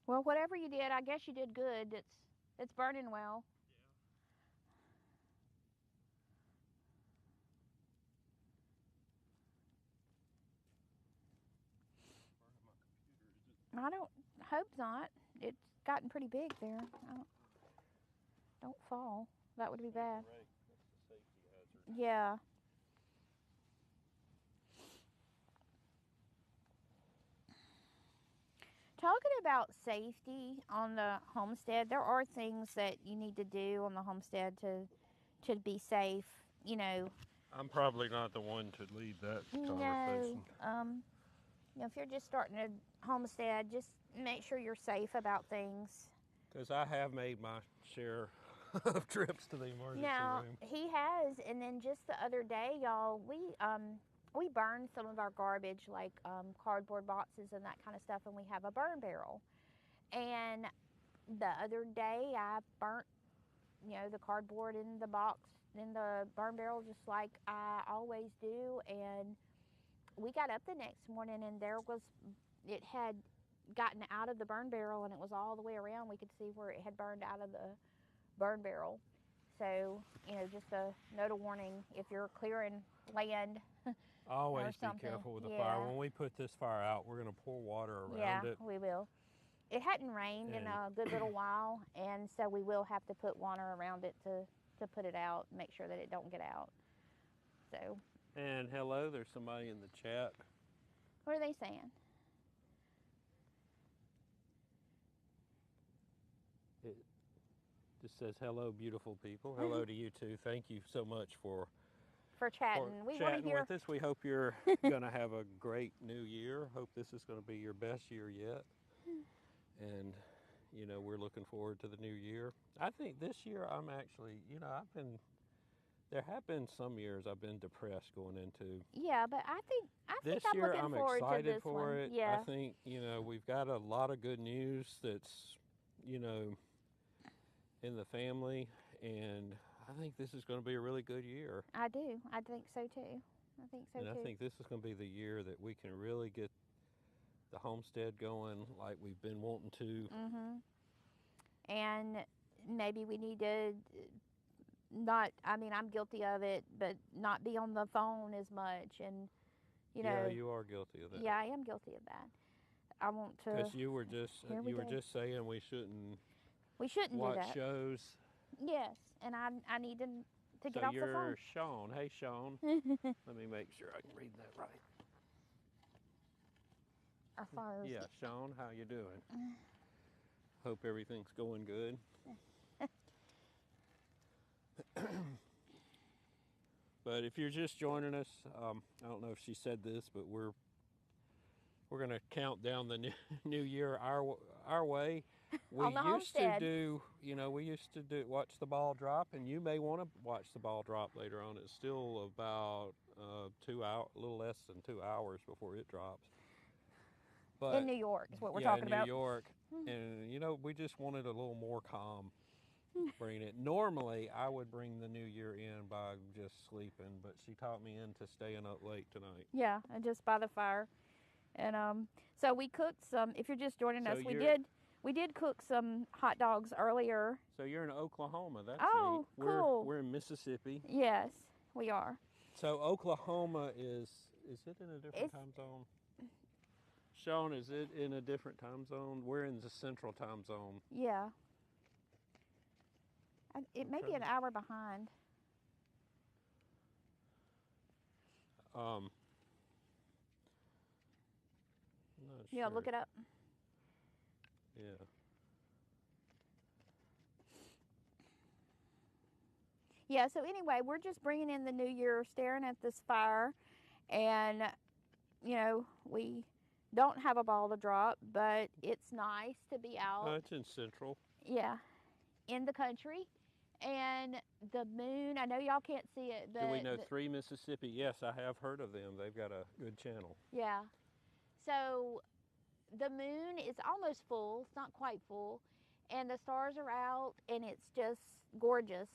Well, whatever you did, I guess you did good. It's burning well. I don't hope not. It's gotten pretty big there. Don't fall. That would be bad. That's the safety hazard. Yeah. Talking about safety on the homestead, there are things that you need to do on the homestead to be safe. You know. I'm probably not the one to lead that conversation. No. You know, if you're just starting a homestead, just make sure you're safe about things. Because I have made my share of trips to the emergency room. He has, and then just the other day, y'all, we burned some of our garbage, like cardboard boxes and that kind of stuff, and we have a burn barrel. And the other day, I burnt, you know, the cardboard in the box, in the burn barrel, just like I always do. And we got up the next morning, and it had gotten out of the burn barrel, and it was all the way around. We could see where it had burned out of the burn barrel. So, you know, just a note of warning, if you're clearing land Always be something. careful with the Yeah. fire. When we put this fire out, we're going to pour water around it. Yeah, we will. It hadn't rained in a good little while, and so we will have to put water around it to put it out, make sure that it don't get out. So. And hello, there's somebody in the chat. What are they saying? It just says hello, beautiful people. Hello to you too. Thank you so much for chatting. We want to hear with us. We hope you're going to have a great new year. Hope this is going to be your best year yet. And you know, we're looking forward to the new year. I think this year I'm actually, you know, there have been some years I've been depressed going into. Yeah, but I think this I'm year looking I'm forward excited to this for one. it. Yeah. I think, you know, we've got a lot of good news that's, you know, in the family, and I think this is going to be a really good year. I do. I think so too. I think so and too. I think this is going to be the year that we can really get the homestead going like we've been wanting to. And maybe we need to I'm guilty of it, but not be on the phone as much, and you know. Yeah, you are guilty of that. Yeah, I am guilty of that. I want to. Because you were just saying we shouldn't watch do that. shows. Yes, and I need to get off the phone. So you're Sean. Hey, Sean. Let me make sure I can read that right. Our fires. Yeah, Sean, how you doing? Hope everything's going good. But if you're just joining us, I don't know if she said this, but we're going to count down the new year our way. We used to do, you know, watch the ball drop, and you may want to watch the ball drop later on. It's still about a little less than 2 hours before it drops. But in New York is what we're talking about. In New York, and you know, we just wanted a little more calm. Bring it. Normally, I would bring the new year in by just sleeping, but she talked me into staying up late tonight. Yeah, and just by the fire, and so we cooked some. If you're just joining us, we did cook some hot dogs earlier. So you're in Oklahoma. That's neat. Cool. We're in Mississippi. Yes, we are. So Oklahoma is it in a different time zone? Sean, is it in a different time zone? We're in the central time zone. Yeah. It may be an hour behind. Not Yeah, sure. look it up. Yeah. Yeah, so anyway, we're just bringing in the new year, staring at this fire, and, you know, we don't have a ball to drop, but it's nice to be out. It's in Central. Yeah, in the country. And the moon, I know y'all can't see it, but... Do we know 3 Mississippi? Yes, I have heard of them. They've got a good channel. Yeah. So the moon is almost full. It's not quite full. And the stars are out, and it's just gorgeous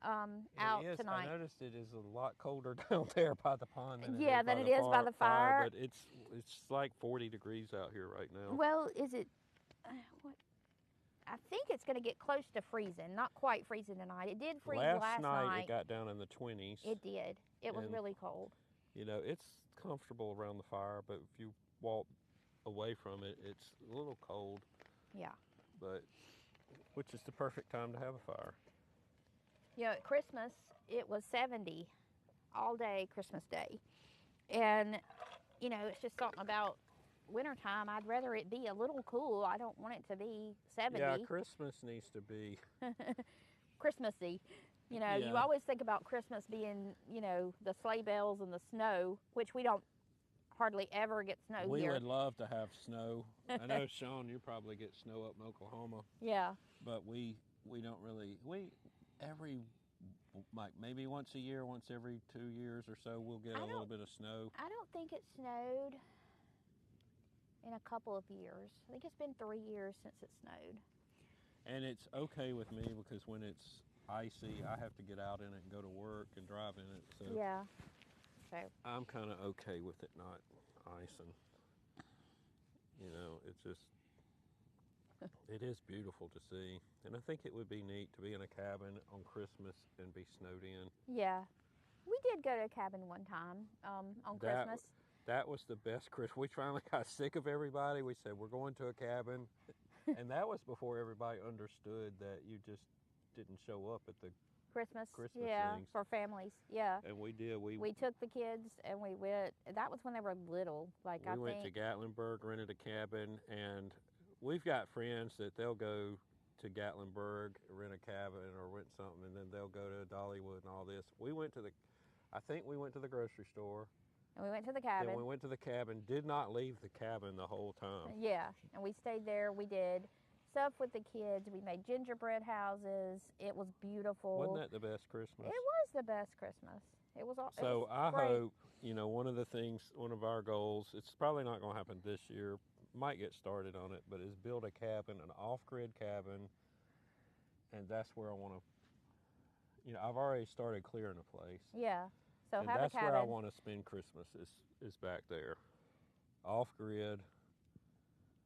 out tonight. I noticed it is a lot colder down there by the pond than it is by the fire. But it's like 40 degrees out here right now. Well, is it... what? I think it's going to get close to freezing. Not quite freezing tonight. It did freeze last night. It got down in the 20s. It did. It was really cold. You know, it's comfortable around the fire, but if you walk away from it, it's a little cold. Yeah. But which is the perfect time to have a fire. You know, at Christmas, it was 70 all day Christmas Day. And, you know, it's just something about wintertime. I'd rather it be a little cool. I don't want it to be 70. Yeah, Christmas needs to be Christmassy. You know, you always think about Christmas being, you know, the sleigh bells and the snow, which we don't hardly ever get snow here. We would love to have snow. I know, Sean, you probably get snow up in Oklahoma. Yeah. But we don't really, like maybe once a year, once every 2 years or so, we'll get a little bit of snow. I don't think it snowed in a couple of years. I think it's been 3 years since it snowed. And it's okay with me because when it's icy, I have to get out in it and go to work and drive in it. So yeah. So I'm kind of okay with it not icing. You know, it's just, it is beautiful to see. And I think it would be neat to be in a cabin on Christmas and be snowed in. Yeah. We did go to a cabin one time on That Christmas. that was the best Christmas. We finally got sick of everybody. We said we're going to a cabin, and that was before everybody understood that you just didn't show up at the Christmas, Christmas yeah, things. for families, yeah. And we did. We took the kids and we went. That was when they were little. Like we I went think. to Gatlinburg, rented a cabin, and we've got friends that they'll go to Gatlinburg, rent a cabin or rent something, and then they'll go to Dollywood and all this. I think we went to the grocery store. And we went to the cabin. Then we went to the cabin. Did not leave the cabin the whole time. Yeah, and we stayed there. We did stuff with the kids. We made gingerbread houses. It was beautiful. Wasn't that the best Christmas? It was the best Christmas. It was. So I great. hope, one of our goals, it's probably not going to happen this year, might get started on it, but is build a cabin, an off-grid cabin, and that's where I want to, I've already started clearing a place. Yeah. So and have that's a cabin. where I want to spend Christmas is back there, off-grid.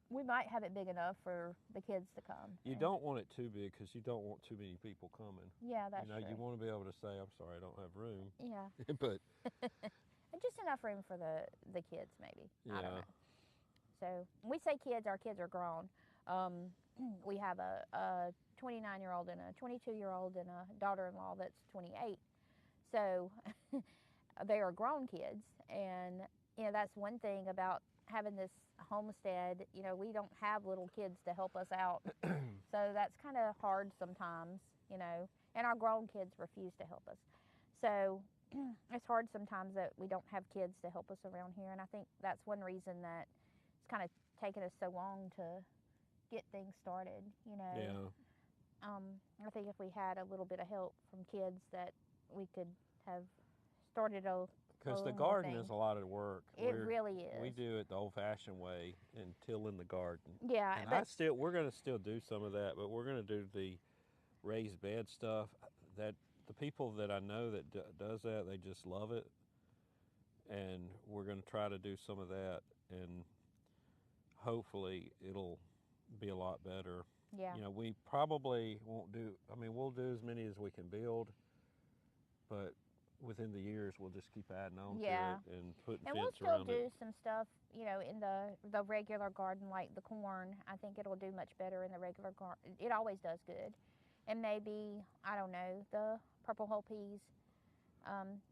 We might have it big enough for the kids to come. You don't want it too big because you don't want too many people coming. Yeah, that's true. You want to be able to say, I'm sorry, I don't have room. Yeah. But And just enough room for the kids, maybe. I don't yeah. know. So when we say kids, our kids are grown. We have a 29-year-old and a 22-year-old and a daughter-in-law that's 28. So they are grown kids, and that's one thing about having this homestead. We don't have little kids to help us out, so that's kind of hard sometimes. And our grown kids refuse to help us, so it's hard sometimes that we don't have kids to help us around here. And I think that's one reason that it's kind of taken us so long to get things started. Yeah. I think if we had a little bit of help from kids, that we could have started a Because the little garden thing. is a lot of work. It really is. We do it the old-fashioned way and till in the garden. Yeah, And but we're going to still do some of that, but we're going to do the raised bed stuff. That the people that I know that does that, they just love it, and we're going to try to do some of that, and hopefully it'll be a lot better. yeah, We probably won't do. We'll do as many as we can build, but within the years we'll just keep adding on Yeah. to it and putting and we'll fence still around do it. some stuff, in the regular garden, like the corn. I think it'll do much better in the regular garden. It always does good, and maybe I don't know, the purple whole peas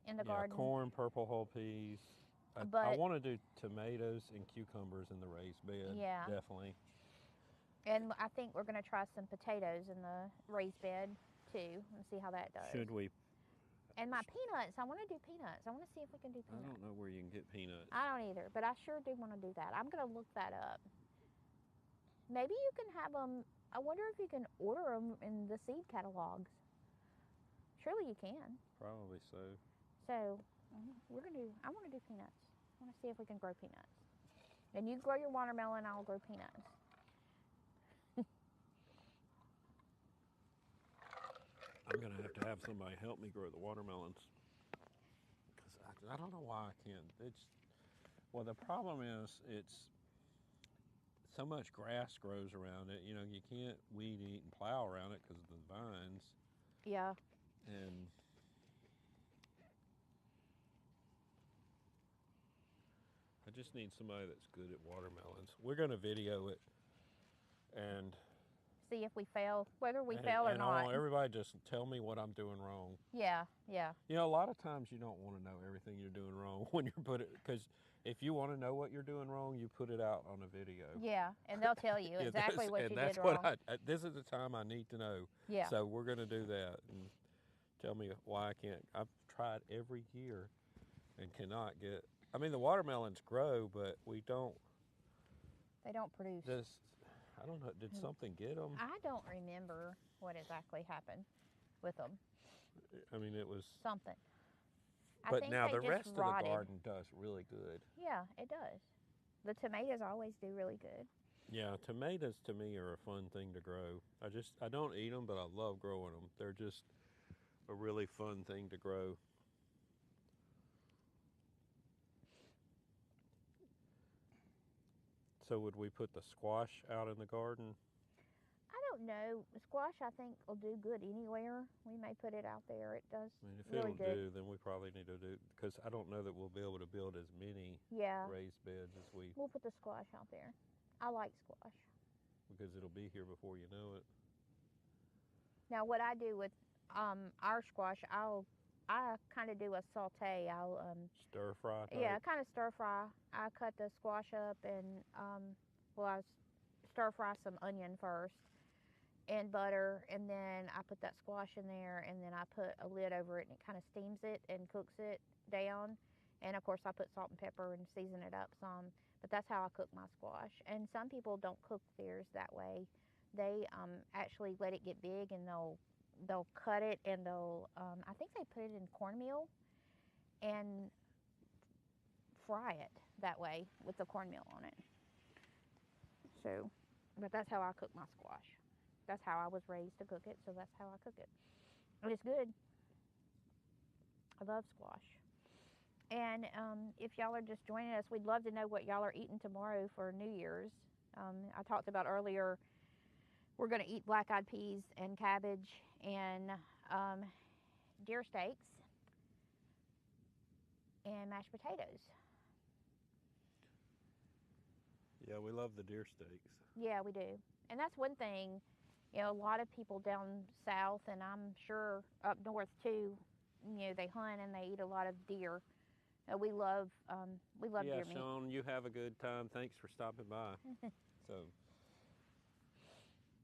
in the garden. Corn, purple whole peas. I But- want to do tomatoes and cucumbers in the raised bed. Yeah. Definitely. And I think we're going to try some potatoes in the raised bed too, and see how that does. Should we? And my peanuts, I want to do peanuts. I want to see if we can do I peanuts. don't know where you can get peanuts. I don't either, but I sure do want to do that. I'm going to look that up. Maybe you can have them. I wonder if you can order them in the seed catalogs. Surely you can. Probably so. So I want to do peanuts. I want to see if we can grow peanuts. And you grow your watermelon, I'll grow peanuts. I'm gonna have to have somebody help me grow the watermelons. Cause I don't know why I can't. The problem is it's so much grass grows around it. You can't weed eat and plow around it because of the vines. Yeah. And I just need somebody that's good at watermelons. We're going to video it and See if we fail, whether we fail or and not. everybody just tell me what I'm doing wrong. Yeah, yeah. A lot of times you don't want to know everything you're doing wrong when you're because if you want to know what you're doing wrong, you put it out on a video. Yeah, and they'll tell you Yeah, exactly what you did that's wrong. what this is the time I need to know. Yeah. So we're going to do that and tell me why I can't. I've tried every year and cannot get. The watermelons grow, but we don't. They don't produce. I don't know. Did something get them? I don't remember what exactly happened with them. It was. Something. I But think now they the just rest rotted. of the garden does really good. Yeah, it does. The tomatoes always do really good. Yeah, tomatoes to me are a fun thing to grow. I don't eat them, but I love growing them. They're just a really fun thing to grow. So would we put the squash out in the garden? I don't know. Squash, I think, will do good anywhere. We may put it out there. It does I mean, if really it'll good. do, then we probably need to do, because I don't know that we'll be able to build as many Yeah, raised beds as we'll put the squash out there. I like squash. because it'll be here before you know it. Now, what I do with our squash, I kind of do a saute. I'll Stir fry type. yeah, kind of stir fry. I cut the squash up and I stir fry some onion first and butter, and then I put that squash in there, and then I put a lid over it, and it kind of steams it and cooks it down. And of course, I put salt and pepper and season it up some. But that's how I cook my squash. And some people don't cook theirs that way. They actually let it get big, and they'll cut it, and they'll I think they put it in cornmeal and fry it that way with the cornmeal on it. So, but that's how I cook my squash. That's how I was raised to cook it, so that's how I cook it. And it's good. I love squash. And if y'all are just joining us, we'd love to know what y'all are eating tomorrow for New Year's. I talked about earlier, we're going to eat black-eyed peas and cabbage and deer steaks and mashed potatoes. Yeah, we love the deer steaks. Yeah, we do. And that's one thing, you know, a lot of people down south, and I'm sure up north too, you know, they hunt and they eat a lot of deer. We love deer meat. Yeah, Sean, you have a good time. Thanks for stopping by. So,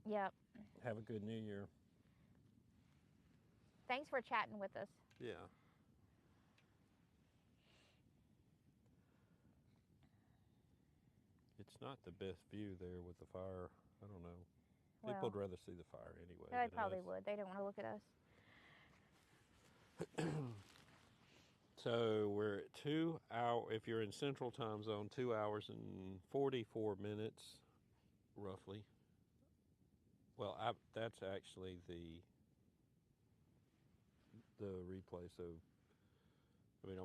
Yep. have a good New Year. Thanks for chatting with us. Yeah. It's not the best view there with the fire. I don't know. People would rather see the fire anyway. They than probably us. would. They don't want to look at us. So we're at 2 hours, if you're in Central Time Zone, 2 hours and 44 minutes, roughly. Well, that's actually the replay. So, I mean,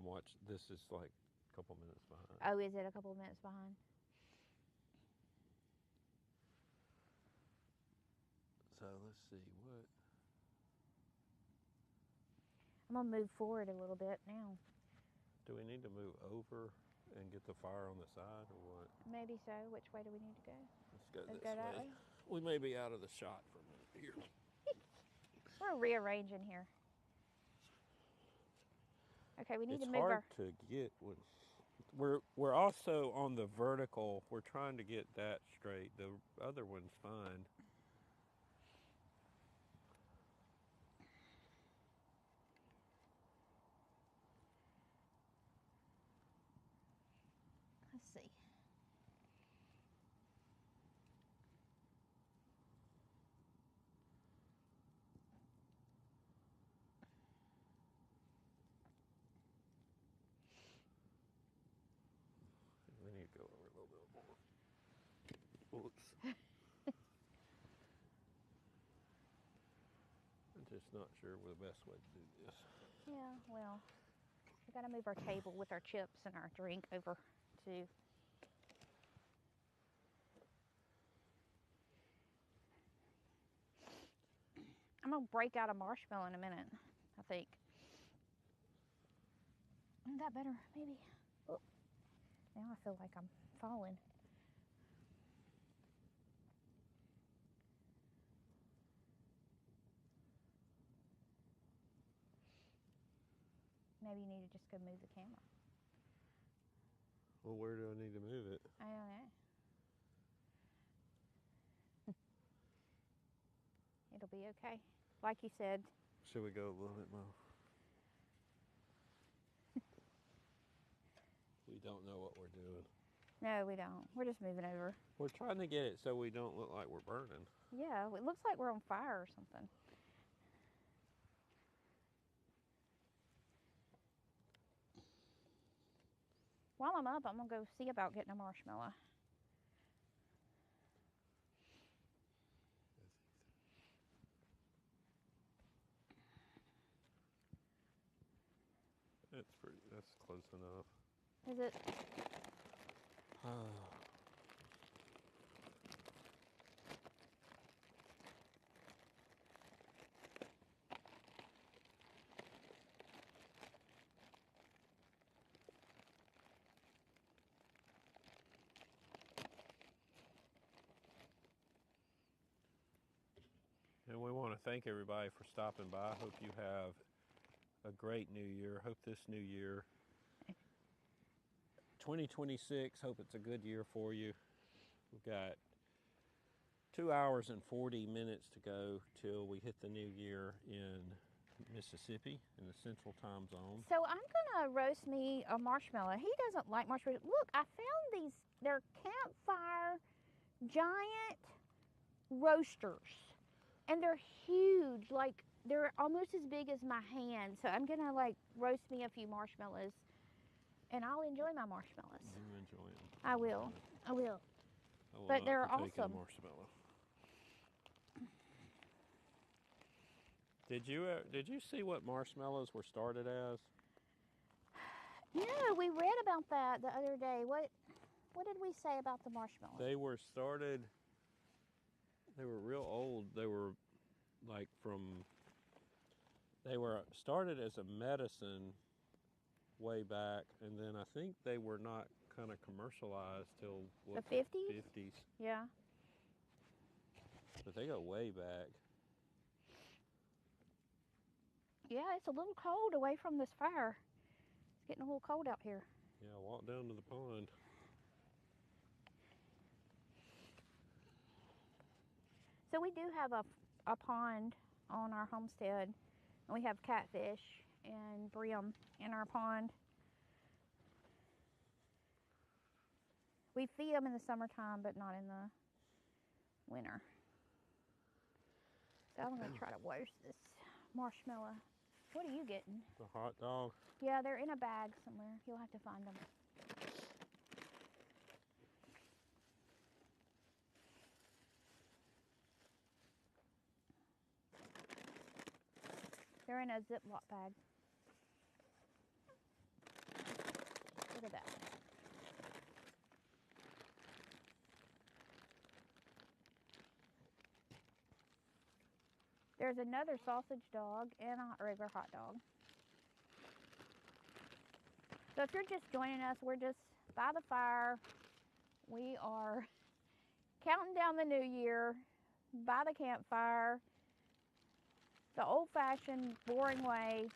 this is like a couple minutes behind. Oh, is it a couple minutes behind? So let's see what. I'm going to move forward a little bit now. Do we need to move over and get the fire on the side or what? Maybe so. Which way do we need to go? Let's go Let's this go that way. way. We may be out of the shot for a minute here. We're rearranging here. Okay, we need It's to move hard to get when we're also on the vertical. We're trying to get that straight. The other one's fine. Let's see. We need to go over a little bit more. Oops. I'm just not sure the best way to do this. Yeah, well, we got to move our table with our chips and our drink over to. I'm going to break out a marshmallow in a minute, I think. Isn't that better? Maybe. Oh. Now I feel like I'm falling. Maybe you need to just go move the camera. Well, where do I need to move it? I don't know. It'll be okay. Like you said. Should we go a little bit more? We don't know what we're doing. No, we don't. We're just moving over. We're trying to get it so we don't look like we're burning. Yeah, it looks like we're on fire or something. While I'm up, I'm going to go see about getting a marshmallow. That's close enough. Is it? to thank everybody for stopping by. I hope you have a great new year. Hope this new year, 2026, hope it's a good year for you. We've got 2 hours and 40 minutes to go till we hit the new year in Mississippi in the Central Time Zone. So I'm gonna roast me a marshmallow. He doesn't like marshmallows. Look, I found these. They're Campfire giant roasters, and they're huge. Like they're almost as big as my hand. So I'm gonna like roast me a few marshmallows, and I'll enjoy my marshmallows. You enjoy them. I will. I will. I will But not they're partake in awesome. marshmallow. Did you see what marshmallows were started as? Yeah, we read about that the other day. What did we say about the marshmallows? They were started. They were real old. They were like They were started as a medicine way back, and then I think they were not kind of commercialized till The 50s? 50s. Yeah. But they go way back. Yeah, it's a little cold away from this fire. It's getting a little cold out here. Yeah, walk down to the pond. So we do have a pond on our homestead, and we have catfish and brim in our pond. We feed them in the summertime, but not in the winter. So I'm gonna try to roast this marshmallow. What are you getting? The hot dog. Yeah, they're in a bag somewhere. You'll have to find them. They're in a Ziploc bag. Look at that. There's another sausage dog and a regular hot dog. So if you're just joining us, we're just by the fire. We are counting down the new year by the campfire, the old-fashioned, boring way,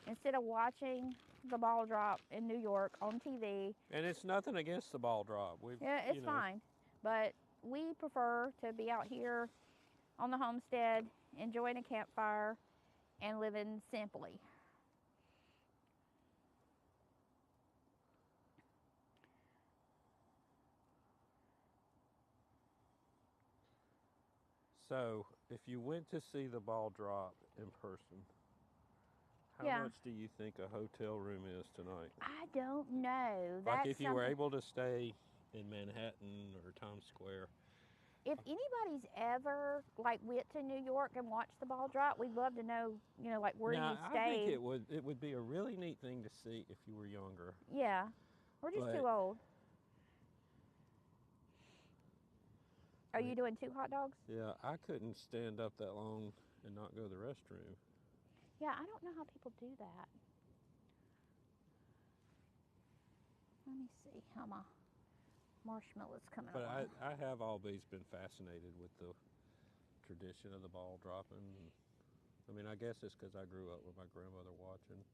instead of watching the ball drop in New York on TV. And it's nothing against the ball drop. Yeah, it's fine. But we prefer to be out here on the homestead, enjoying a campfire, and living simply. So, if you went to see the ball drop in person, how Yeah. much do you think a hotel room is tonight? I don't know. Like That's if you were something- able to stay in Manhattan or Times Square. If anybody's ever like went to New York and watched the ball drop, we'd love to know, like where Now, you I stayed. think it would be a really neat thing to see if you were younger. Yeah, we're just But- too old. Are you doing 2 hot dogs? Yeah, I couldn't stand up that long and not go to the restroom. Yeah, I don't know how people do that. Let me see how my marshmallow's coming But along. I have always been fascinated with the tradition of the ball dropping. I mean, I guess it's because I grew up with my grandmother watching.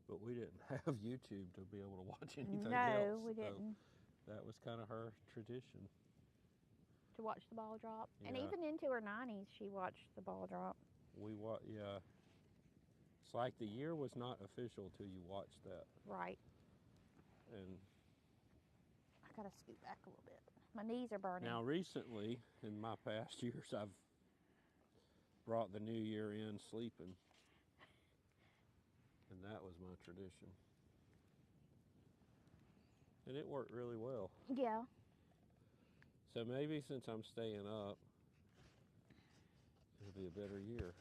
But we didn't have YouTube to be able to watch anything else. No, we so didn't. that was kind of her tradition. To watch the ball drop. And Yeah. even into her 90s, she watched the ball drop. Yeah. It's like the year was not official till you watched that. Right. And I gotta scoot back a little bit. My knees are burning. now recently, in my past years, I've brought the new year in sleeping. And that was my tradition. And it worked really well. Yeah. So maybe since I'm staying up, it'll be a better year.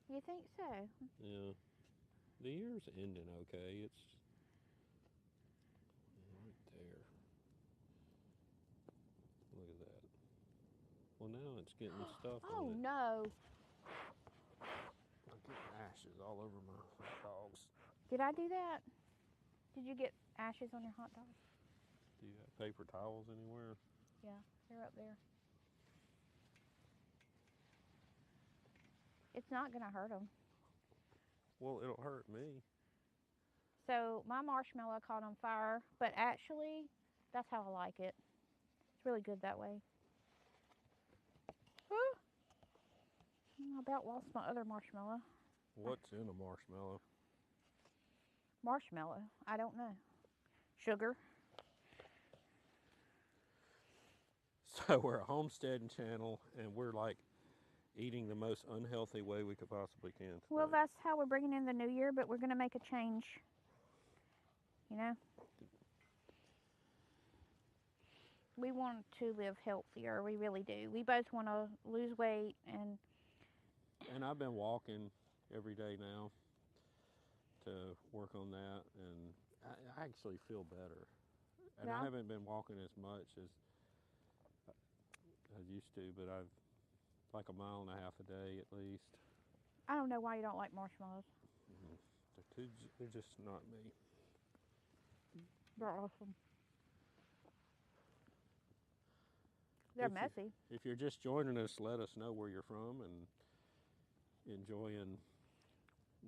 You think so? Yeah. The year's ending okay. It's right there. Look at that. Well, now it's getting stuff Oh on it. no. I'm getting ashes all over my hot dogs. Did I do that? Did you get ashes on your hot dog? Do you have paper towels anywhere? Yeah, they're up there. It's not gonna hurt them. Well, it'll hurt me. So my marshmallow caught on fire, but actually, that's how I like it. It's really good that way. Whew. I about lost my other marshmallow. What's in a marshmallow? Marshmallow? I don't know. Sugar. So we're a homesteading channel, and we're like eating the most unhealthy way we could possibly can today. Well, that's how we're bringing in the new year, but we're going to make a change. You know? We want to live healthier. We really do. We both want to lose weight and I've been walking every day now to work on that, and I actually feel better. And Yeah. I haven't been walking as much as I used to, but I've like 1.5 miles a day at least. I don't know why you don't like marshmallows. They're just not me. They're awesome. They're messy. If you're just joining us, let us know where you're from and enjoying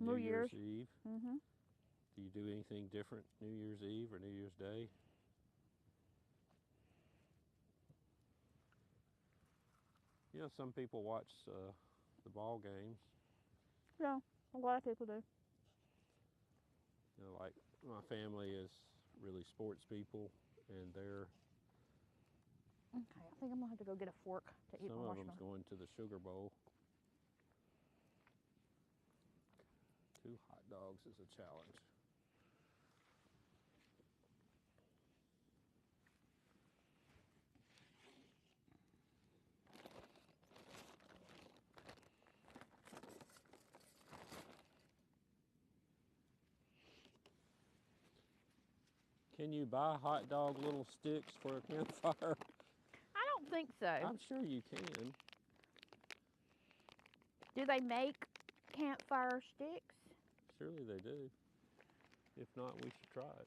New Year's Eve. Mm-hmm. Do you do anything different New Year's Eve or New Year's Day? You know, some people watch the ball games. Yeah, a lot of people do. You know, like my family is really sports people, and they're Okay, I think I'm gonna have to go get a fork to eat some my of marshmallow. them's going to the Sugar Bowl. 2 hot dogs is a challenge. Can you buy hot dog little sticks for a campfire? I don't think so. I'm sure you can. Do they make campfire sticks? Surely they do. If not, we should try it.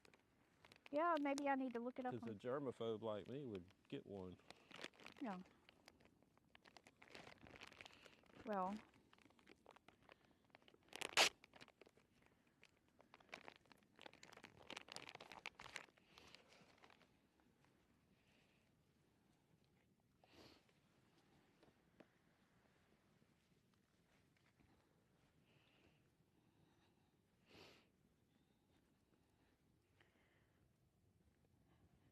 Yeah, maybe I need to look it up. Because a germaphobe like me would get one. Yeah. Well.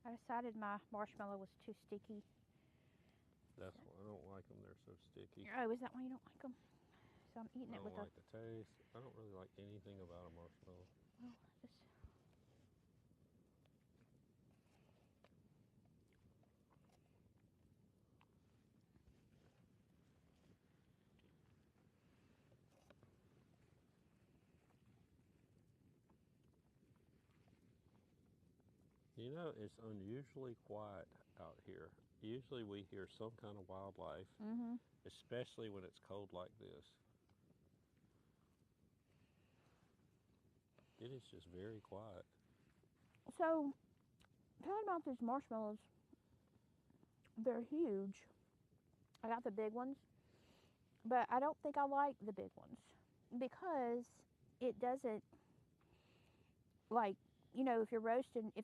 I decided my marshmallow was too sticky. That's why I don't like them. They're so sticky. Oh, is that why you don't like them? So I'm eating I it don't with like the taste. I don't really like anything about a marshmallow. Well, just. You know, it's unusually quiet out here. Usually we hear some kind of wildlife, Mm-hmm. especially when it's cold like this. It is just very quiet. So, talking about these marshmallows, they're huge. I got the big ones, but I don't think I like the big ones because it doesn't, like, you know, if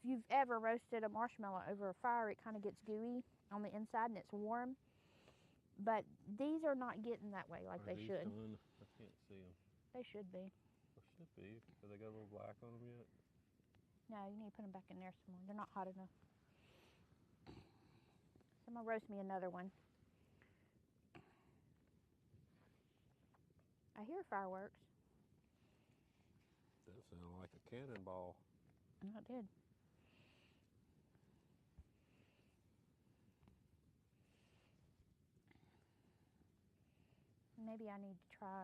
you've ever roasted a marshmallow over a fire, it kind of gets gooey on the inside and it's warm. But these are not getting that way like they should. Done? I can't see them. They should be. They should be. Have they got a little black on them yet? No, you need to put them back in there some more. They're not hot enough. So I'm going to roast me another one. I hear fireworks. That sounded like a cannonball. Oh, it did. Maybe I need to try.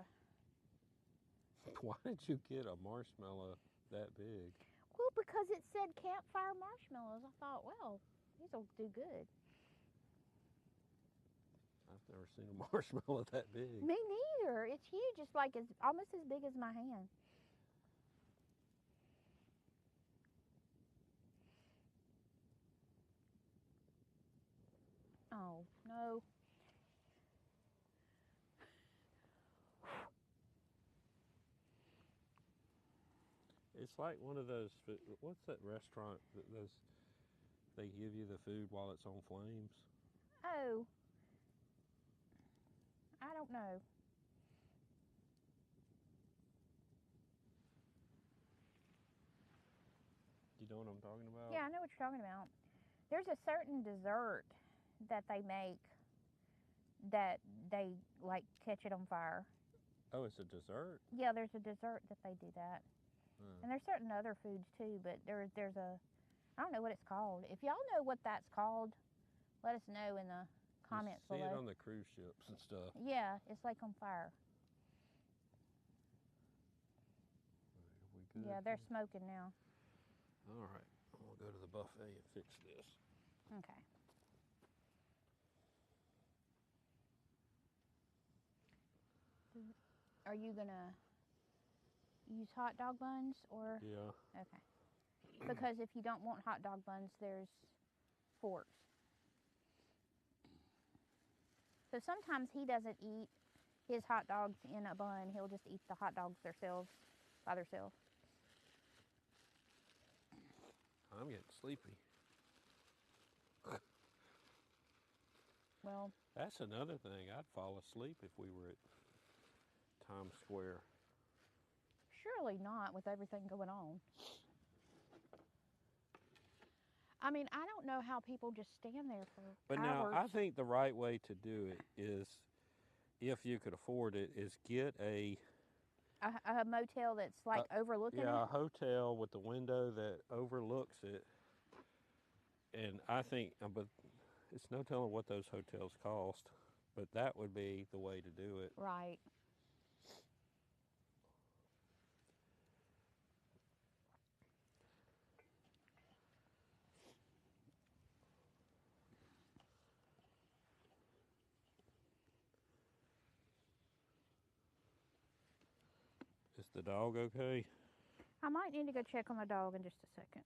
Why did you get a marshmallow that big? Well, because it said campfire marshmallows. I thought, well, these will do good. I've never seen a marshmallow that big. Me neither. It's huge. It's like it's almost as big as my hand. Oh, no. It's like one of those, what's that restaurant that they give you the food while it's on flames? Oh. I don't know. You know what I'm talking about? Yeah, I know what you're talking about. There's a certain dessert that they make that they like catch it on fire. Oh, it's a dessert? Yeah, there's a dessert that they do that. And there's certain other foods too, but there's a, I don't know what it's called. If y'all know what that's called, let us know in the comments you see below. it on the cruise ships and stuff. Yeah, it's like on fire. We good? Yeah, they're smoking now. All right, we'll go to the buffet and fix this. Okay. Are you gonna use hot dog buns or? Yeah. Okay. Because if you don't want hot dog buns, there's forks. So sometimes he doesn't eat his hot dogs in a bun. He'll just eat the hot dogs by themselves. I'm getting sleepy. Well, that's another thing. I'd fall asleep if we were at Times Square. Surely not with everything going on. I mean, I don't know how people just stand there for hours. Now, I think the right way to do it is, if you could afford it, is get a motel that's like overlooking it? Yeah, a hotel with the window that overlooks it. And I think, but it's no telling what those hotels cost, but that would be the way to do it. Right. Is the dog okay? I might need to go check on the dog in just a second.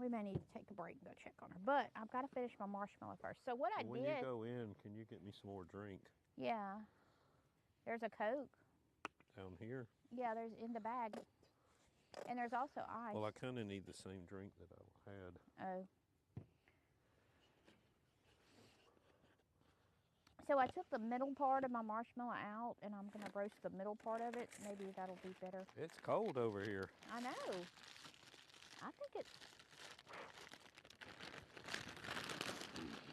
We may need to take a break and go check on her. But I've got to finish my marshmallow first. So what I did... When you go in, can you get me some more drink? Yeah. There's a Coke. Down here? Yeah, there's in the bag. And there's also ice. Well, I kind of need the same drink that I had. Oh. So I took the middle part of my marshmallow out, and I'm going to roast the middle part of it. Maybe that'll be better. It's cold over here. I know. I think it's...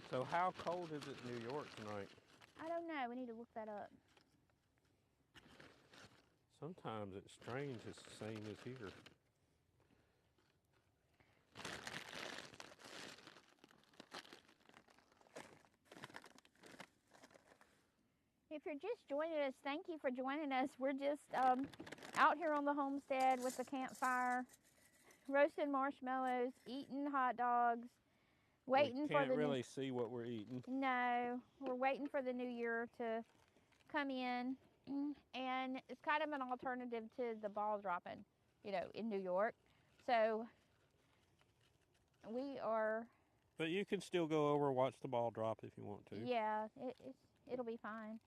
So how cold is it in New York tonight? I don't know. We need to look that up. Sometimes it's strange. It's the same as here. If you're just joining us, thank you for joining us. We're just out here on the homestead with the campfire, roasting marshmallows, eating hot dogs, waiting for the... We can't really see what we're eating. No, we're waiting for the new year to come in, and it's kind of an alternative to the ball dropping, you know, in New York. So we are... But you can still go over and watch the ball drop if you want to. Yeah, it'll be fine.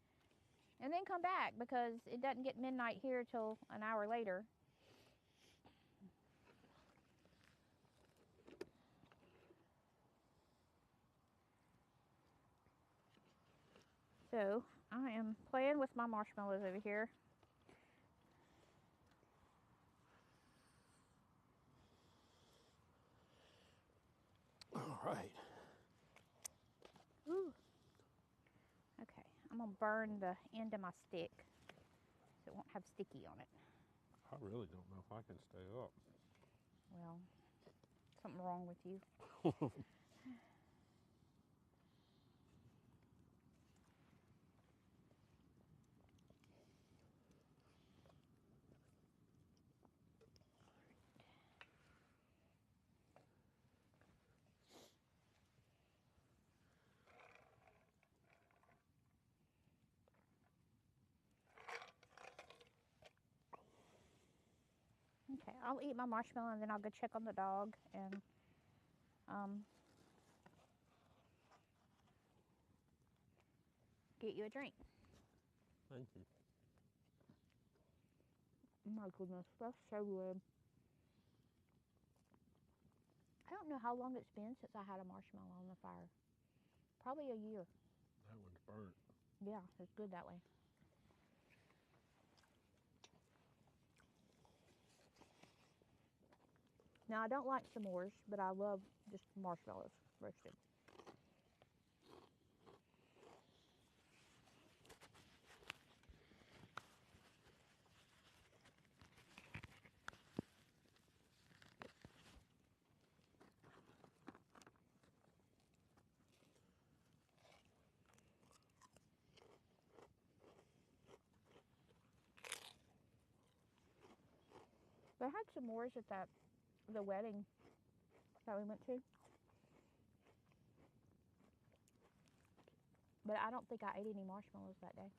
And then come back, because it doesn't get midnight here till an hour later. So I am playing with my marshmallows over here. All right. Ooh. Okay, I'm gonna burn the end of my stick so it won't have sticky on it. I really don't know if I can stay up. Well, something wrong with you. Okay, I'll eat my marshmallow and then I'll go check on the dog and get you a drink. Thank you. Oh my goodness, that's so good. I don't know how long it's been since I had a marshmallow on the fire. Probably a year. That one's burnt. Yeah, it's good that way. Now, I don't like s'mores, but I love just marshmallows roasted. They had s'mores at the wedding that we went to. But I don't think I ate any marshmallows that day.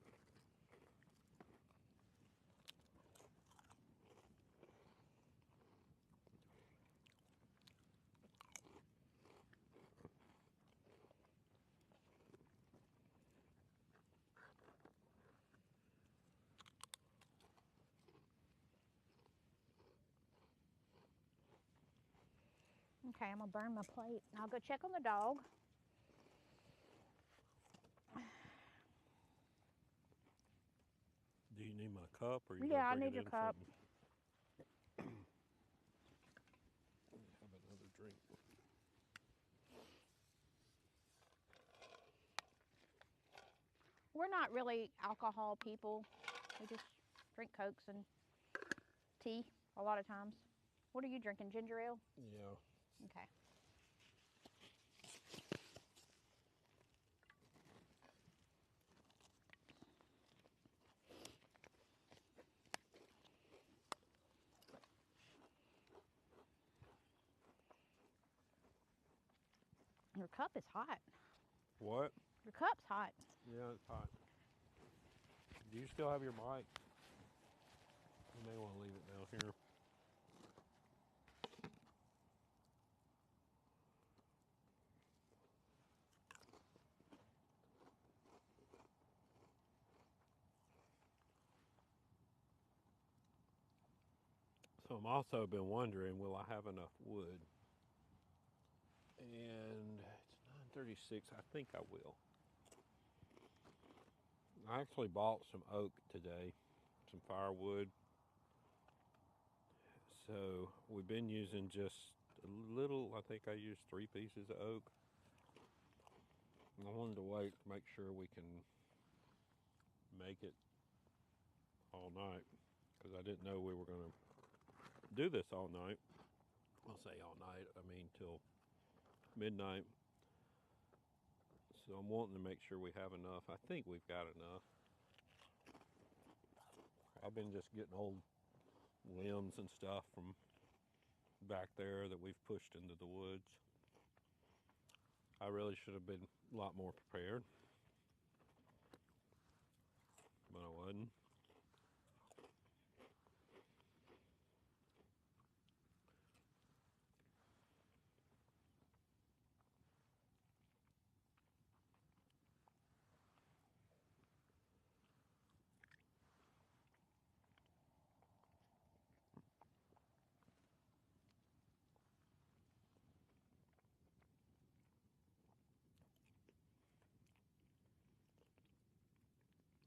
Okay, I'm gonna burn my plate. I'll go check on the dog. Do you need my cup or you Yeah, I gonna bring need it your in cup. something? Let me have another drink. We're not really alcohol people. We just drink Cokes and tea a lot of times. What are you drinking, ginger ale? Yeah. Okay. Your cup is hot. What? Your cup's hot. Yeah, it's hot. Do you still have your mic? You may want to leave it down here. So I'm also been wondering, will I have enough wood? And it's 9:36. I think I will. I actually bought some oak today, some firewood. So we've been using just a little. I think I used 3 pieces of oak. And I wanted to wait to make sure we can make it all night, because I didn't know we were going to do this all night. I'll say all night, I mean till midnight. So I'm wanting to make sure we have enough. I think we've got enough. I've been just getting old limbs and stuff from back there that we've pushed into the woods. I really should have been a lot more prepared, but I wasn't.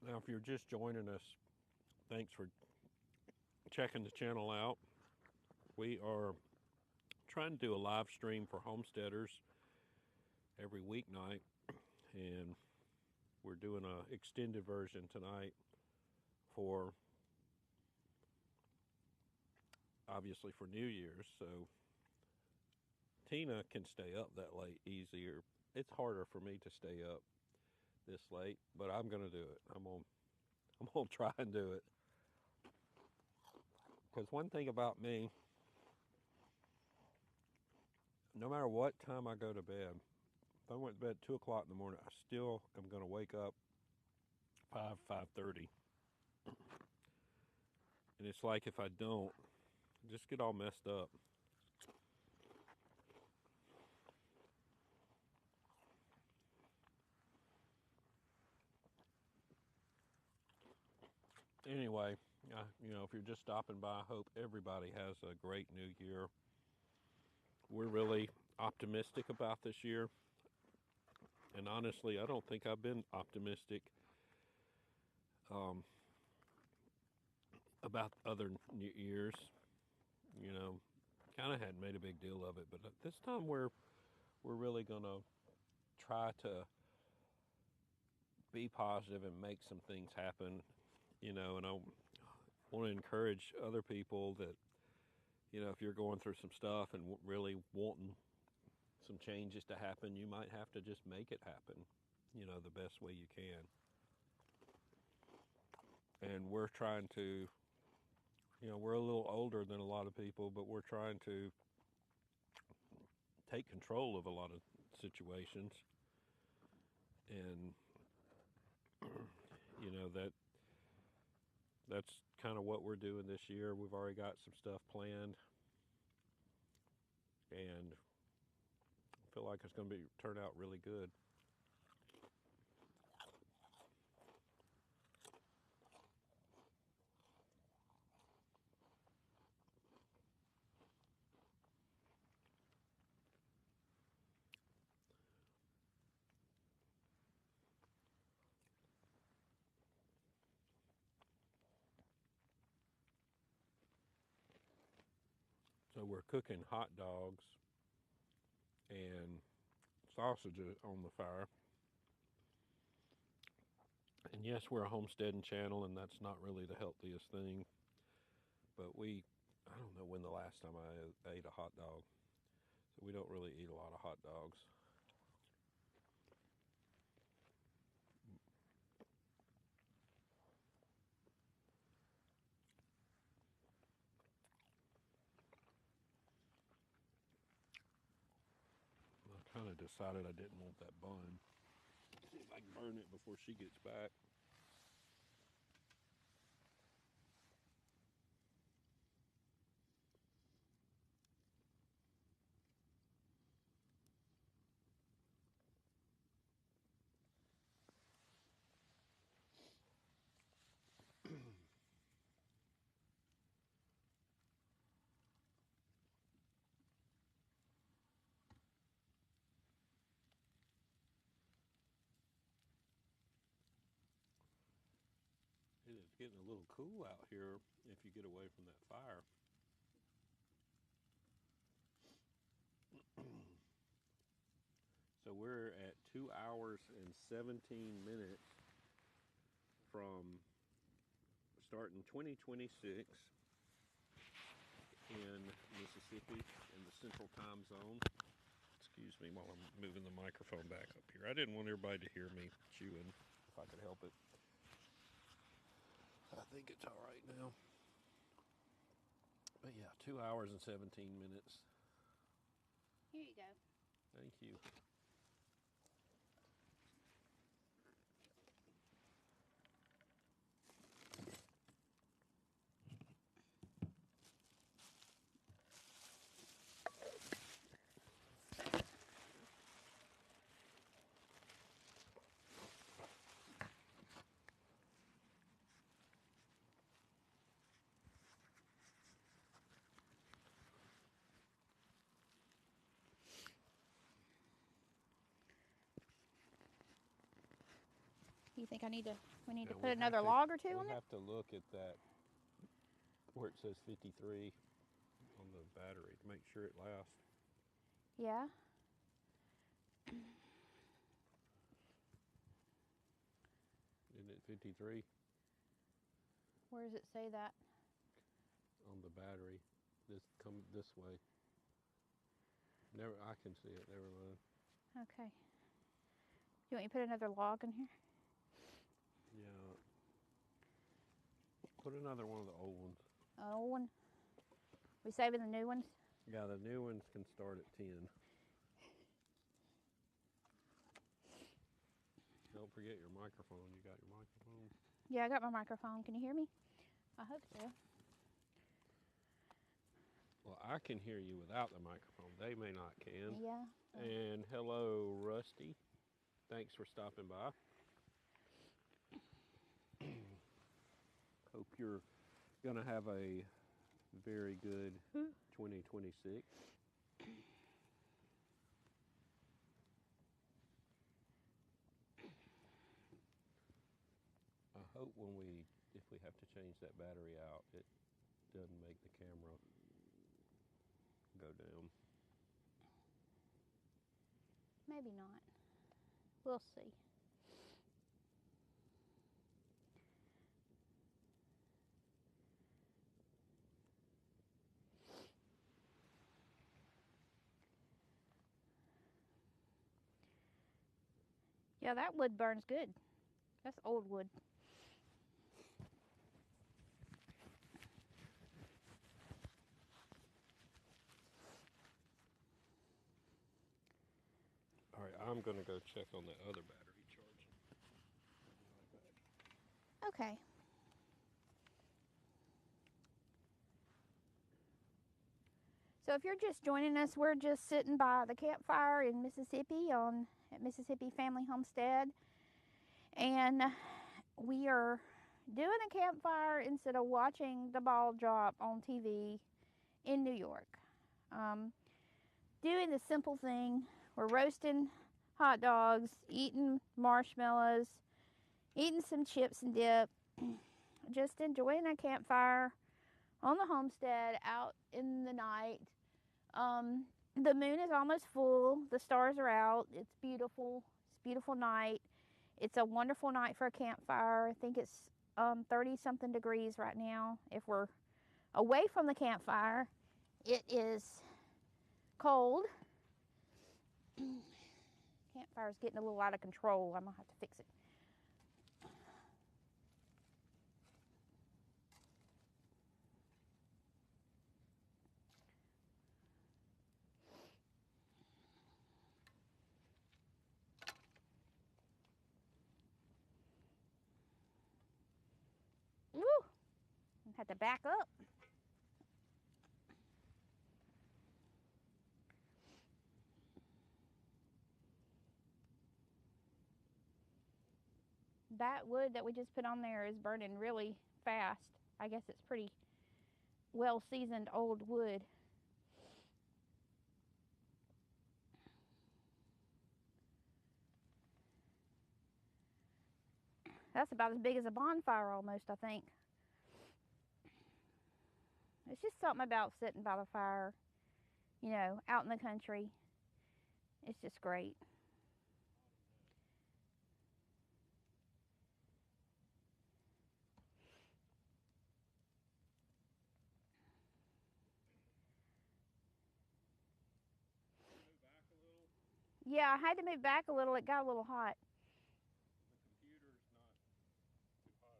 Now, if you're just joining us, thanks for checking the channel out. We are trying to do a live stream for homesteaders every weeknight, and we're doing an extended version tonight for, obviously, for New Year's. So Tina can stay up that late easier. It's harder for me to stay up this late, but I'm gonna do it. I'm gonna try and do it. Because one thing about me, no matter what time I go to bed, if I went to bed at 2 o'clock in the morning, I still am gonna wake up 5:30. And it's like if I don't, I just get all messed up. anyway, you know, if you're just stopping by, I hope everybody has a great new year. We're really optimistic about this year. And honestly, I don't think I've been optimistic about other years. You know, kind of hadn't made a big deal of it, but this time we're really gonna try to be positive and make some things happen. You know, and I want to encourage other people that, you know, if you're going through some stuff and really wanting some changes to happen, you might have to just make it happen, you know, the best way you can. And we're trying to, you know, we're a little older than a lot of people, but we're trying to take control of a lot of situations. And, you know, that's kind of what we're doing this year. We've already got some stuff planned, and I feel like it's going to turn out really good. So we're cooking hot dogs and sausages on the fire. And yes, we're a homesteading channel, and that's not really the healthiest thing. But I don't know when the last time I ate a hot dog. So we don't really eat a lot of hot dogs. I kind of decided I didn't want that bun. See if I can burn it before she gets back. It is getting a little cool out here if you get away from that fire. So we're at 2 hours and 17 minutes from starting 2026 in Mississippi in the Central Time Zone. Excuse me while I'm moving the microphone back up here. I didn't want everybody to hear me chewing if I could help it. I think it's all right now. But yeah, 2 hours and 17 minutes. Here you go. Thank you. You think we need to Yeah, put another log or two on We there? have to look at that where it says 53 on the battery to make sure it lasts. Yeah. Isn't it 53 Where does it say that? on the battery? Come this way. I can see it. Never mind. Okay. You want me to put another log in here? Yeah. Put another one of the old ones. An old one? We saving the new ones? Yeah, the new ones can start at 10. Don't forget your microphone. You got your microphone? Yeah, I got my microphone. Can you hear me? I hope so. Well, I can hear you without the microphone. They may not can. Yeah. And hello, Rusty. Thanks for stopping by. Hope you're going to have a very good 2026. I hope if we have to change that battery out, it doesn't make the camera go down. Maybe not. We'll see. Yeah, that wood burns good. That's old wood. All right, I'm going to go check on that other battery charging. Okay. So if you're just joining us, we're just sitting by the campfire in Mississippi at Mississippi Family Homestead. And we are doing a campfire instead of watching the ball drop on TV in New York. Doing the simple thing. We're roasting hot dogs, eating marshmallows, eating some chips and dip, just enjoying a campfire on the homestead out in the night. The moon is almost full. The stars are out. It's beautiful. It's a beautiful night. It's a wonderful night for a campfire. I think it's 30-something degrees right now. If we're away from the campfire, it is cold. Campfire's getting a little out of control. I'm gonna have to fix it. Woo! Have to back up. That wood that we just put on there is burning really fast. I guess it's pretty well seasoned old wood. That's about as big as a bonfire almost, I think. It's just something about sitting by the fire, you know, out in the country. It's just great. Yeah, I had to move back a little. It got a little hot. The computer's not too hot,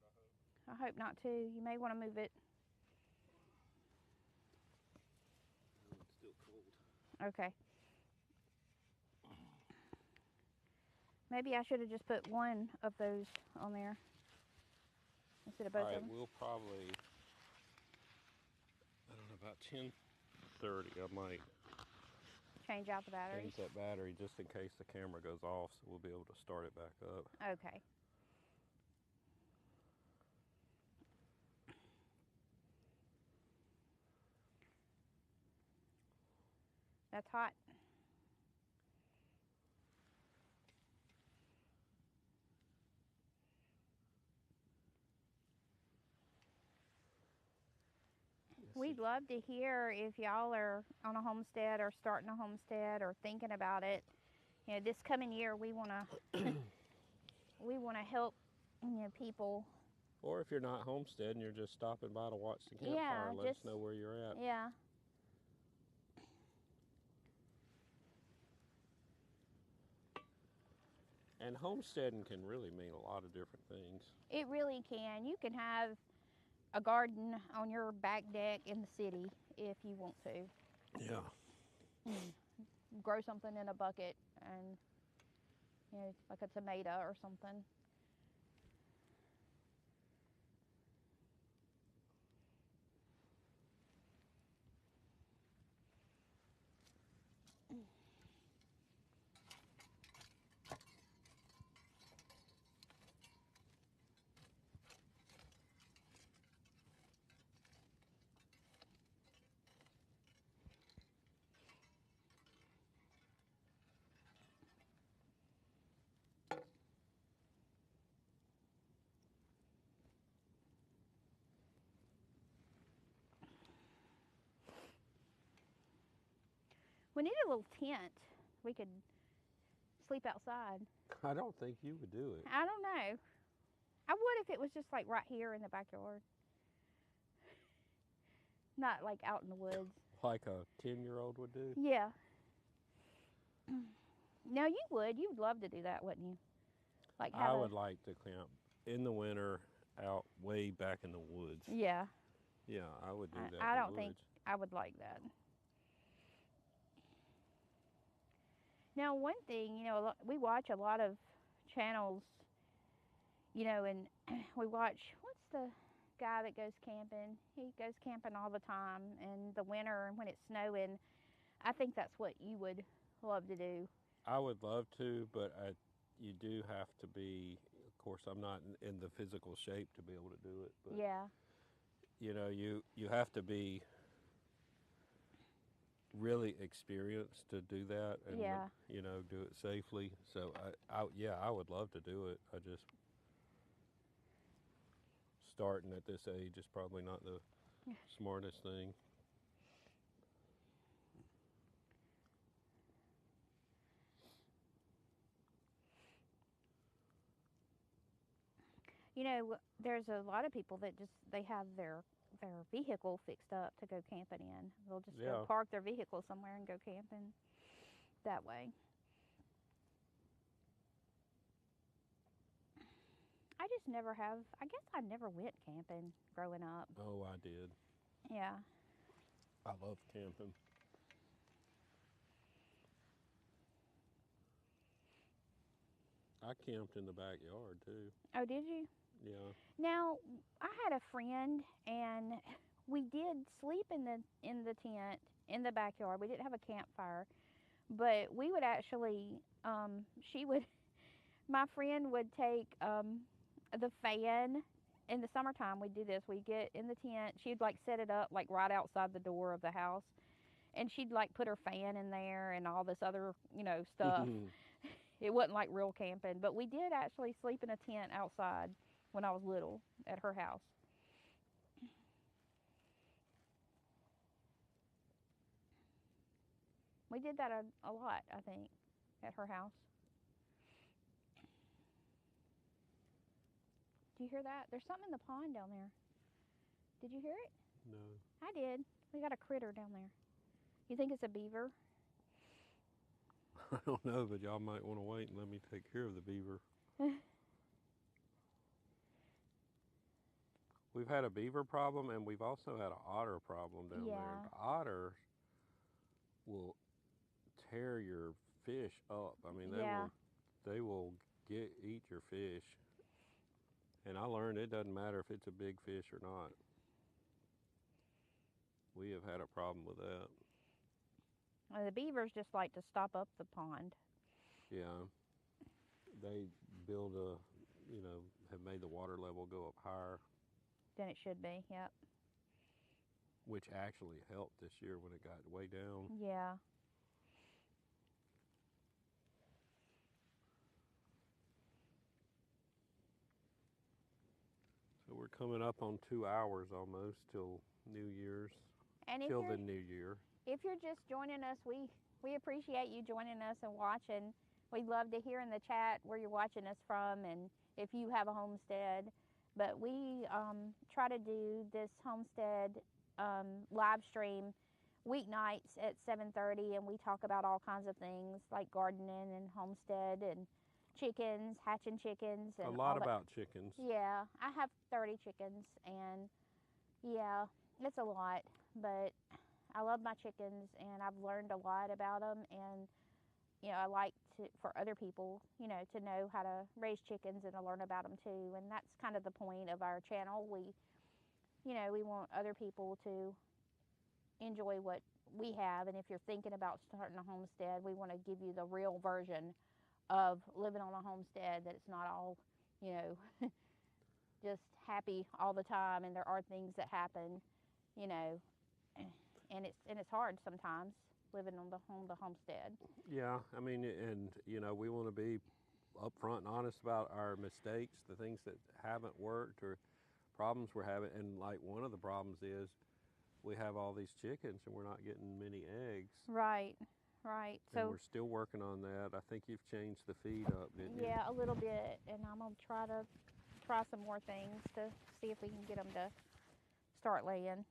I hope. I hope not too. You may want to move it. No, it's still cold. Okay. Maybe I should have just put one of those on there instead of both All right, of them. we'll probably, I don't know, about 10:30, I might Change out the battery. change that battery just in case the camera goes off, so we'll be able to start it back up. Okay. That's hot. We'd love to hear if y'all are on a homestead or starting a homestead or thinking about it. You know, this coming year we want to help, you know, people. Or if you're not homesteading, you're just stopping by to watch the campfire, Yeah, let us know where you're at. Yeah. And homesteading can really mean a lot of different things. It really can. You can have a garden on your back deck in the city if you want to. Yeah. Grow something in a bucket and, you know, like a tomato or something. We need a little tent. We could sleep outside. I don't think you would do it. I don't know. I would if it was just like right here in the backyard. Not like out in the woods. Like a 10-year-old would do? Yeah. No, you would. You would love to do that, wouldn't you? Like I would like to camp in the winter out way back in the woods. Yeah. Yeah, I would do that. I don't think I would like that. Now, one thing, we watch a lot of channels, and we watch, what's the guy that goes camping? He goes camping all the time in the winter and when it's snowing. I think that's what you would love to do. I would love to, but you do have to be, of course, I'm not in the physical shape to be able to do it. But, yeah. You have to be really experienced to do that and, do it safely. So, I would love to do it. I just, starting at this age is probably not the smartest thing. There's a lot of people that they have their vehicle fixed up to go camping in. They'll just go park their vehicle somewhere and go camping that way. I just never have. I guess I never went camping growing up. Oh, I did. Yeah. I love camping. I camped in the backyard too. Oh, did you? Yeah. Now, I had a friend, and we did sleep in the tent in the backyard. We didn't have a campfire, but we would actually, my friend would take the fan. In the summertime, we'd do this. We'd get in the tent. She'd like set it up like right outside the door of the house, and she'd like put her fan in there and all this other, stuff. It wasn't like real camping, but we did actually sleep in a tent outside when I was little at her house. We did that a lot, I think, at her house. Do you hear that? There's something in the pond down there. Did you hear it? No. I did. We got a critter down there. You think it's a beaver? I don't know, but y'all might want to wait and let me take care of the beaver. We've had a beaver problem, and we've also had an otter problem down there. The otters will tear your fish up. I mean, they will eat your fish. And I learned it doesn't matter if it's a big fish or not. We have had a problem with that. Well, the beavers just like to stop up the pond. Yeah. They have made the water level go up higher. Than it should be, yep. Which actually helped this year when it got way down. Yeah. So we're coming up on 2 hours almost till New Year's. And till the new year. If you're just joining us, we appreciate you joining us and watching. We'd love to hear in the chat where you're watching us from and if you have a homestead. But we try to do this homestead live stream weeknights at 7:30, and we talk about all kinds of things like gardening and homestead and chickens, hatching chickens. And a lot about chickens. Yeah, I have 30 chickens, and yeah, it's a lot, but I love my chickens, and I've learned a lot about them, and I like for other people, to know how to raise chickens and to learn about them too. And that's kind of the point of our channel. We want other people to enjoy what we have. And if you're thinking about starting a homestead, we want to give you the real version of living on a homestead, that it's not all, just happy all the time. And there are things that happen, and it's hard sometimes living on the homestead. Yeah, I mean, and we want to be upfront and honest about our mistakes, the things that haven't worked or problems we're having. And like one of the problems is we have all these chickens and we're not getting many eggs. Right. right. And So we're still working on that. I think you've changed the feed up, didn't you? yeah, a little bit, and I'm gonna try some more things to see if we can get them to start laying.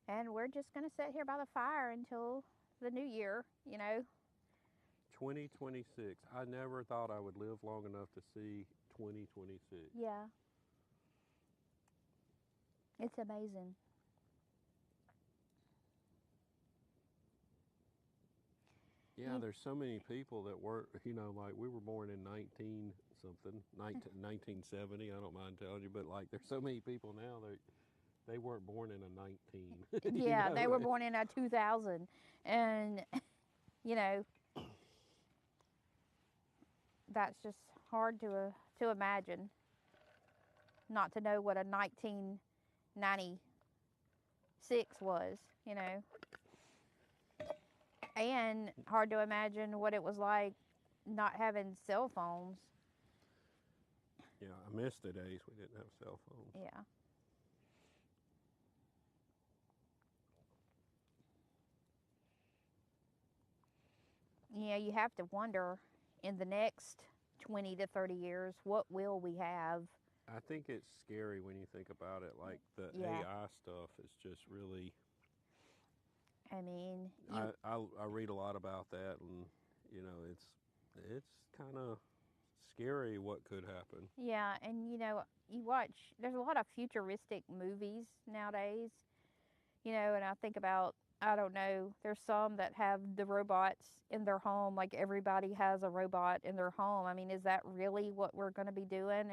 And we're just gonna sit here by the fire until the new year, you know. 2026. I never thought I would live long enough to see 2026. Yeah. It's amazing. Yeah, there's so many people that weren't, like we were born in 1970. I don't mind telling you, but like there's so many people now that they weren't born in a 19. Yeah, they were born in a 2000, and you know that's just hard to imagine. Not to know what a 1996 was, and hard to imagine what it was like not having cell phones. Yeah, I miss the days we didn't have cell phones. Yeah. Yeah, you have to wonder in the next 20 to 30 years, what will we have? I think it's scary when you think about it. Like the Yeah. AI stuff is just really. I mean, I read a lot about that, and it's kind of scary what could happen. yeah, and you watch. There's a lot of futuristic movies nowadays, and I think about. I don't know. There's some that have the robots in their home, like everybody has a robot in their home. I mean, is that really what we're going to be doing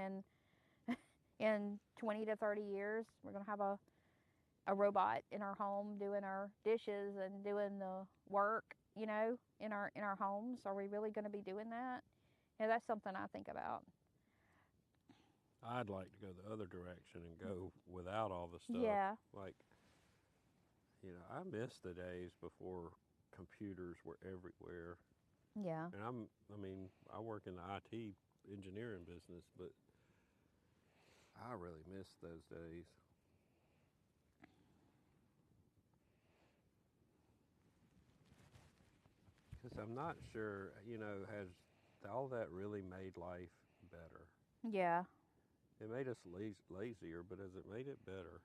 in 20 to 30 years? We're going to have a robot in our home doing our dishes and doing the work, in our homes. Are we really going to be doing that? Yeah, that's something I think about. I'd like to go the other direction and go without all the stuff. Yeah. Like, I miss the days before computers were everywhere. Yeah. And I work in the IT engineering business, but I really miss those days. Because I'm not sure, has all that really made life better? Yeah. It made us lazier, but has it made it better?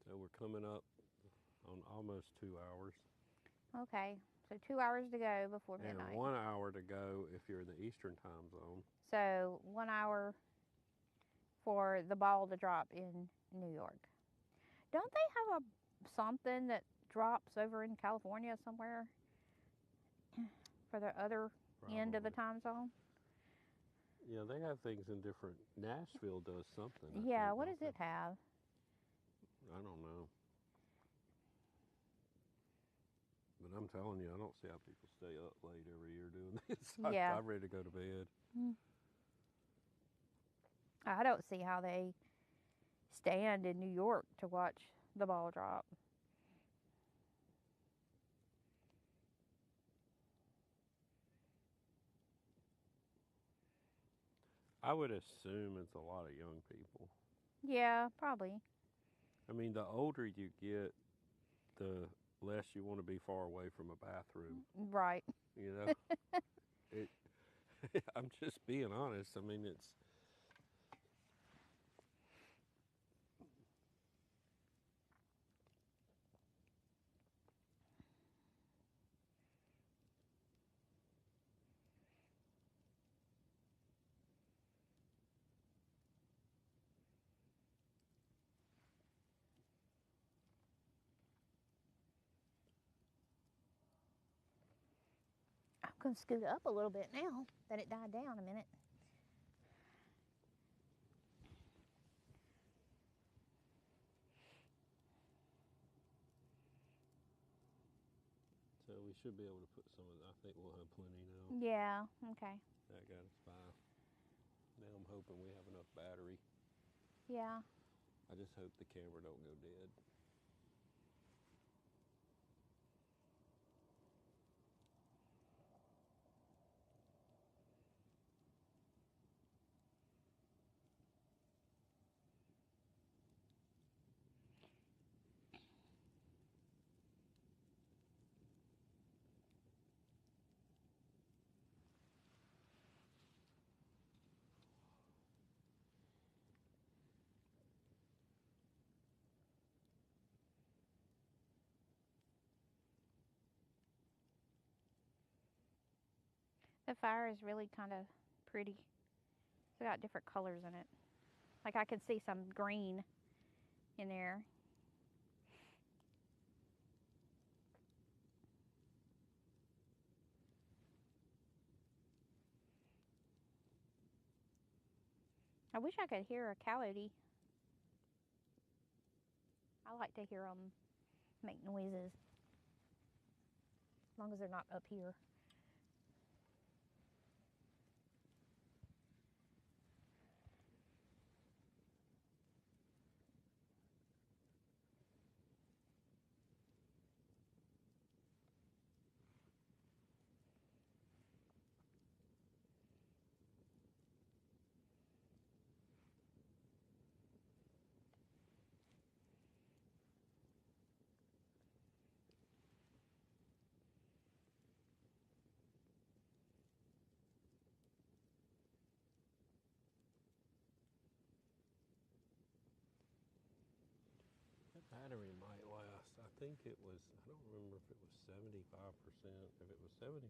So we're coming up on almost 2 hours. Okay. So 2 hours to go before midnight. And 1 hour to go if you're in the Eastern time zone. So 1 hour for the ball to drop in New York. Don't they have something that drops over in California somewhere for the other end of the time zone? Yeah, they have things in different. Nashville does something. Yeah, what does it have? I don't know. But I'm telling you, I don't see how people stay up late every year doing this. Yeah. I'm ready to go to bed. I don't see how they stand in New York to watch the ball drop. I would assume it's a lot of young people. Yeah, probably. I mean, the older you get, the less you want to be far away from a bathroom. Right. I'm just being honest. I mean, it's. I'm going to scoot up a little bit now that it died down a minute. So we we should be able to put some of that. I think we'll have plenty now. Yeah, okay. That got us by. Now I'm hoping we have enough battery. Yeah. I just hope the camera don't go dead. The fire is really kind of pretty. It's got different colors in it. Like I could see some green in there. I wish I could hear a coyote. I like to hear them make noises. As long as they're not up here. Battery might last. I think it was, I don't remember if it was 75%. If it was 75%,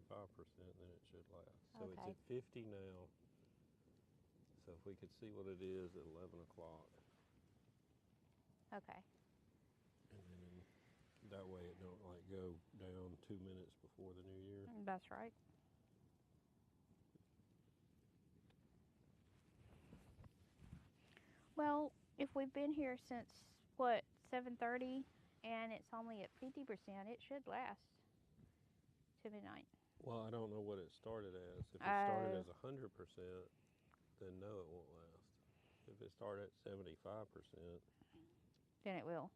then it should last. So it's Okay. at 50 now. So if we could see what it is at 11 o'clock. Okay. And then that way it don't like go down 2 minutes before the new year. That's right. Well, if we've been here since, what, 7:30, and it's only at 50%, it should last to midnight. Well, I don't know what it started as. If it started as 100%, then no, it won't last. If it started at 75%, Then it will.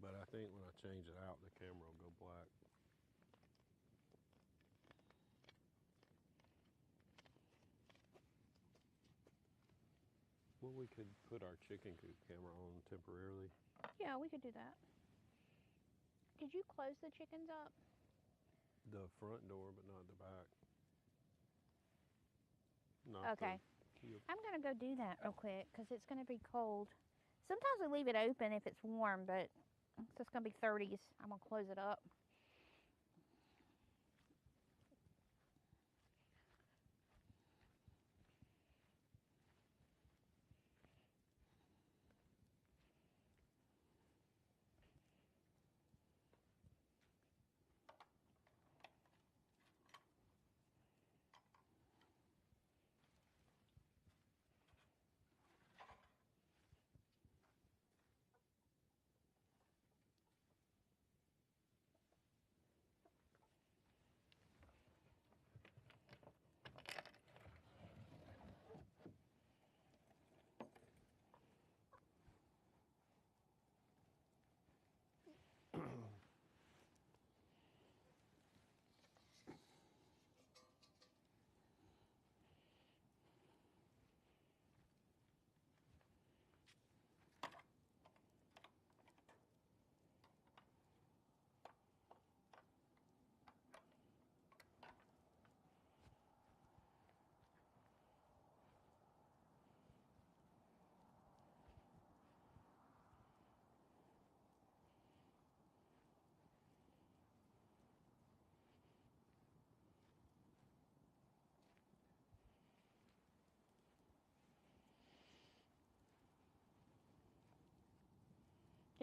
but I think when I change it out, the camera will go black. Well, we could put our chicken coop camera on temporarily. Yeah, we could do that. Did you close the chickens up? The front door, but not the back. Okay. I'm going to go do that real quick because it's going to be cold. Sometimes we leave it open if it's warm, but it's just going to be 30s. I'm going to close it up.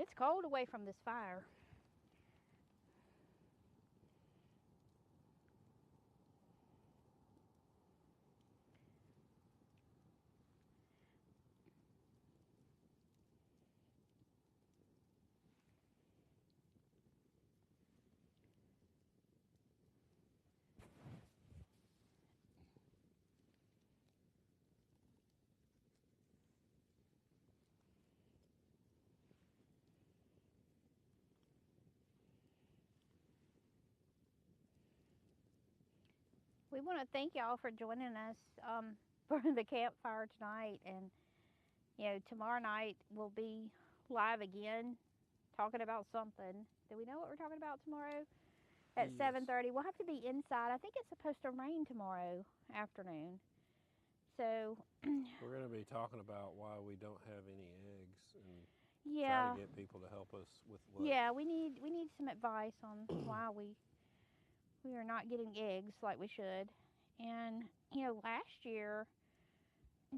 It's cold away from this fire. We want to thank y'all for joining us for the campfire tonight. And, you know, tomorrow night we'll be live again talking about something. Do we know what we're talking about tomorrow? At Yes. 7:30. We'll have to be inside. I think it's supposed to rain tomorrow afternoon. So, We're going to be talking about why we don't have any eggs and yeah. try to get people to help us with what. Yeah, we need some advice on why we are not getting eggs like we should. And, you know, last year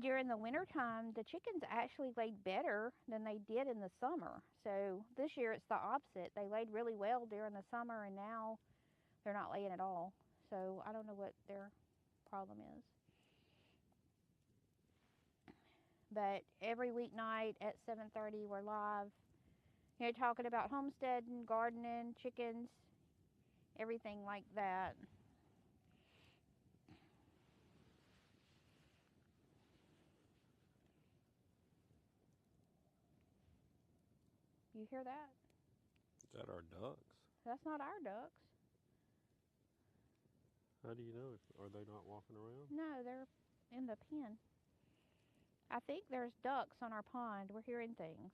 during the winter time, the chickens actually laid better than they did in the summer. So this year it's the opposite. They laid really well during the summer, and now they're not laying at all. So I don't know what their problem is. But every weeknight at 7:30 we're live, you know, talking about homesteading, gardening, chickens, everything like that. You hear that? Is that our ducks? That's not our ducks. How do you know? Are they not walking around? No, they're in the pen. I think there's ducks on our pond. We're hearing things.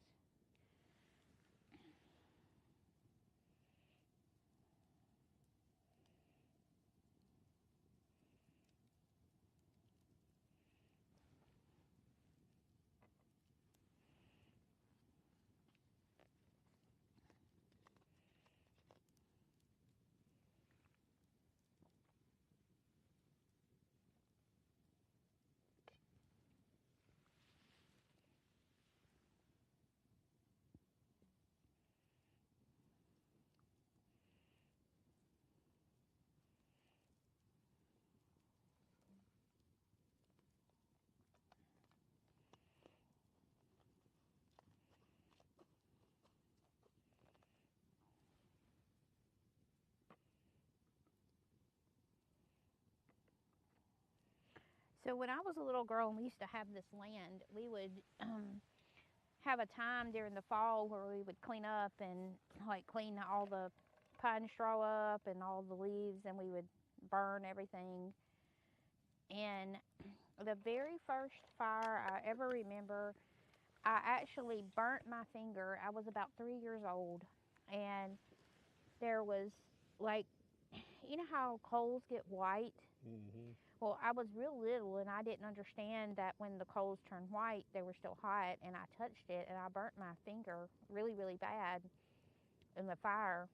So when I was a little girl and we used to have this land, we would have a time during the fall where we would clean up and like clean all the pine straw up and all the leaves, and we would burn everything. And the very first fire I ever remember, I actually burnt my finger. I was about 3 years old, and there was like, you know how coals get white? Mm-hmm. Well, I was real little and I didn't understand that when the coals turned white, they were still hot, and I touched it and I burnt my finger really, really bad in the fire.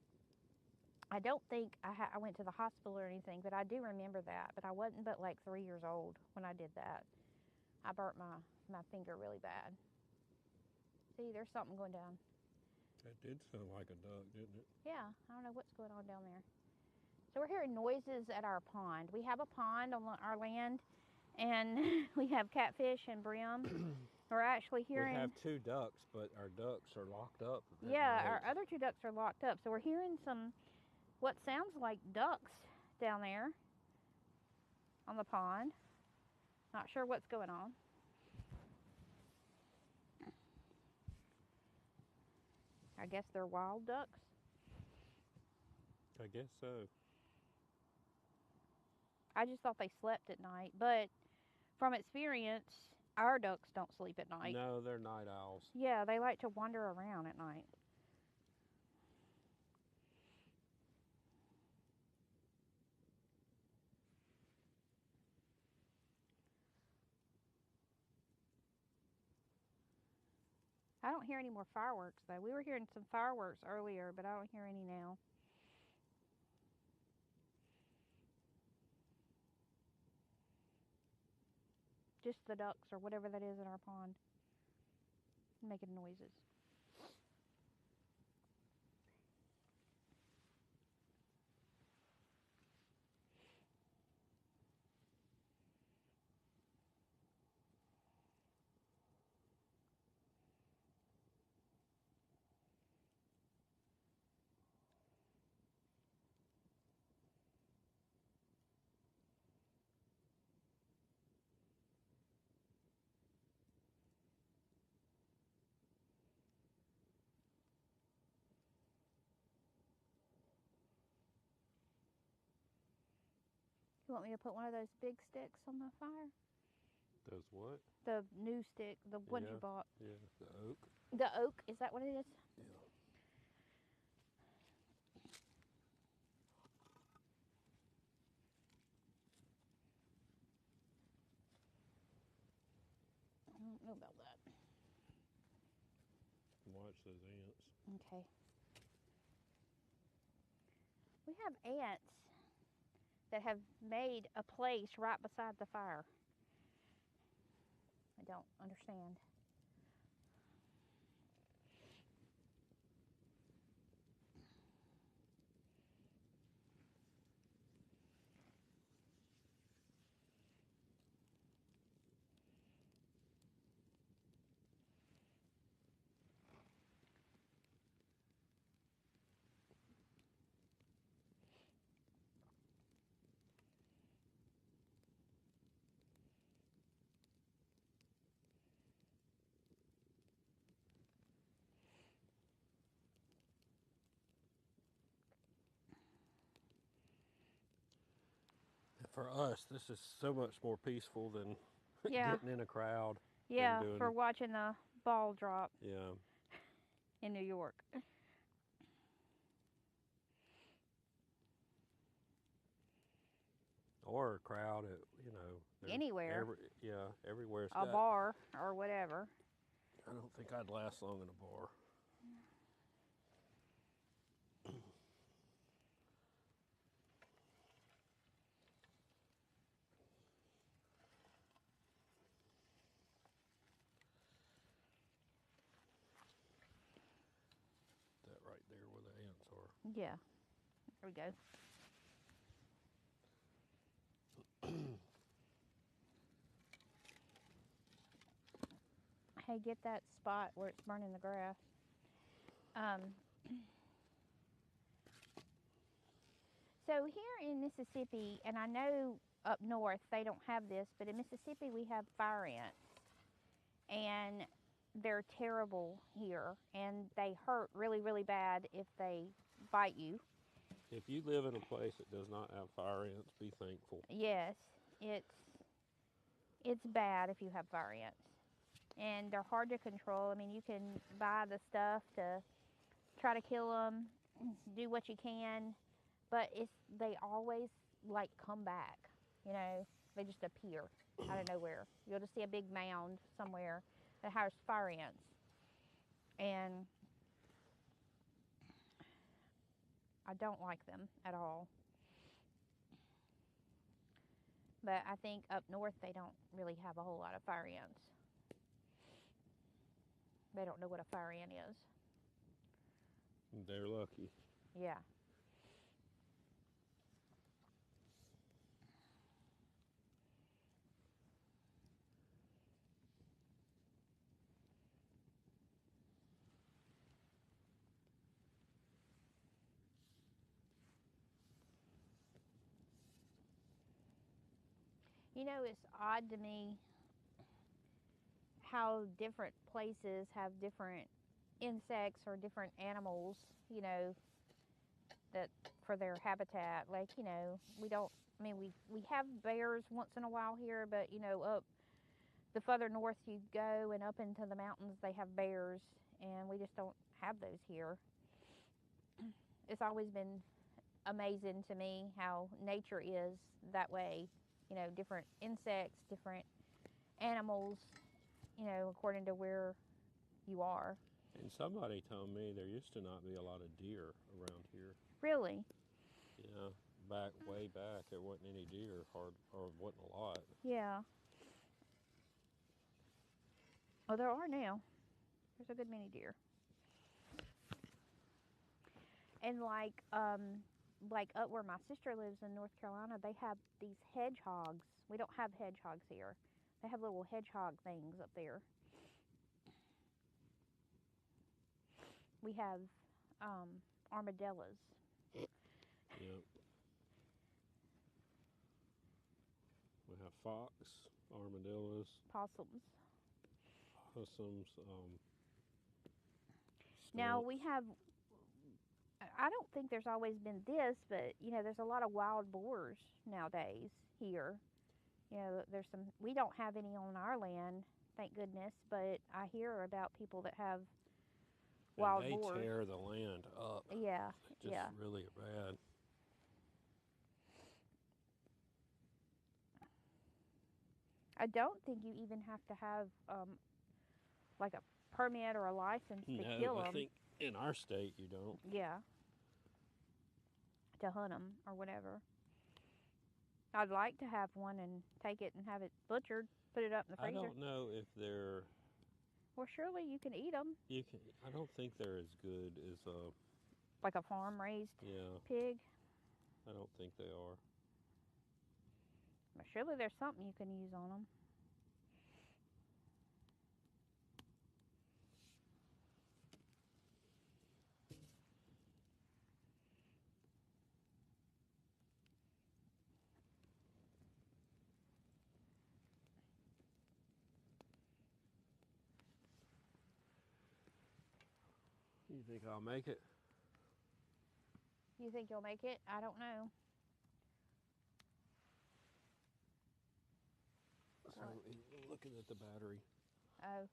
I don't think I went to the hospital or anything, but I do remember that. But I wasn't but like 3 years old when I did that. I burnt my finger really bad. See, there's something going down. That did sound like a duck, didn't it? Yeah, I don't know what's going on down there. So we're hearing noises at our pond. We have a pond on our land, and we have catfish and brim. We're actually hearing... We have 2 ducks, but our ducks are locked up. Yeah, our other 2 ducks are locked up. So we're hearing some, what sounds like ducks down there on the pond. Not sure what's going on. I guess they're wild ducks. I guess so. I just thought they slept at night, but from experience, our ducks don't sleep at night. No, they're night owls. Yeah, they like to wander around at night. I don't hear any more fireworks though. We were hearing some fireworks earlier, but I don't hear any now. Just the ducks or whatever that is in our pond making noises. You want me to put one of those big sticks on the fire? Those what? The new stick, the ones you Yeah. bought. Yeah, the oak. The oak, is that what it is? Yeah. I don't know about that. Watch those ants. Okay. We have ants that have made a place right beside the fire. I don't understand. For us, this is so much more peaceful than Yeah. getting in a crowd. Yeah, doing- for watching the ball drop Yeah. in New York. Or a crowd at, there's Anywhere. Everywhere. It's A got- bar or whatever. I don't think I'd last long in a bar. That right there where the ants are. Yeah. There we go. Hey, get that spot where it's burning the grass. So here in Mississippi, and I know up north they don't have this, but in Mississippi we have fire ants. And they're terrible here, and they hurt really, really bad if they bite you. If you live in a place that does not have fire ants, be thankful. Yes, it's bad if you have fire ants. And they're hard to control. I mean, you can buy the stuff to try to kill them, do what you can, but they always like come back. They just appear out of nowhere. You'll just see a big mound somewhere that has fire ants. And I don't like them at all. But I think up north they don't really have a whole lot of fire ants. They don't know what a fire ant is. They're lucky. Yeah. It's odd to me how different places have different insects or different animals, that for their habitat. Like, we have bears once in a while here, but, up the further north you go and up into the mountains, they have bears, and we just don't have those here. It's always been amazing to me how nature is that way. Different insects, different animals, according to where you are. And somebody told me there used to not be a lot of deer around here. Really? Yeah, way back, there wasn't any deer, or wasn't a lot. Yeah. Well, there are now. There's a good many deer. And like up where my sister lives in North Carolina, they have these hedgehogs. We don't have hedgehogs here. They have little hedgehog things up there. We have armadillos. Yep. We have fox, armadillos, Possums. possums. Now skunks. we have, I don't think there's always been this, but you know, there's a lot of wild boars nowadays here. You know, there's some. We don't have any on our land, thank goodness. But I hear about people that have wild and they boars. tear the land up. Yeah, Just yeah. really bad. I don't think you even have to have like a permit or a license to kill No, them. I think in our state you don't. Yeah. To hunt them or whatever. I'd like to have one and take it and have it butchered, put it up in the I freezer. don't know if they're. Well, surely you can eat them. You can. I don't think they're as good as Like a farm-raised yeah. pig. I don't think they are. But surely there's something you can use on them. You think I'll make it? You think you'll make it? I don't know. So looking at the battery. Oh,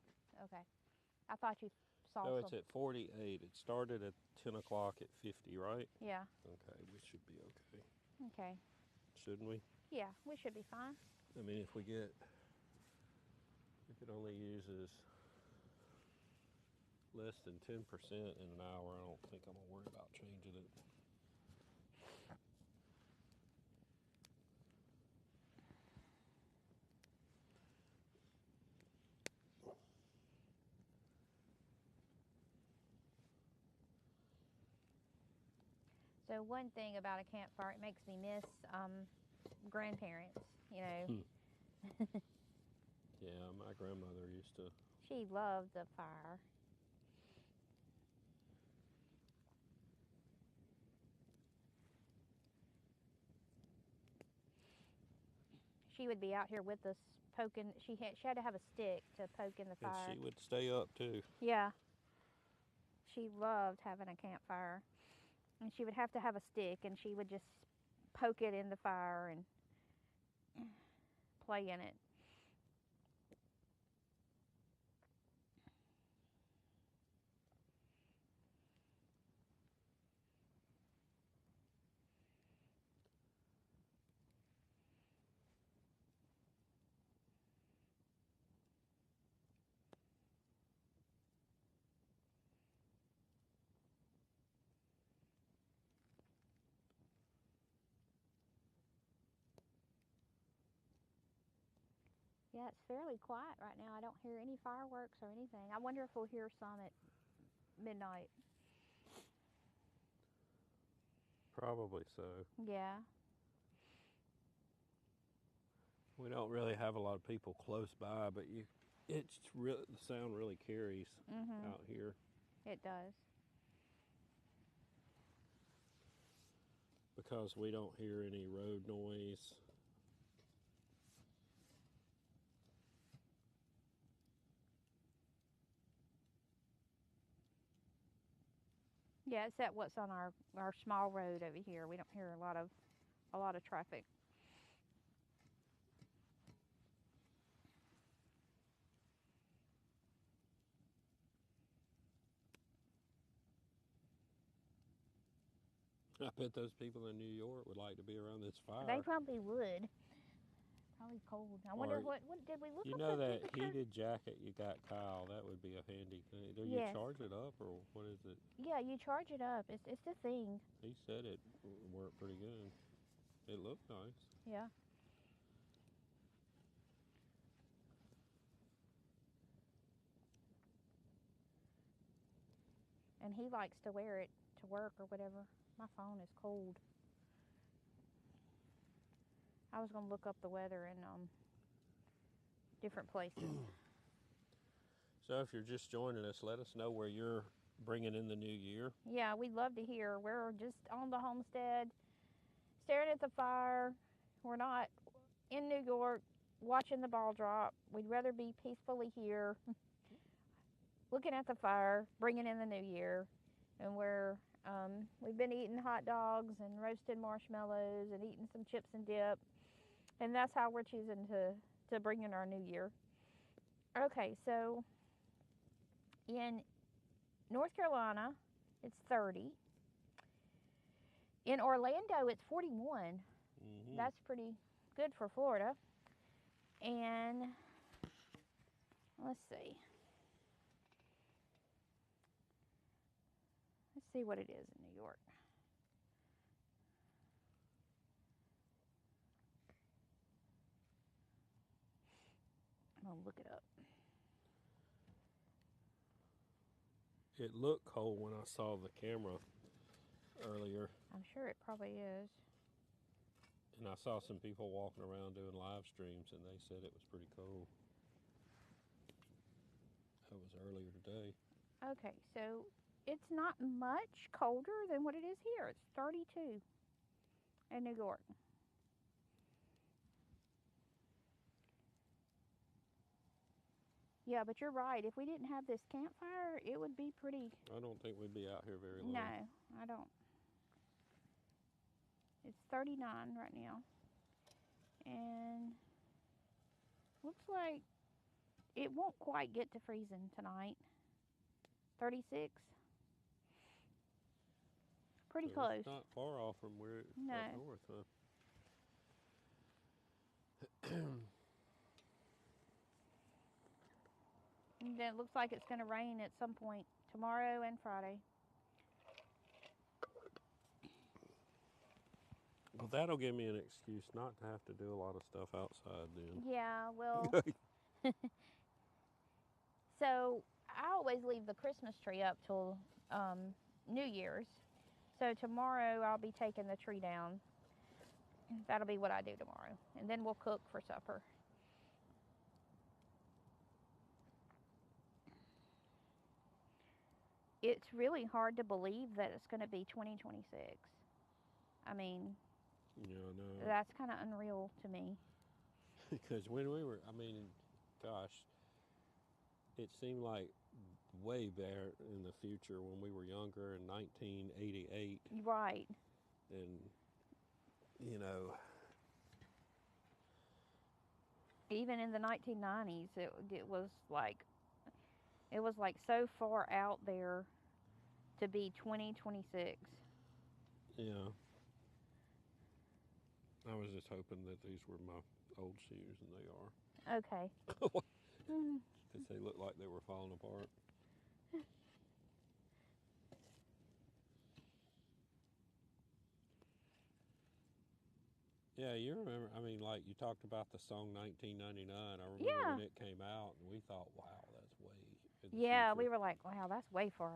okay. I thought you saw So some. it's at 48. It started at 10 o'clock at 50, right? Yeah. Okay, we should be okay. Okay. Shouldn't we? Yeah, we should be fine. I mean, if it only uses less than 10% in an hour, I don't think I'm gonna worry about changing it. So one thing about a campfire, it makes me miss grandparents, you know. Yeah, my grandmother used to. She loved the fire. She would be out here with us poking. She had to have a stick to poke in the fire. And she would stay up too. Yeah. She loved having a campfire. And she would have to have a stick, and she would just poke it in the fire and play in it. Yeah, it's fairly quiet right now. I don't hear any fireworks or anything. I wonder if we'll hear some at midnight. Probably so. Yeah. We don't really have a lot of people close by, but the sound really carries out here. It does. Because we don't hear any road noise. Yeah, it's at what's on our small road over here. We don't hear a lot of traffic. I bet those people in New York would like to be around this fire. They probably would. Probably cold. I wonder Or, what did we look You up know the that temperature? heated jacket you got, Kyle? That would be a handy thing. Do you Yes. charge it up, or what is it? Yeah, you charge it up. It's a thing. He said it worked pretty good. It looked nice. Yeah. And he likes to wear it to work or whatever. My phone is cold. I was gonna look up the weather in different places. So if you're just joining us, let us know where you're bringing in the new year. Yeah, we'd love to hear. We're just on the homestead, staring at the fire. We're not in New York watching the ball drop. We'd rather be peacefully here, looking at the fire, bringing in the new year. and we've been eating hot dogs and roasted marshmallows and eating some chips and dip, and that's how we're choosing to bring in our new year. Okay, so in North Carolina, it's 30. In Orlando, it's 41. Mm-hmm. That's pretty good for Florida. And let's see. Let's see what it is in New York. I'm going to look it up. It looked cold when I saw the camera earlier. I'm sure it probably is. And I saw some people walking around doing live streams, and they said it was pretty cold. That was earlier today. Okay, so it's not much colder than what it is here. It's 32 in New York. Yeah, but you're right. If we didn't have this campfire, it would be pretty... I don't think we'd be out here very long. No, I don't. It's 39 right now. And looks like it won't quite get to freezing tonight. 36. Pretty So close. It's not far off from where it's up north, huh? And then it looks like it's going to rain at some point tomorrow and Friday. Well, that'll give me an excuse not to have to do a lot of stuff outside then. Yeah, well, so I always leave the Christmas tree up till New Year's. So tomorrow I'll be taking the tree down. That'll be what I do tomorrow. And then we'll cook for supper. It's really hard to believe that it's going to be 2026. I mean, yeah, no. That's kind of unreal to me. Because when we were, gosh, it seemed like way better in the future when we were younger in 1988. Right. And, even in the 1990s, it was like so far out there to be 2026. Yeah. I was just hoping that these were my old shoes, and they are. Okay. Because they look like they were falling apart. Yeah, you remember, like you talked about the song 1999. I remember when it came out, and we thought, wow, that's way in the future. We were like, wow, that's way far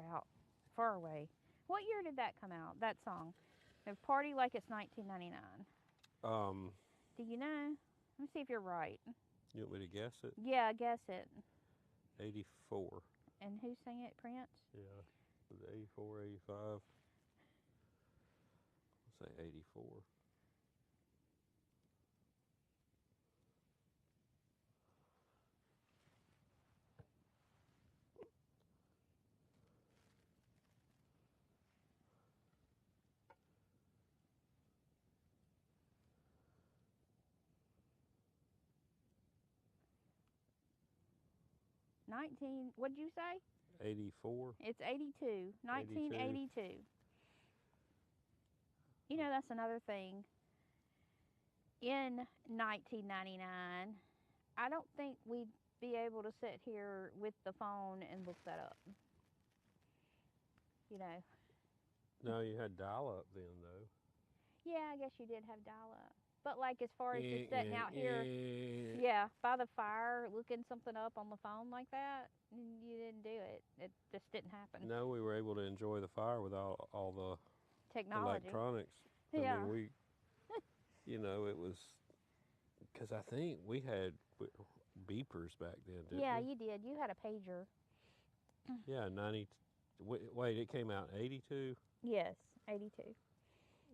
away. What year did that come out, that song? Party Like It's 1999. Do you know? Let me see if you're right. You want me to guess it? Yeah, guess it. 84. And who sang it, Prince? Yeah, was it 84, 85? I'll say 84. What'd you say? 84. It's 82. 1982. You know, that's another thing. In 1999, I don't think we'd be able to sit here with the phone and look that up. No, you had dial-up then, though. Yeah, I guess you did have dial-up. But like as far as just sitting out here, by the fire, looking something up on the phone like that, you didn't do it. It just didn't happen. No, we were able to enjoy the fire without all the technology, electronics. Yeah. It was, because I think we had beepers back then, didn't we? Yeah, you did. You had a pager. Yeah, 90. Wait, it came out in 82? Yes, 82.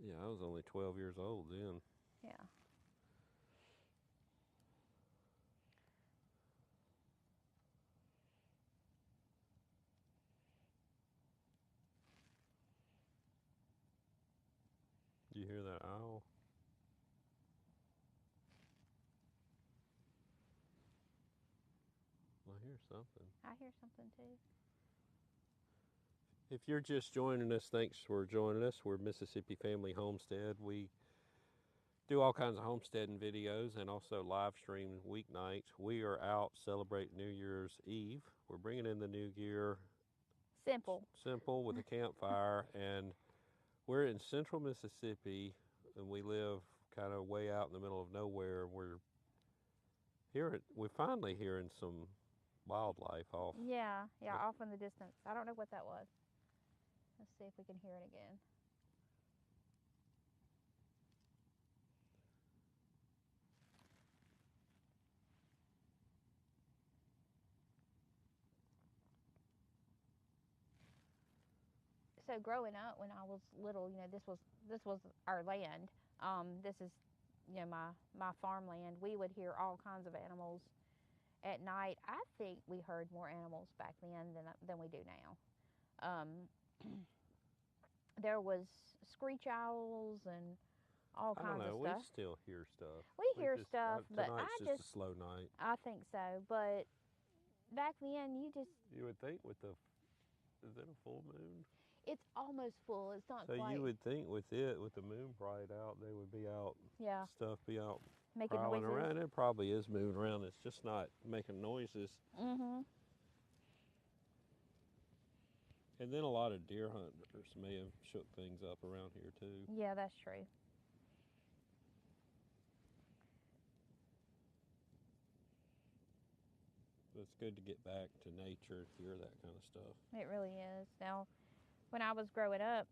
Yeah, I was only 12 years old then. Yeah. hear something. I hear something too. If you're just joining us, thanks for joining us. We're Mississippi Family Homestead. We do all kinds of homesteading videos and also live stream weeknights. We are out celebrating New Year's Eve. We're bringing in the new year simple with a campfire, and we're in central Mississippi, and we live kind of way out in the middle of nowhere. We're finally hearing some wildlife off. Yeah, off in the distance. I don't know what that was. Let's see if we can hear it again. So growing up, when I was little, this was our land. This is, my farmland. We would hear all kinds of animals at night. I think we heard more animals back then than we do now. There was screech owls and all kinds of stuff. We still hear stuff. We hear stuff, but tonight's just a slow night. I think so, but back then you would think is it a full moon? It's almost full. It's not quite. So you would think with the moon bright out, they would be out. Yeah. Stuff be out making prowling noises around. It probably is moving around. It's just not making noises. Mhm. And then a lot of deer hunters may have shook things up around here too. Yeah, that's true. But it's good to get back to nature, hear that kind of stuff. It really is. Now, when I was growing up,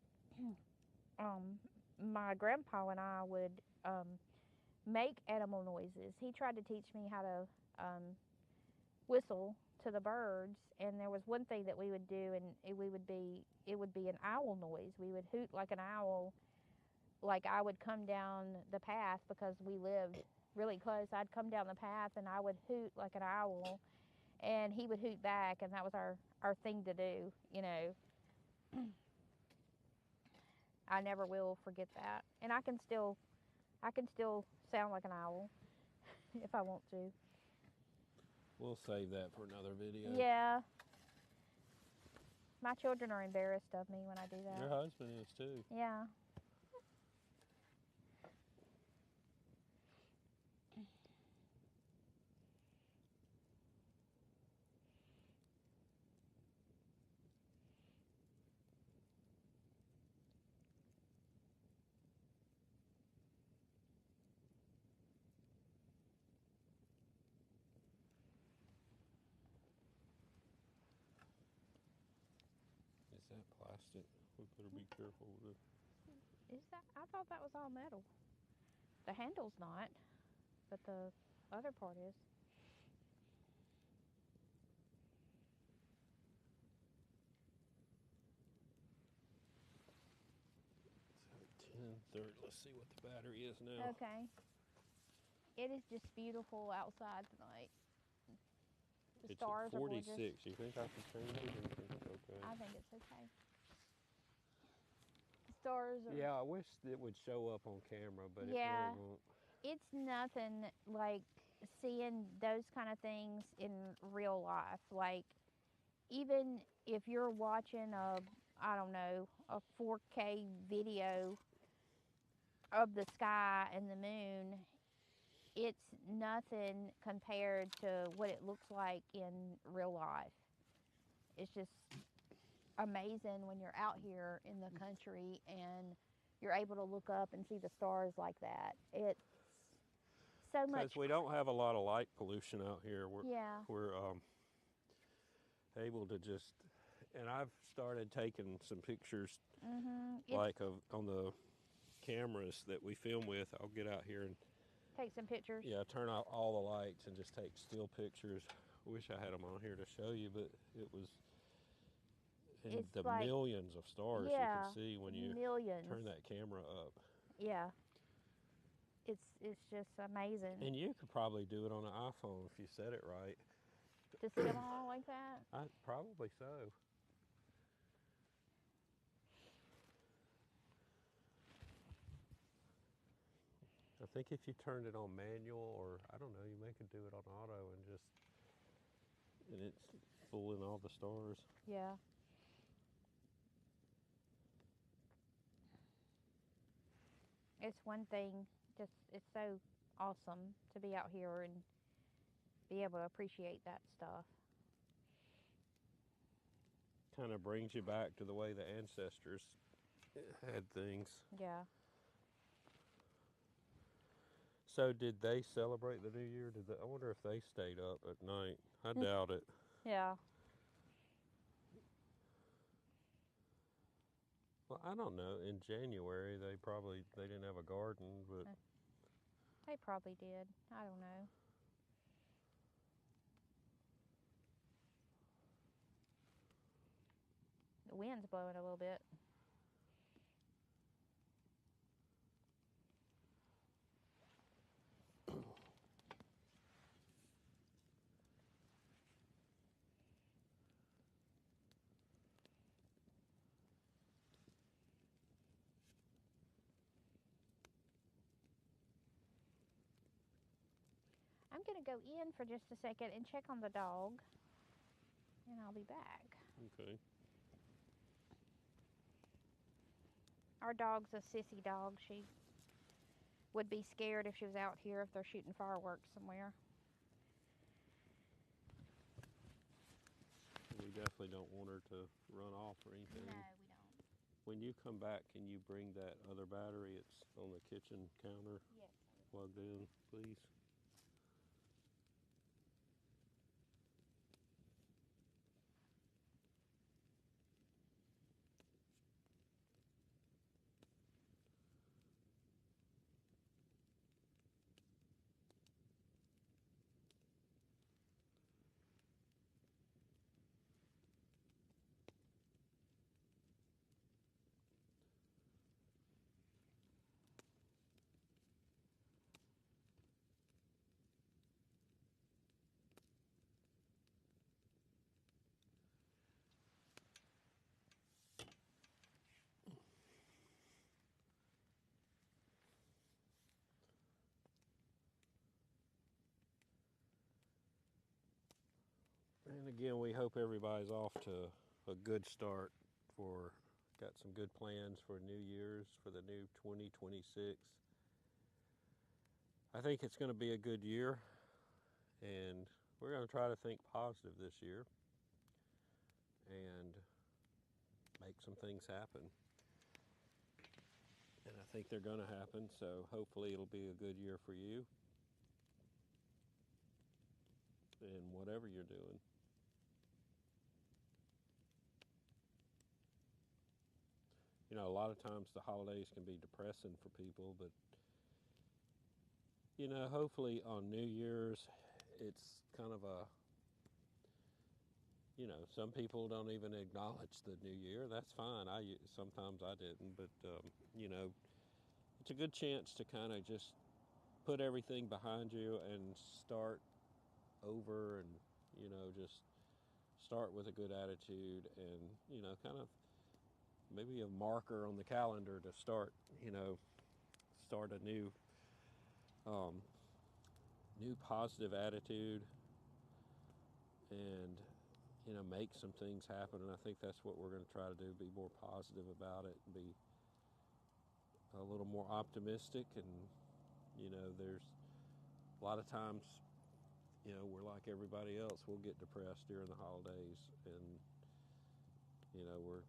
my grandpa and I would make animal noises. He tried to teach me how to whistle to the birds, and there was one thing that we would do, and it would be an owl noise. We would hoot like an owl. Like I would come down the path because we lived really close. I'd come down the path and I would hoot like an owl, and he would hoot back, and that was our thing to do, I never will forget that. And I can still sound like an owl if I want to. We'll save that for another video. Yeah. My children are embarrassed of me when I do that. Your husband is too. Yeah. Is that plastic? We better be careful with it. Is that? I thought that was all metal. The handle's not, but the other part is. So 10:30. Let's see what the battery is now. Okay. It is just beautiful outside tonight. The stars at 46. are gorgeous. You think I can change it? Or you think it's okay? I think it's okay. The stars are. Yeah, I wish it would show up on camera, but Yeah. it really won't. It's nothing like seeing those kind of things in real life. Like, even if you're watching a 4K video of the sky and the moon, it's nothing compared to what it looks like in real life. It's just amazing when you're out here in the country and you're able to look up and see the stars like that. It's so much. Because we don't have a lot of light pollution out here. We're able to just, and I've started taking some pictures like on the cameras that we film with. I'll get out here and take some pictures. Yeah, turn out all the lights and just take still pictures. I wish I had them on here to show you, but it was like, millions of stars you can see when you turn that camera up. Yeah. It's just amazing. And you could probably do it on an iPhone if you said it right. To see them all like that? Probably so. I think if you turned it on manual, or I don't know, you may could do it on auto and just And it's fooling all the stars. Yeah. It's one thing, just it's so awesome to be out here and be able to appreciate that stuff. Kind of brings you back to the way the ancestors had things. Yeah. So did they celebrate the New Year? I wonder if they stayed up at night. I doubt it. Yeah. Well, I don't know. In January, they didn't have a garden, but They probably did. I don't know. The wind's blowing a little bit. I'm going to go in for just a second and check on the dog, and I'll be back. okay. Our dog's a sissy dog. She would be scared if she was out here if they're shooting fireworks somewhere. We definitely don't want her to run off or anything. No, we don't. When you come back, can you bring that other battery? It's on the kitchen counter. Yes. Plugged in, please. And again, we hope everybody's off to a good start got some good plans for New Year's, for the new 2026. I think it's going to be a good year, and we're going to try to think positive this year and make some things happen. And I think they're going to happen, so hopefully it'll be a good year for you in whatever you're doing. You know, a lot of times the holidays can be depressing for people, but, you know, hopefully on New Year's, it's kind of some people don't even acknowledge the New Year. That's fine. Sometimes I didn't, but, you know, it's a good chance to kind of just put everything behind you and start over and, you know, just start with a good attitude and, you know, kind of maybe a marker on the calendar to start a new positive attitude and, you know, make some things happen. And I think that's what we're going to try to do, be more positive about it, be a little more optimistic. And, you know, there's a lot of times, you know, we're like everybody else. We'll get depressed during the holidays, and, you know, we're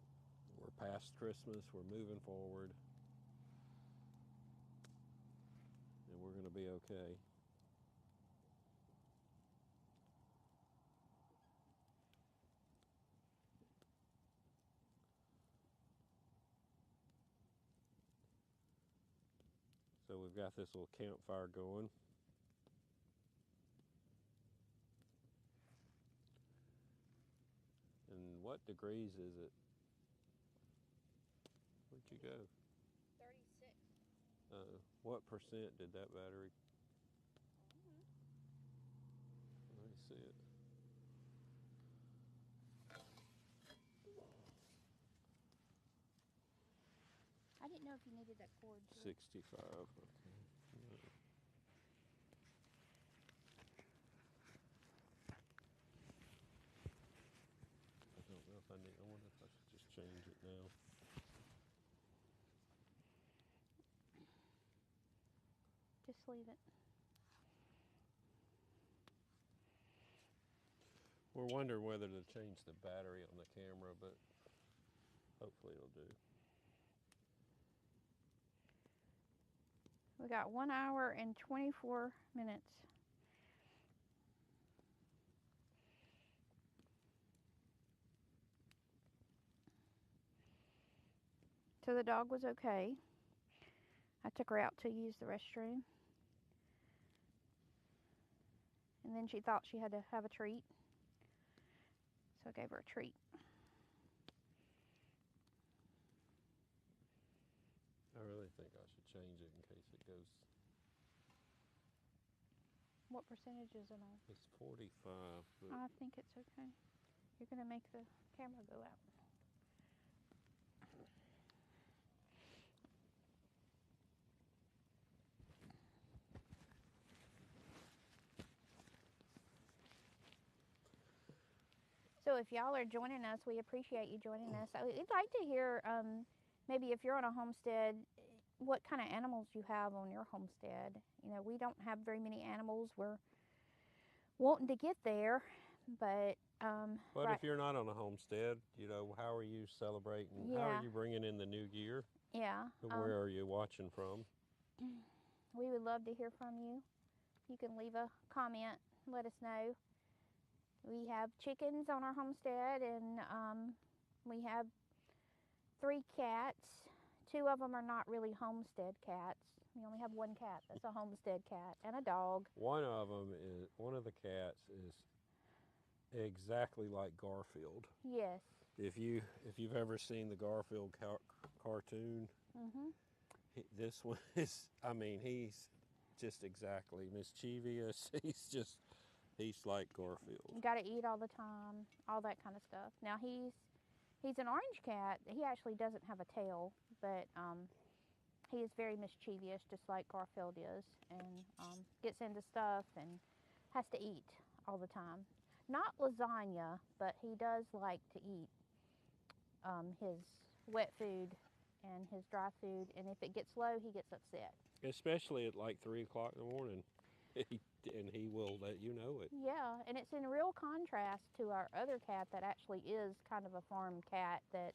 past Christmas, we're moving forward, and we're going to be okay. So we've got this little campfire going. And what degrees is it? Where'd you go? 36. What percent did that battery? Let me see it. I didn't know if you needed that cord. 65. Okay. change it now. Just leave it. We're wondering whether to change the battery on the camera, but hopefully it'll do. We got 1 hour and 24 minutes. So the dog was okay. I took her out to use the restroom. And then she thought she had to have a treat. So I gave her a treat. I really think I should change it in case it goes. What percentage is it on? It's 45. But I think it's okay. You're going to make the camera go out. So if y'all are joining us, we appreciate you joining us. We'd like to hear, maybe if you're on a homestead, what kind of animals you have on your homestead. You know, we don't have very many animals. We're wanting to get there, but But right. if you're not on a homestead, you know, how are you celebrating? How Yeah. are you bringing in the new year? Yeah. And where are you watching from? We would love to hear from you. You can leave a comment, let us know. We have chickens on our homestead, and we have 3 cats. 2 of them are not really homestead cats. We only have 1 cat that's a homestead cat, and a dog. One of the cats is exactly like Garfield. Yes. If you've ever seen the Garfield cartoon, this one is. I mean, he's just exactly mischievous. He's like Garfield. You got to eat all the time, all that kind of stuff. Now he's an orange cat. He actually doesn't have a tail, but he is very mischievous, just like Garfield is, and gets into stuff and has to eat all the time. Not lasagna, but he does like to eat his wet food and his dry food, and if it gets low, he gets upset. Especially at like 3 o'clock in the morning. And he will let you know it. Yeah, and it's in real contrast to our other cat that actually is kind of a farm cat that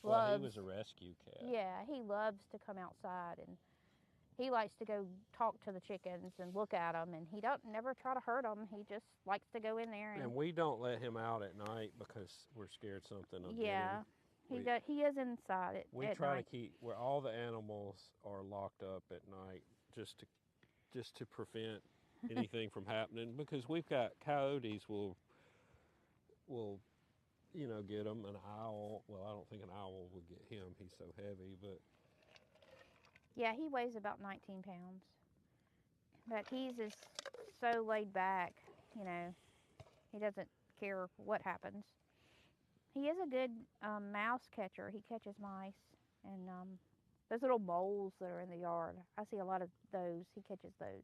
loves. He was a rescue cat. Yeah, he loves to come outside, and he likes to go talk to the chickens and look at them, and he don't never try to hurt them. He just likes to go in there. And we don't let him out at night because we're scared something will Yeah, get him. He is inside it. We at try night. to keep where all the animals are locked up at night just to prevent anything from happening, because we've got coyotes will get them. An owl, well, I don't think an owl would get him, he's so heavy, but Yeah, he weighs about 19 pounds, but he's just so laid back, you know, he doesn't care what happens. He is a good mouse catcher. He catches mice and those little moles that are in the yard. I see a lot of those. He catches those.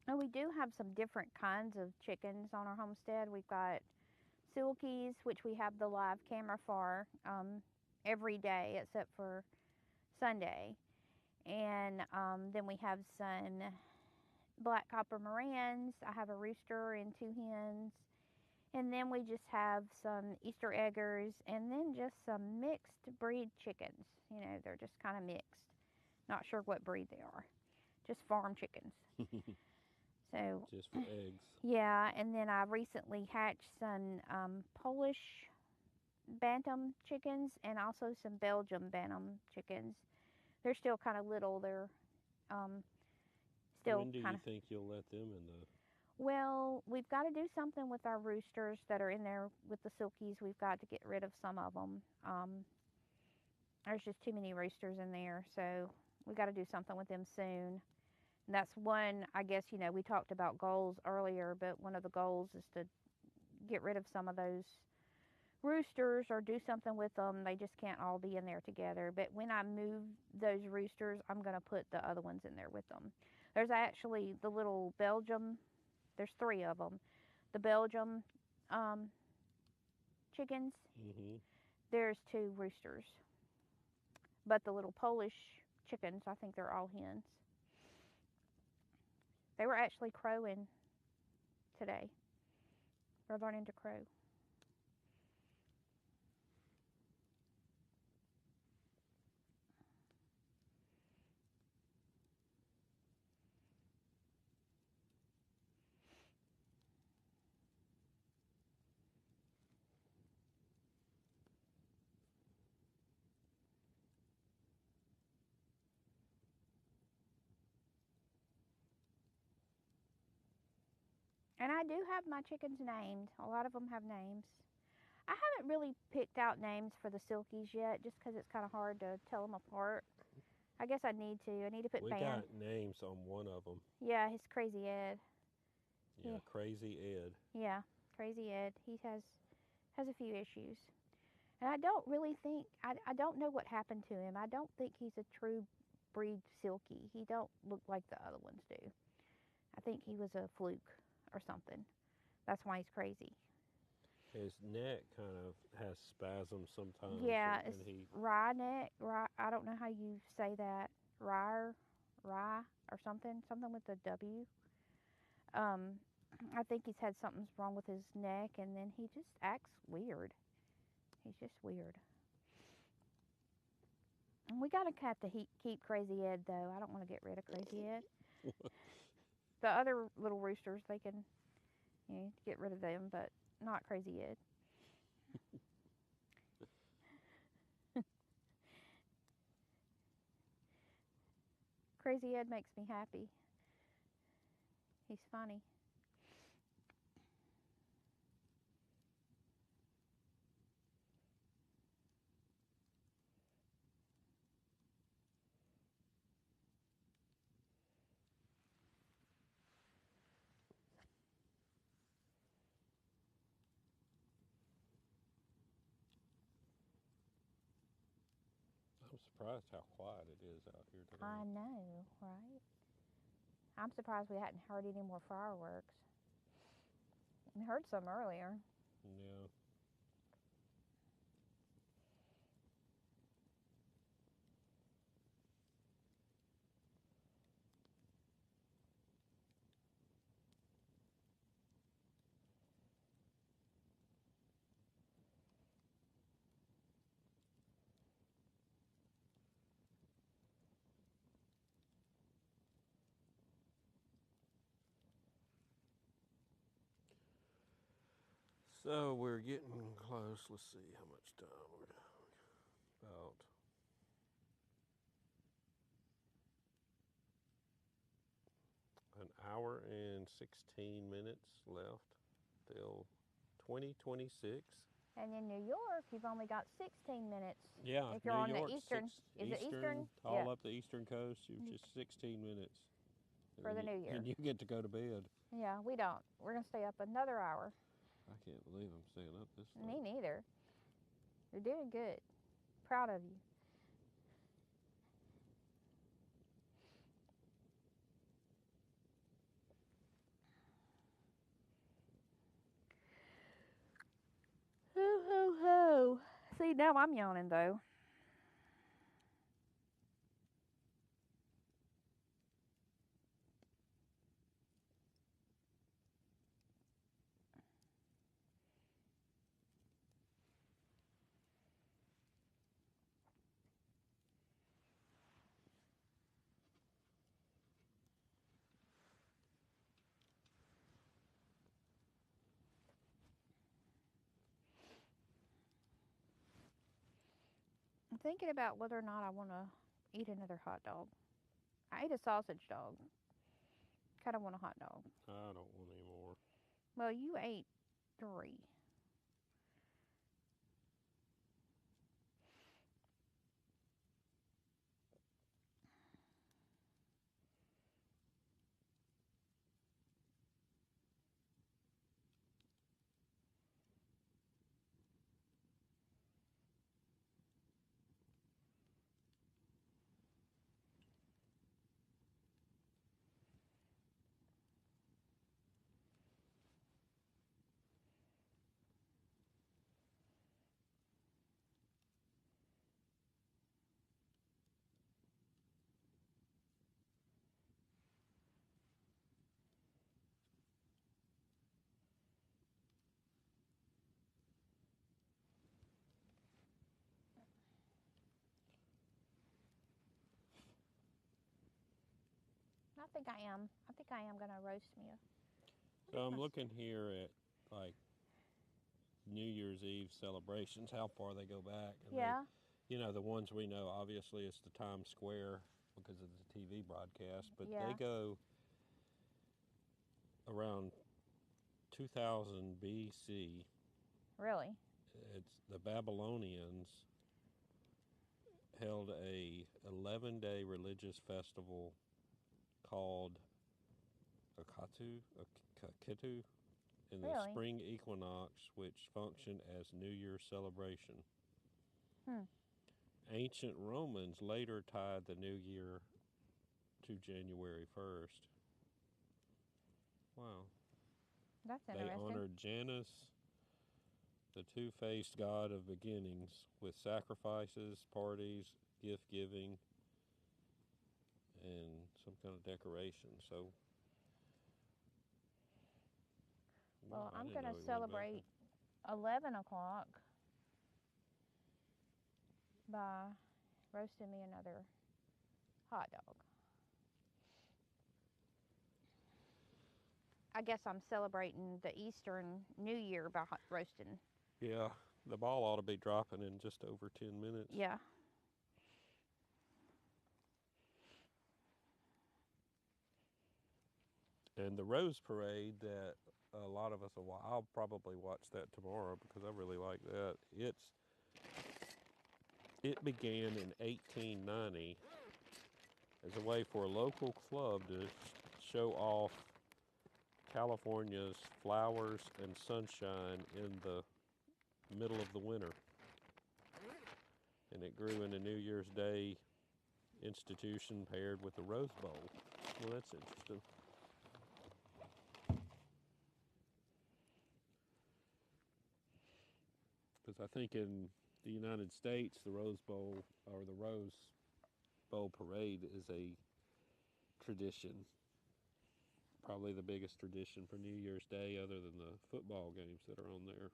And we do have some different kinds of chickens on our homestead. We've got Silkies, which we have the live camera for every day except for Sunday. And then we have some black copper Morans. I have a rooster and 2 hens. And then we just have some Easter eggers, and then just some mixed breed chickens. You know, they're just kind of mixed. Not sure what breed they are. Just farm chickens. So just for eggs. Yeah, and then I recently hatched some Polish bantam chickens and also some Belgian bantam chickens. They're still kind of little. They're still. When do you think you'll let them in the? Well, we've got to do something with our roosters that are in there with the Silkies. We've got to get rid of some of them. There's just too many roosters in there, so we got to do something with them soon. And that's one, I guess, you know, we talked about goals earlier, but one of the goals is to get rid of some of those roosters or do something with them, they just can't all be in there together. But when I move those roosters, I'm going to put the other ones in there with them. There's actually the little Belgium, there's 3 of them. The Belgium chickens, there's 2 roosters. But the little Polish chickens, I think they're all hens. They were actually crowing today. They're learning to crow. And I do have my chickens named. A lot of them have names. I haven't really picked out names for the Silkies yet, just because it's kind of hard to tell them apart. I guess I need to. I need to put We got names on one of them. Yeah, his Crazy Ed. Yeah, Crazy Ed. Yeah, Crazy Ed. He has a few issues. And I don't really think, I don't know what happened to him. I don't think he's a true breed Silkie. He don't look like the other ones do. I think he was a fluke or something. That's why he's crazy. His neck kind of has spasms sometimes. Yeah, it's rye neck. I don't know how you say that. Rye or something with a W. I think he's had something wrong with his neck, and then he just acts weird. He's just weird. And we gotta have to keep Crazy Ed though. I don't want to get rid of Crazy Ed. The other little roosters, they can, get rid of them, but not Crazy Ed. Crazy Ed makes me happy. He's funny. I'm surprised how quiet it is out here today. I know, right? I'm surprised we hadn't heard any more fireworks. We heard some earlier. Yeah. So we're getting close. Let's see how much time we got. About an hour and 16 minutes left till 2026. And in New York, you've only got 16 minutes. Yeah, if you're New on York, the eastern, is it eastern? All up the eastern coast, you're just 16 minutes. For the new year. And you get to go to bed. Yeah, we don't. We're going to stay up another hour. I can't believe I'm staying up this late. Me neither. You're doing good. Proud of you. Hoo, hoo, hoo. See, now I'm yawning, though. I'm thinking about whether or not I want to eat another hot dog. I ate a sausage dog. Kind of want a hot dog. I don't want any more. Well, you ate 3. I think I am. I think I am going to roast me a. So I'm looking here at like New Year's Eve celebrations, how far they go back. And Yeah. you know, the ones we know, obviously, it's the Times Square because of the TV broadcast, but Yeah. they go around 2000 BC. Really? It's the Babylonians held a 11-day religious festival called Akitu in the Really? spring equinox, which functioned as New Year's celebration. Hmm. Ancient Romans later tied the new year to January 1st. Wow. That's They interesting. honored Janus, the two-faced god of beginnings, with sacrifices, parties, gift giving, and some kind of decoration. So, Well, I I'm didn't going know to he went back celebrate 11 o'clock by roasting me another hot dog. I guess I'm celebrating the Eastern New Year by roasting. Yeah, the ball ought to be dropping in just over 10 minutes. Yeah. And the Rose Parade that a lot of us will I'll probably watch that tomorrow because I really like that. It began in 1890 as a way for a local club to show off California's flowers and sunshine in the middle of the winter. And it grew into New Year's Day institution paired with the Rose Bowl. Well, that's interesting. Because I think in the United States, the Rose Bowl or the Rose Bowl parade is a tradition. Probably the biggest tradition for New Year's Day other than the football games that are on there.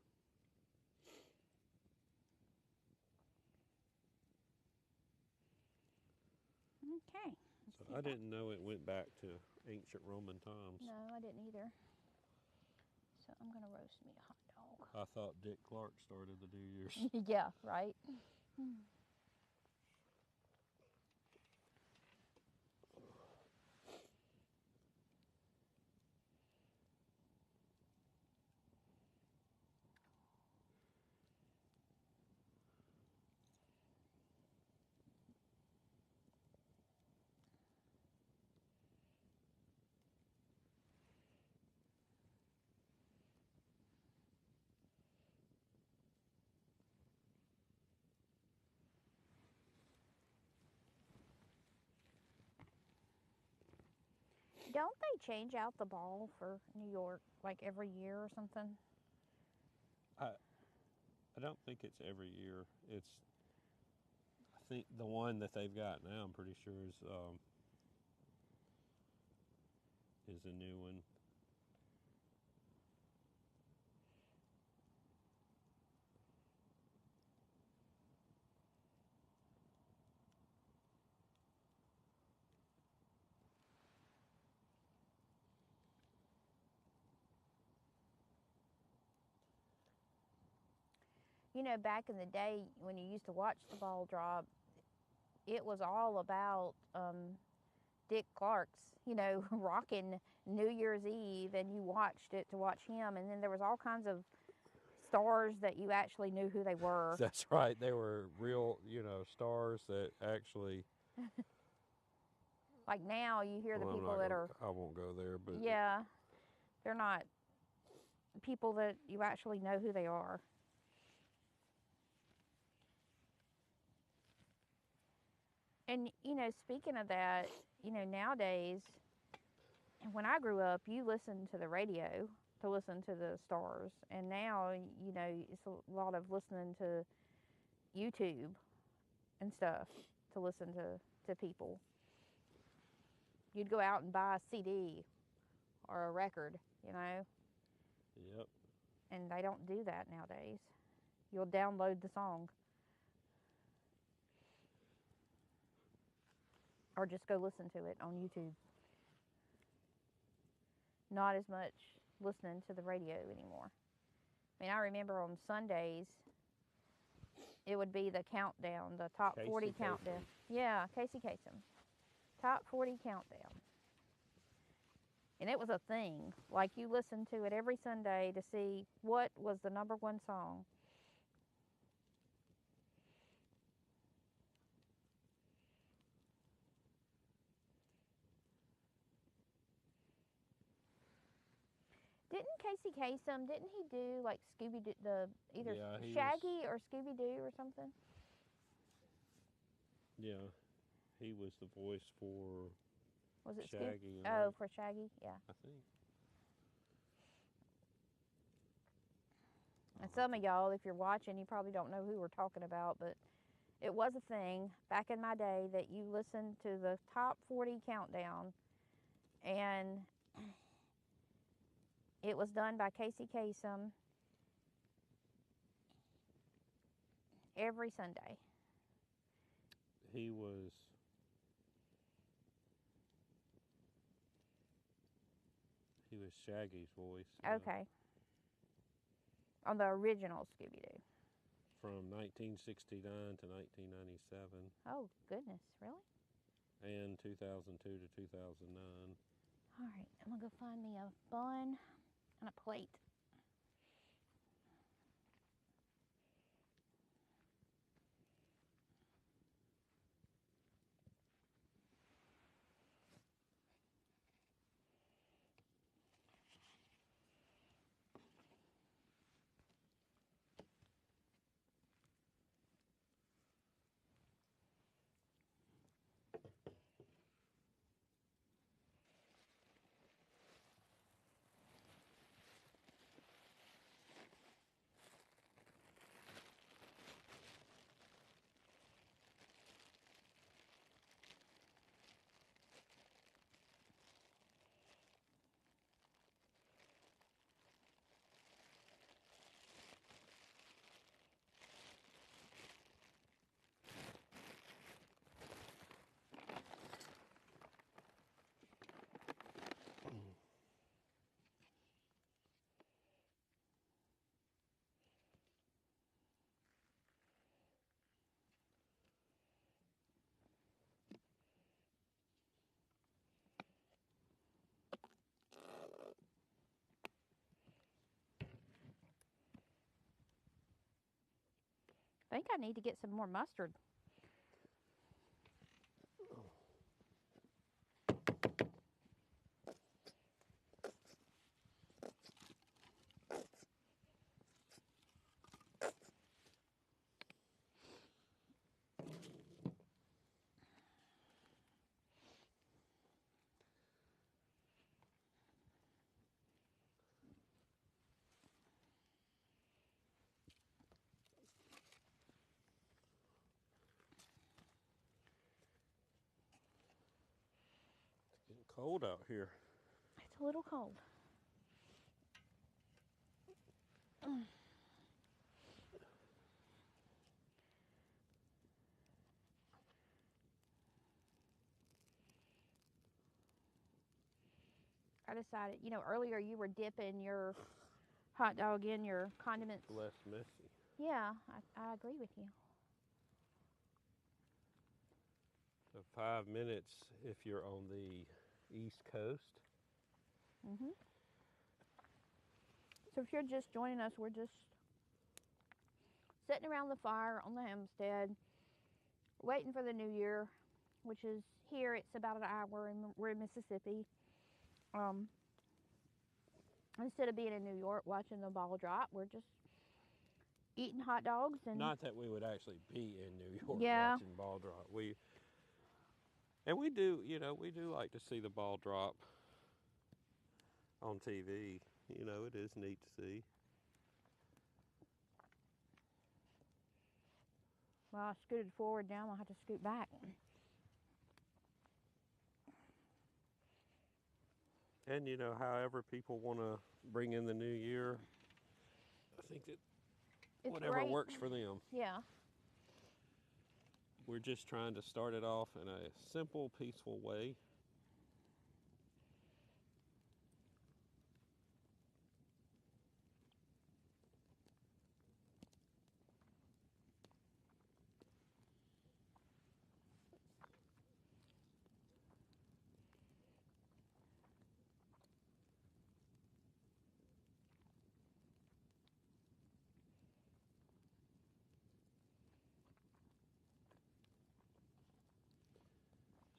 Okay. So I didn't know it went back to ancient Roman times. No, I didn't either. So I'm going to roast me a hot dog. I thought Dick Clark started the New Year's. Yeah, right? Don't they change out the ball for New York like every year or something? I don't think it's every year. I think the one that they've got now, I'm pretty sure is a new one. You know, back in the day when you used to watch the ball drop, it was all about Dick Clark's, you know, rocking New Year's Eve, and you watched it to watch him. And then there was all kinds of stars that you actually knew who they were. That's right. They were real, stars that actually. Like now, you hear the people that are. I won't go there, but. Yeah, they're not people that you actually know who they are. And, speaking of that, nowadays, when I grew up, you listened to the radio to listen to the stars. And now, it's a lot of listening to YouTube and stuff to listen to people. You'd go out and buy a CD or a record, Yep. And they don't do that nowadays. You'll download the song. Or just go listen to it on YouTube. not as much listening to the radio anymore. I mean, I remember on Sundays, it would be the countdown, the top Casey 40 countdown. Kasem. Yeah, Casey Kasem. Top 40 countdown. And it was a thing. Like, you listened to it every Sunday to see what was the #1 song. Didn't Casey Kasem, didn't he do like Scooby-Doo, either Yeah, Shaggy or Scooby-Doo or something? Yeah, he was the voice for Was it Shaggy. Oh, for Shaggy, yeah. I think. And some of y'all, if you're watching, you probably don't know who we're talking about, but it was a thing back in my day that you listened to the top 40 countdown, and it was done by Casey Kasem every Sunday. He was Shaggy's voice. Okay. On the original Scooby-Doo. From 1969 to 1997. Oh, goodness, really? And 2002 to 2009. All right, I'm gonna go find me a bun and a plate. I think I need to get some more mustard. It's getting cold out here. It's a little cold. I decided, you know, earlier you were dipping your hot dog in your condiments. Less messy. Yeah, I agree with you. So 5 minutes if you're on the East Coast. Mhm. So if you're just joining us, we're just sitting around the fire on the homestead, waiting for the new year, which is here. It's about an hour, and we're in Mississippi. Instead of being in New York watching the ball drop, we're just eating hot dogs and. Not that we would actually be in New York watching ball drop. We do, you know, we do like to see the ball drop on TV. You know, it is neat to see. Well, I scooted forward, now I'll have to scoot back. And, you know, however people want to bring in the new year, I think that It's whatever great. works for them. Yeah. We're just trying to start it off in a simple, peaceful way.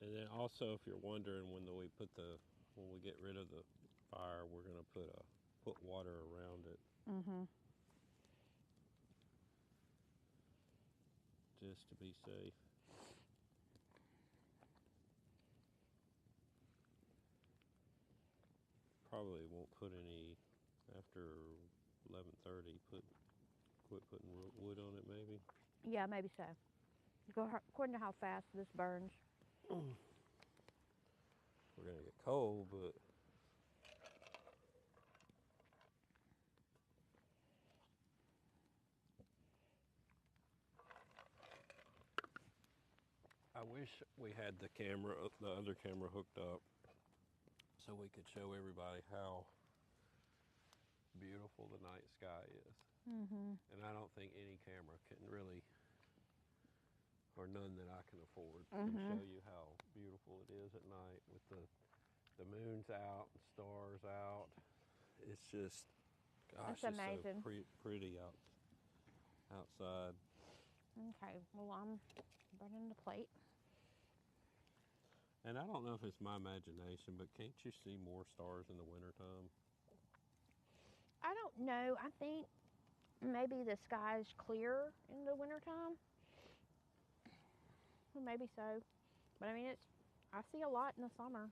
And then also, if you're wondering, when we get rid of the fire, we're going to put water around it. Mm-hmm. Just to be safe. Probably won't put any after 11:30. Quit putting wood on it, maybe. Yeah, maybe so. According to how fast this burns. We're gonna get cold, but I wish we had the other camera hooked up, so we could show everybody how beautiful the night sky is. Mm-hmm. And I don't think any camera can really, or none that I can afford, Mm-hmm. can show you how beautiful it is at night with the moon's out and stars out. It's just, gosh, That's it's amazing. so pretty outside. Okay, well, I'm burning the plate. And I don't know if it's my imagination, but can't you see more stars in the wintertime? I don't know. I think maybe the sky's clear in the wintertime. Well, maybe so. But I mean, I see a lot in the summer.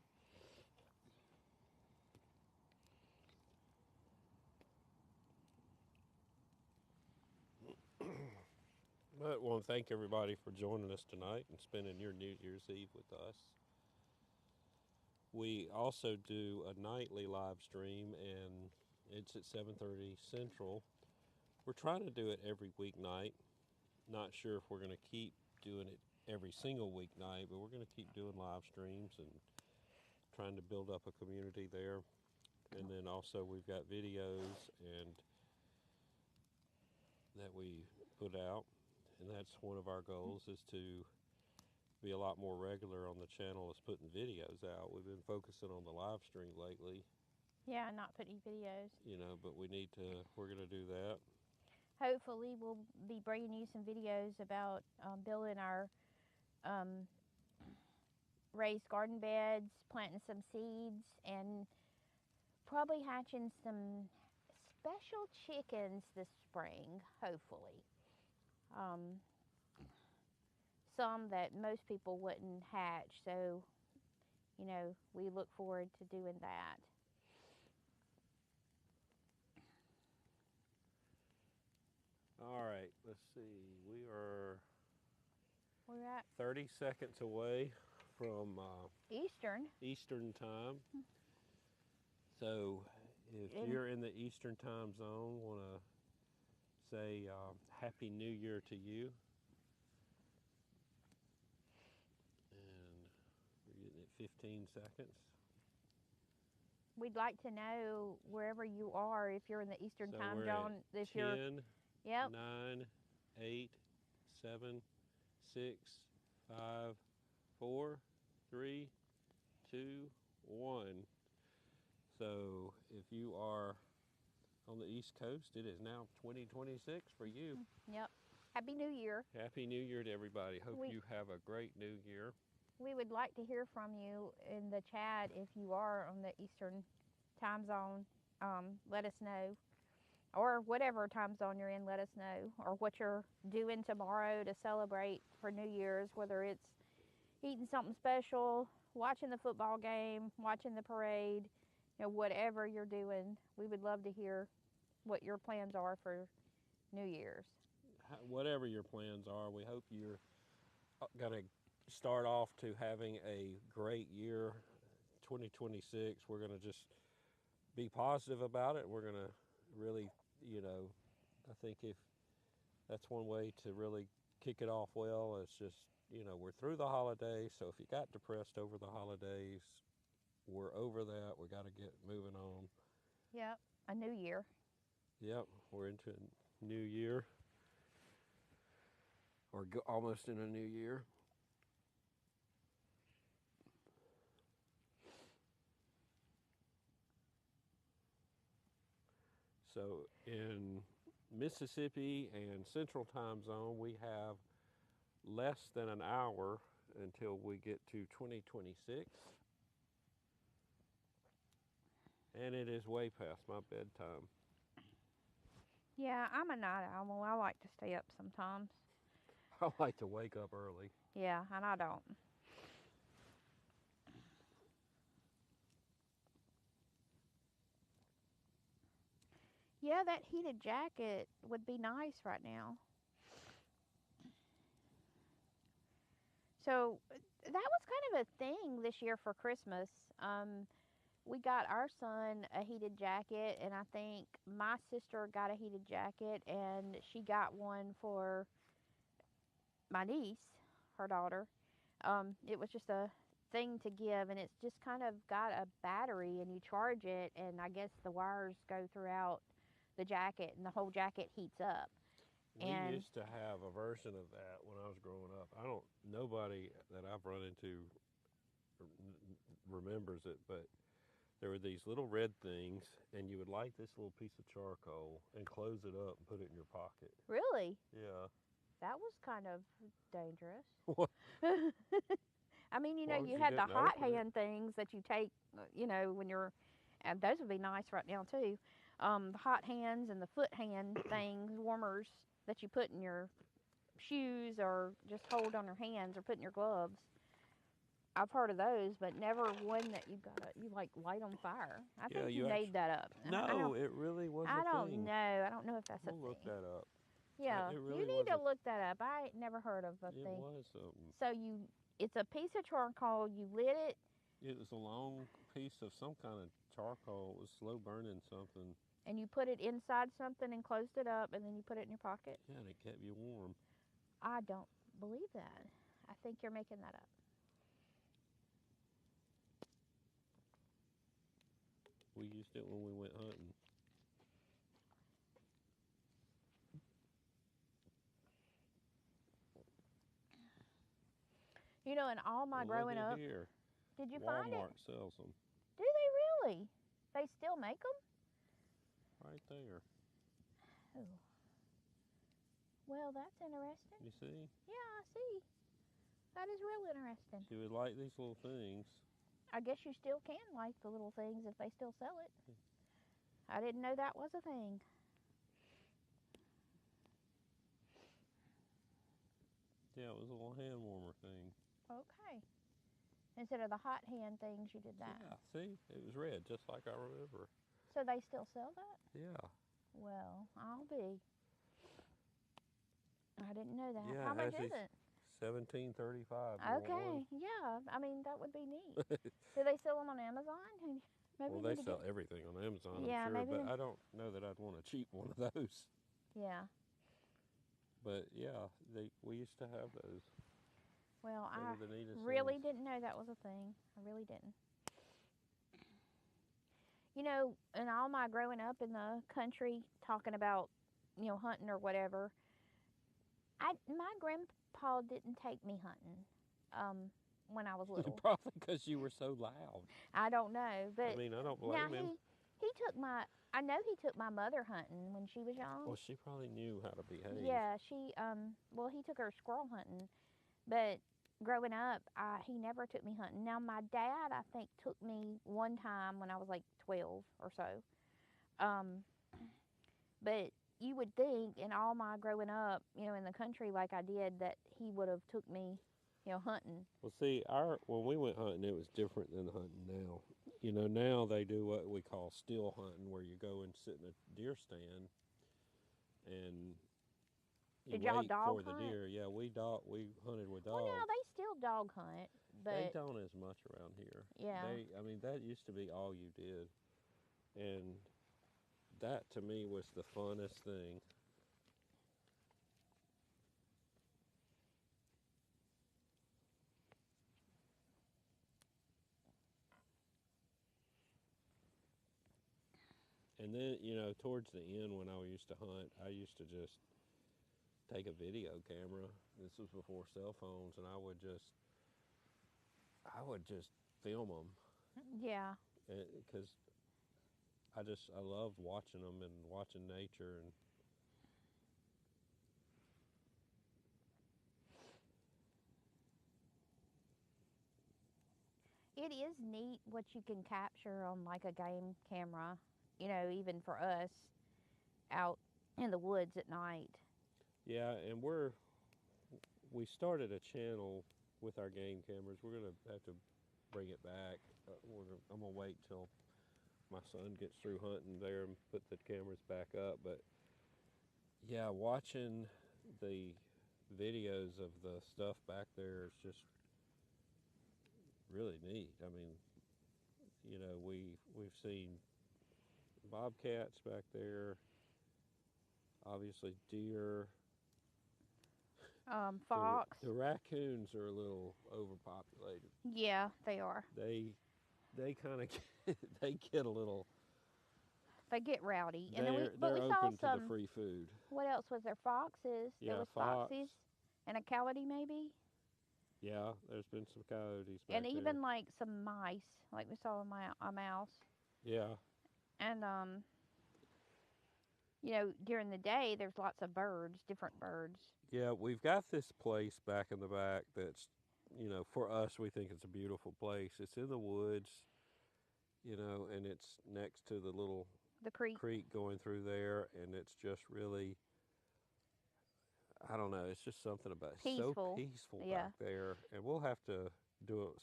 But I want to thank everybody for joining us tonight and spending your New Year's Eve with us. We also do a nightly live stream, and it's at 7:30 Central. We're trying to do it every weeknight. Not sure if we're going to keep doing it every single weeknight, but we're going to keep doing live streams and trying to build up a community there. And then also we've got videos and that we put out, and that's one of our goals, is to be a lot more regular on the channel as putting videos out. We've been focusing on the live stream lately. Yeah, not putting videos. But we're going to do that. Hopefully, we'll be bringing you some videos about building our raised garden beds, planting some seeds, and probably hatching some special chickens this spring, hopefully. Some that most people wouldn't hatch, so, we look forward to doing that. All right, let's see. We're at 30 seconds away from Eastern time. So if you're in the Eastern time zone, want to say Happy New Year to you. And we're getting at 15 seconds. We'd like to know wherever you are, if you're in the Eastern time zone, if 10, you're 9, 8, 7, 6, 5, 4, 3, 2, 1. So if you are on the East Coast, it is now 2026 for you. Yep. Happy New Year. Happy New Year to everybody. Hope you have a great new year. We would like to hear from you in the chat if you are on the Eastern time zone. Let us know. Or whatever time zone you're in, let us know. Or what you're doing tomorrow to celebrate for New Year's, whether it's eating something special, watching the football game, watching the parade, whatever you're doing. We would love to hear what your plans are for New Year's. Whatever your plans are, we hope you're going to start off to having a great year, 2026. We're going to just be positive about it. We're going to really, I think if that's one way to really kick it off well, it's just, we're through the holidays. So if you got depressed over the holidays, we're over that. We got to get moving on. Yep, a new year. Yep, we're into a new year, or almost in a new year. So in Mississippi and Central Time Zone, we have less than an hour until we get to 2026. And it is way past my bedtime. Yeah, I'm a night owl. I like to stay up sometimes. I like to wake up early. Yeah, and I don't. Yeah, that heated jacket would be nice right now. So that was kind of a thing this year for Christmas. We got our son a heated jacket, and I think my sister got a heated jacket, and she got one for my niece, her daughter. It was just a thing to give, and it's just kind of got a battery, and you charge it, and I guess the wires go throughout the jacket, and the whole jacket heats up. We used to have a version of that when I was growing up. Nobody that I've run into remembers it, but there were these little red things, and you would light this little piece of charcoal and close it up and put it in your pocket. Really? Yeah. That was kind of dangerous. What? I mean, Well, you you had the didn't hot open it. hand things that you take, when you're, and those would be nice right now too. The hot hands and the foot hand things, warmers that you put in your shoes or just hold on your hands or put in your gloves. I've heard of those, but never one that you like light on fire. I think you made that up. No, it really was a thing. I don't know. I don't know if that's a thing. We'll look that up. Yeah, It really you need to look that up. I never heard of a thing. It was something. So it's a piece of charcoal. You lit it. It was a long piece of some kind of charcoal. It was slow burning something. And you put it inside something and closed it up, and then you put it in your pocket. Yeah, and it kept you warm. I don't believe that. I think you're making that up. We used it when we went hunting. In all my growing up, Here. Did you find it? Walmart sells them. Do they really? They still make them? Right there. Oh. Well, that's interesting. You see? Yeah, I see. That is real interesting. You would like these little things. I guess you still can like the little things if they still sell it. I didn't know that was a thing. Yeah, it was a little hand warmer thing. Okay. Instead of the hot hand things, you did that. Yeah, see? It was red, just like I remember. So they still sell that? Yeah. Well, I'll be. I didn't know that. Yeah, How much is it? $17.35. Okay, yeah. I mean, that would be neat. Do they sell them on Amazon? Maybe Well, they sell everything on Amazon, Yeah, I'm sure, maybe but I don't know that I'd want a cheap one of those. Yeah. But yeah, we used to have those. Well, They I were the neatest really things. didn't know that was a thing. I really didn't. In all my growing up in the country, talking about, hunting or whatever, my grandpa didn't take me hunting when I was little. Probably because you were so loud. I don't know, but I mean, I don't blame him. he took I know he took my mother hunting when she was young. Well, she probably knew how to behave. Yeah, he took her squirrel hunting, but growing up, he never took me hunting. Now, my dad, I think, took me one time when I was like 12 or so. But you would think in all my growing up, in the country like I did, that he would have took me, hunting. Well, see, when we went hunting, it was different than hunting now. Now they do what we call still hunting, where you go and sit in a deer stand and Did y'all wait dog for the hunt? deer. Yeah, we hunted with dogs. Well, now they still dog hunt, but They don't as much around here. yeah. That used to be all you did. And that, to me, was the funnest thing. And then, towards the end when I used to hunt, I used to just take a video camera. This was before cell phones, and I would just film them. Yeah. Because I love watching them and watching nature. And It is neat what you can capture on like a game camera, you know, even for us out in the woods at night. Yeah, and we started a channel with our game cameras. We're gonna have to bring it back. I'm gonna wait till my son gets through hunting there and put the cameras back up. But yeah, watching the videos of the stuff back there is just really neat. I mean, you know, we've seen bobcats back there, obviously deer. Fox. The raccoons are a little overpopulated. Yeah, they are. They kind of they get a little. They get rowdy. And They're, then they're we saw open to some. the free food. What else was there? Foxes. Yeah, There was fox. foxes and a coyote maybe. Yeah, there's been some coyotes back And there. even like some mice, like we saw a mouse. Yeah. And you know, during the day there's lots of birds, different birds. Yeah, we've got this place back in the back that's, you know, for us we think it's a beautiful place. It's in the woods, you know, and it's next to the little The creek. going through there, and it's just really, I don't know, it's just something about it. It's so peaceful back there. And we'll have to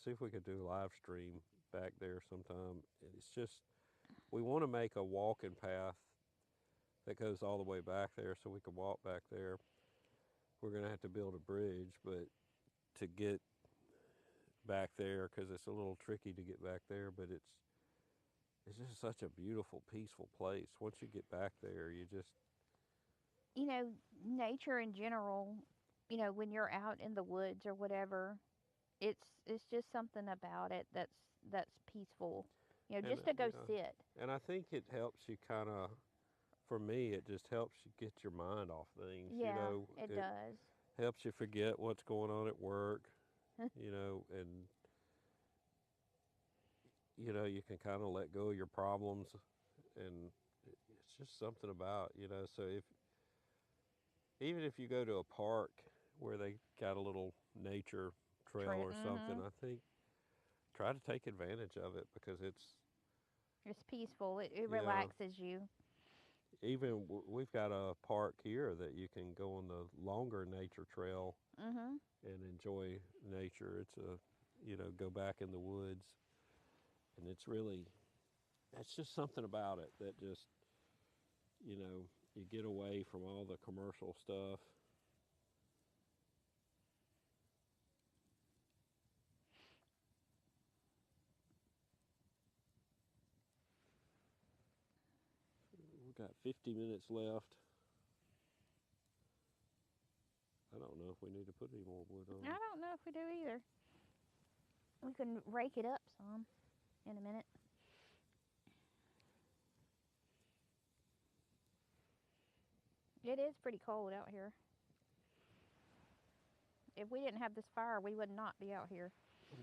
see if we could do a live stream back there sometime. It's just, we want to make a walking path that goes all the way back there so we can walk back there. We're going to have to build a bridge, but to get back there, because it's a little tricky to get back there, but it's just such a beautiful, peaceful place. Once you get back there, you just... You know, nature in general, you know, when you're out in the woods or whatever, it's just something about it that's peaceful. You know, just to go sit. And I think it helps you kind of, for me, it just helps you get your mind off things. Yeah, you know, it does. Helps you forget what's going on at work, you know, and, you know, you can kind of let go of your problems, and it's just something about, you know, so even if you go to a park where they got a little nature trail or something, I think try to take advantage of it, because it's peaceful. It relaxes you. Even we've got a park here that you can go on the longer nature trail and enjoy nature. It's you know, go back in the woods, and it's just something about it that just, you know, you get away from all the commercial stuff. We've got 50 minutes left. I don't know if we need to put any more wood on. I don't know if we do either. We can rake it up some in a minute. It is pretty cold out here. If we didn't have this fire, we would not be out here.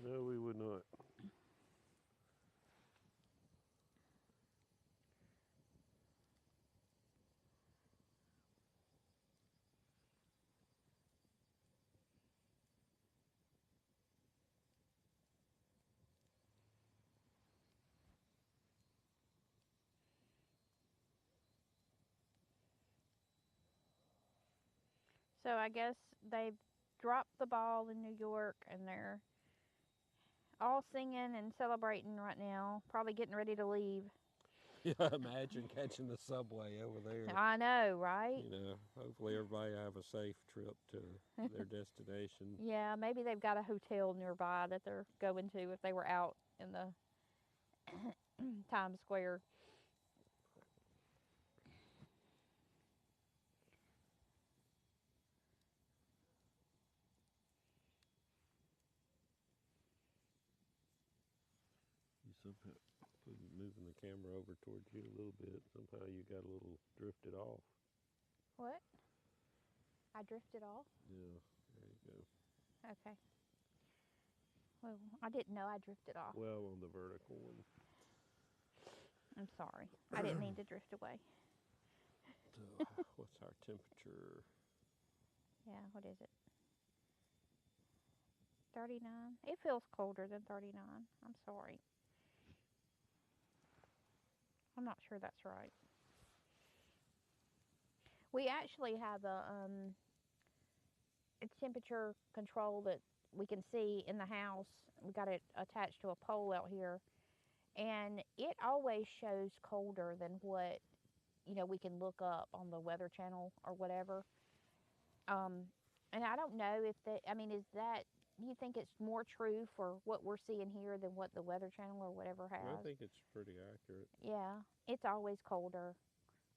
No, we would not. So I guess they've dropped the ball in New York, and they're all singing and celebrating right now, probably getting ready to leave. Yeah, imagine catching the subway over there. I know, right? You know, hopefully everybody have a safe trip to their destination. Yeah, maybe they've got a hotel nearby that they're going to if they were out in the Times Square. You somehow moving the camera over towards you a little bit. Somehow you got a little drifted off. What? I drifted off? Yeah, there you go. Okay. Well, I didn't know I drifted off. Well, on the vertical one. I'm sorry. I didn't mean to drift away. So, what's our temperature? Yeah, what is it? 39. It feels colder than 39. I'm sorry. I'm not sure that's right. We actually have a temperature control that we can see in the house. We got it attached to a pole out here, and it always shows colder than what, you know, we can look up on the Weather Channel or whatever. And I don't know if that, I mean, is that, do you think it's more true for what we're seeing here than what the Weather Channel or whatever has? I think it's pretty accurate. Yeah, it's always colder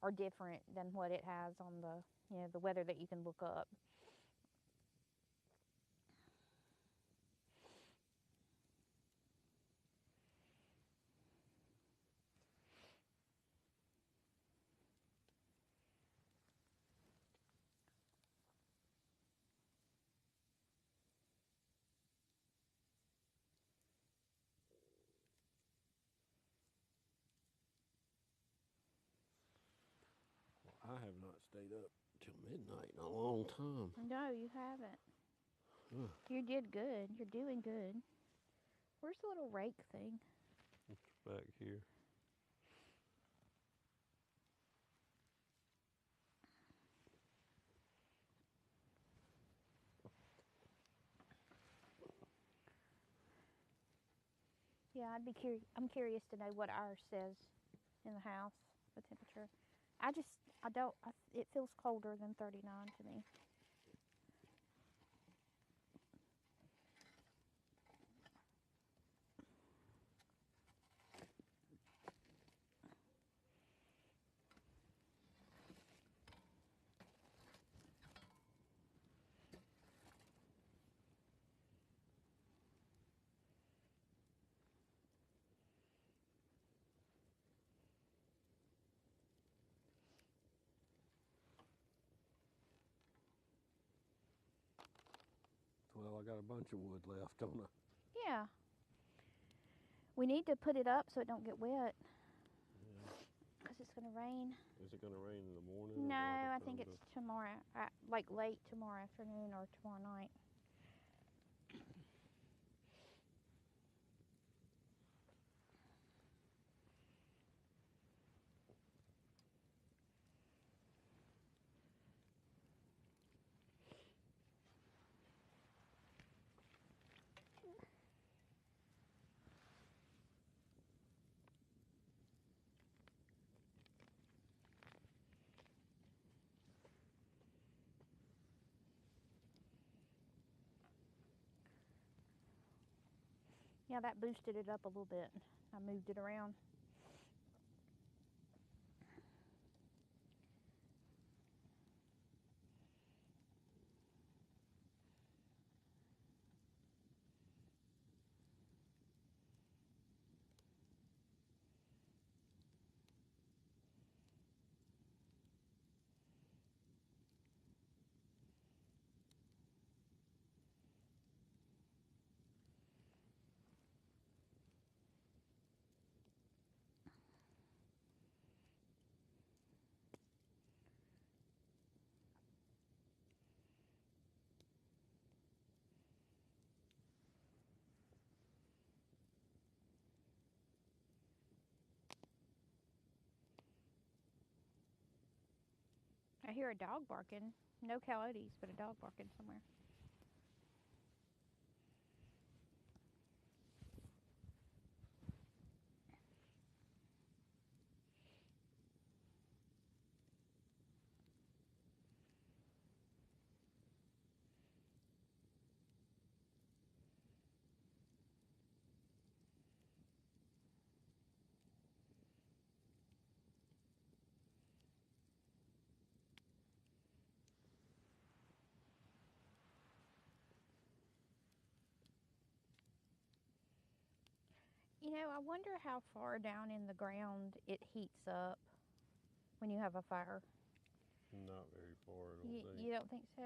or different than what it has on the, you know, the weather that you can look up. I have not stayed up till midnight in a long time. No, you haven't. Ugh. You did good. You're doing good. Where's the little rake thing? It's back here. Yeah, I'm curious to know what ours says in the house, the temperature. It feels colder than 39 to me. Well, I got a bunch of wood left, don't I? Yeah. We need to put it up so it don't get wet. Yeah. Because it's going to rain. Is it going to rain in the morning? No, I think it's tomorrow, like late tomorrow afternoon or tomorrow night. Yeah, that boosted it up a little bit. I moved it around. I hear a dog barking. No coyotes, but a dog barking somewhere. You know, I wonder how far down in the ground it heats up when you have a fire. Not very far, I don't think. You don't think so?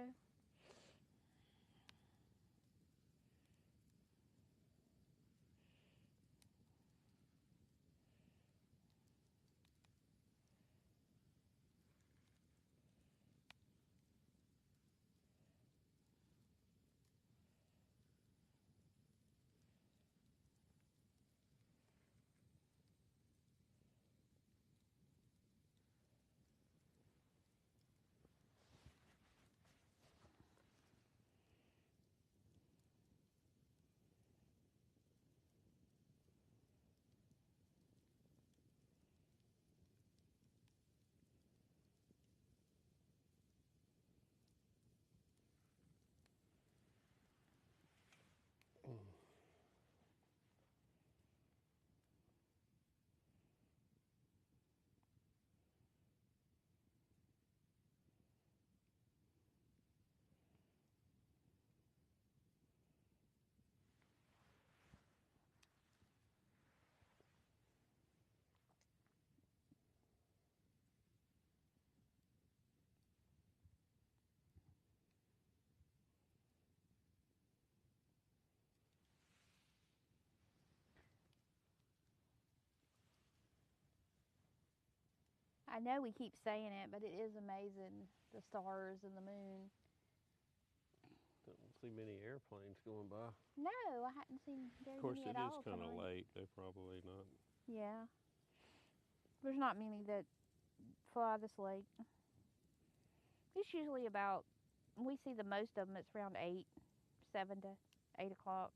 I know we keep saying it, but it is amazing, the stars and the moon. Don't see many airplanes going by. No, I hadn't seen very Of course, many it at is all kind of tonight. late. They're probably not. Yeah. There's not many that fly this late. It's usually about, we see the most of them, it's around 8, 7 to 8 o'clock.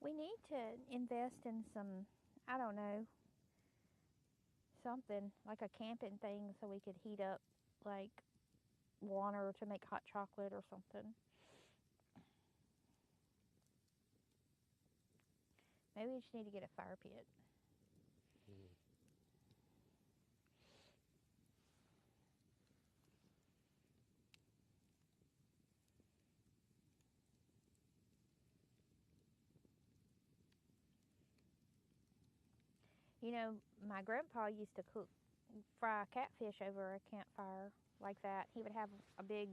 We need to invest in some, I don't know, something like a camping thing so we could heat up like water to make hot chocolate or something. Maybe we just need to get a fire pit. Mm. You know, my grandpa used to fry catfish over a campfire like that. He would have a big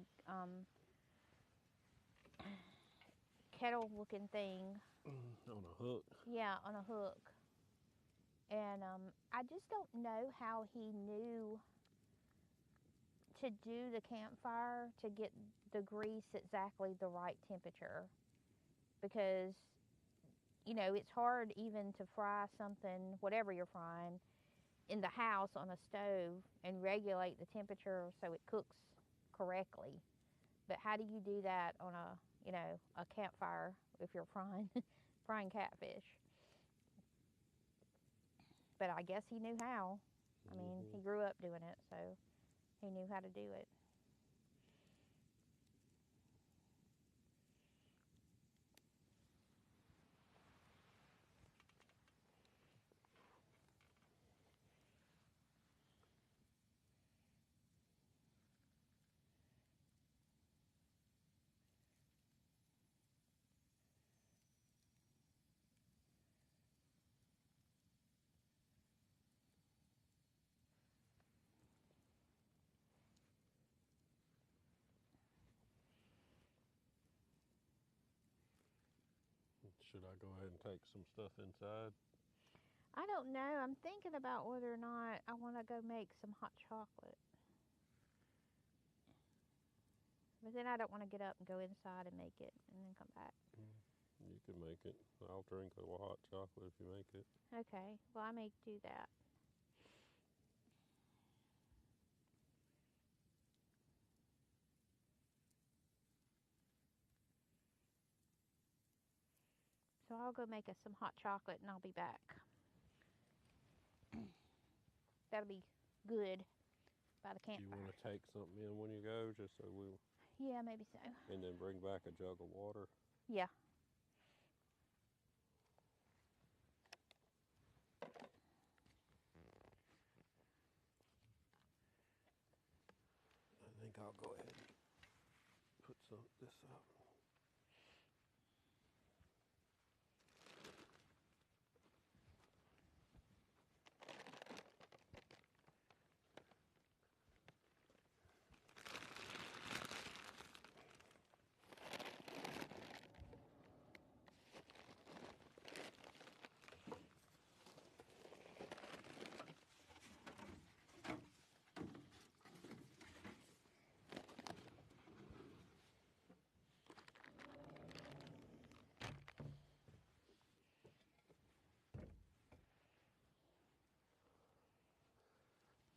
kettle-looking thing. On a hook. Yeah, on a hook. And I just don't know how he knew to do the campfire to get the grease exactly the right temperature, because you know it's hard even to fry something, whatever you're frying, in the house on a stove and regulate the temperature so it cooks correctly. But how do you do that on a campfire if you're frying catfish? But I guess he knew how. I mean, he grew up doing it, so he knew how to do it. Should I go ahead and take some stuff inside? I don't know. I'm thinking about whether or not I want to go make some hot chocolate. But then I don't want to get up and go inside and make it and then come back. You can make it. I'll drink a hot chocolate if you make it. Okay, well, I may do that. So I'll go make us some hot chocolate and I'll be back. That'll be good by the Do you campfire. want to take something in when you go, just so we, Yeah, maybe so. and then bring back a jug of water? Yeah. I think I'll go ahead and put this up.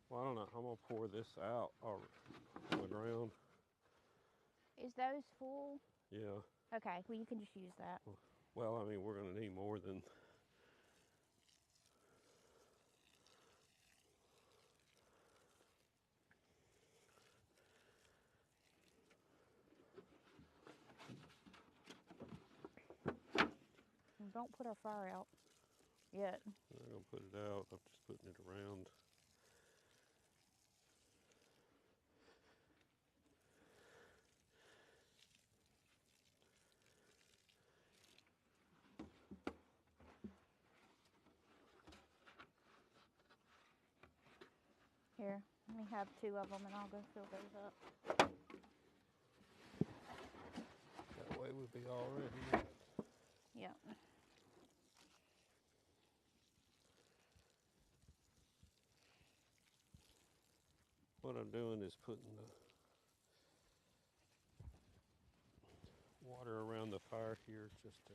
Well, I don't know. I'm gonna pour this out on the ground Is those full? Yeah. Okay, well, you can just use that. Well, I mean, we're going to need more than. And don't put our fire out yet. I'm not going to put it out. I'm just putting it around. Here, let me have 2 of them and I'll go fill those up. That way we'll be all ready. Yeah. What I'm doing is putting the water around the fire here just to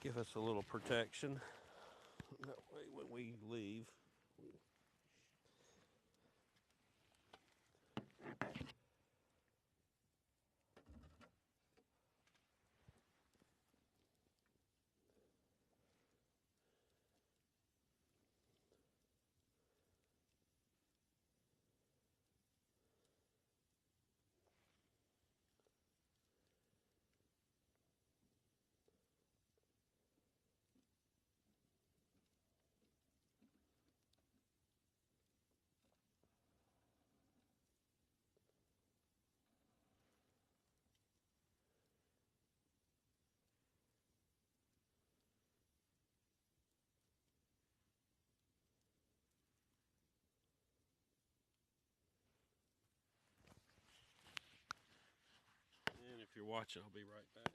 give us a little protection. That way when we leave, and if you're watching, I'll be right back.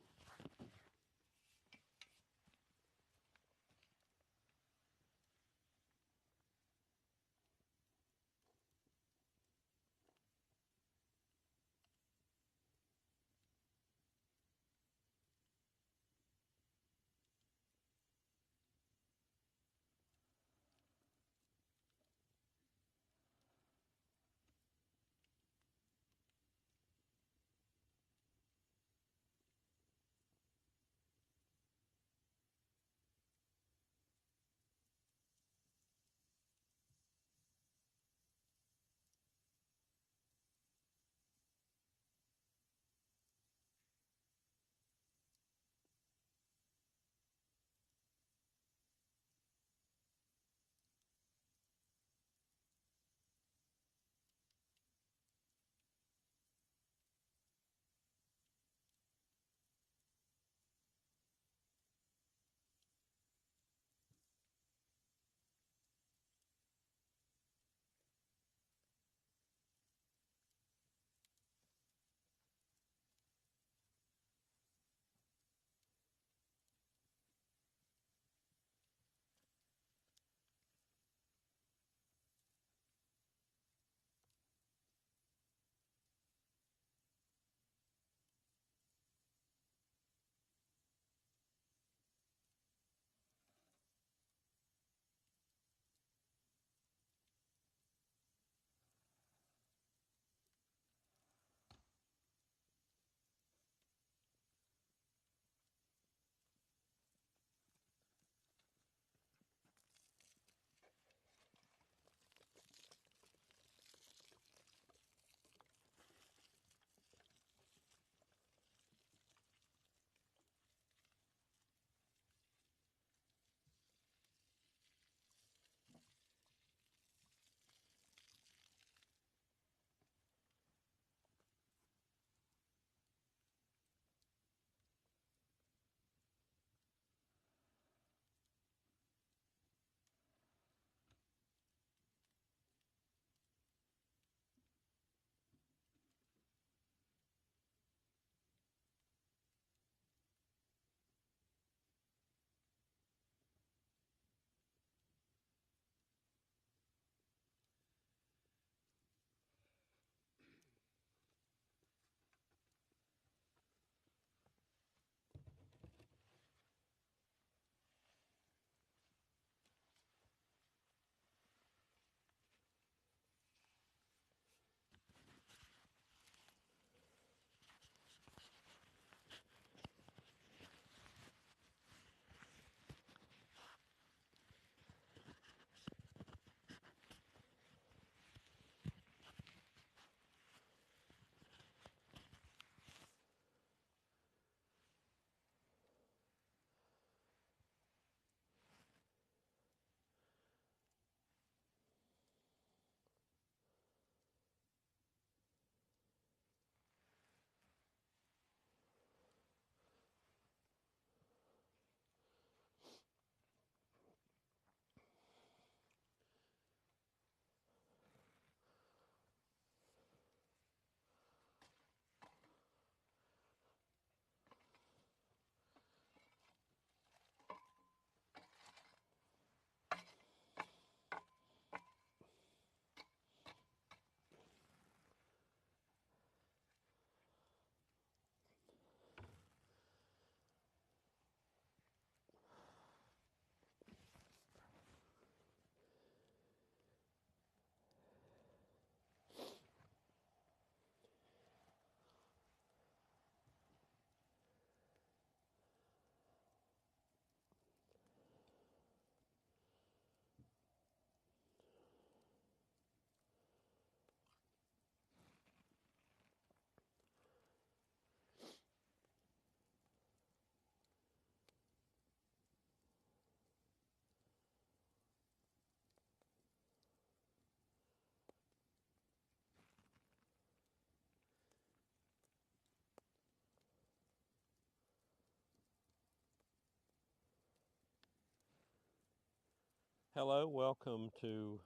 Hello, welcome to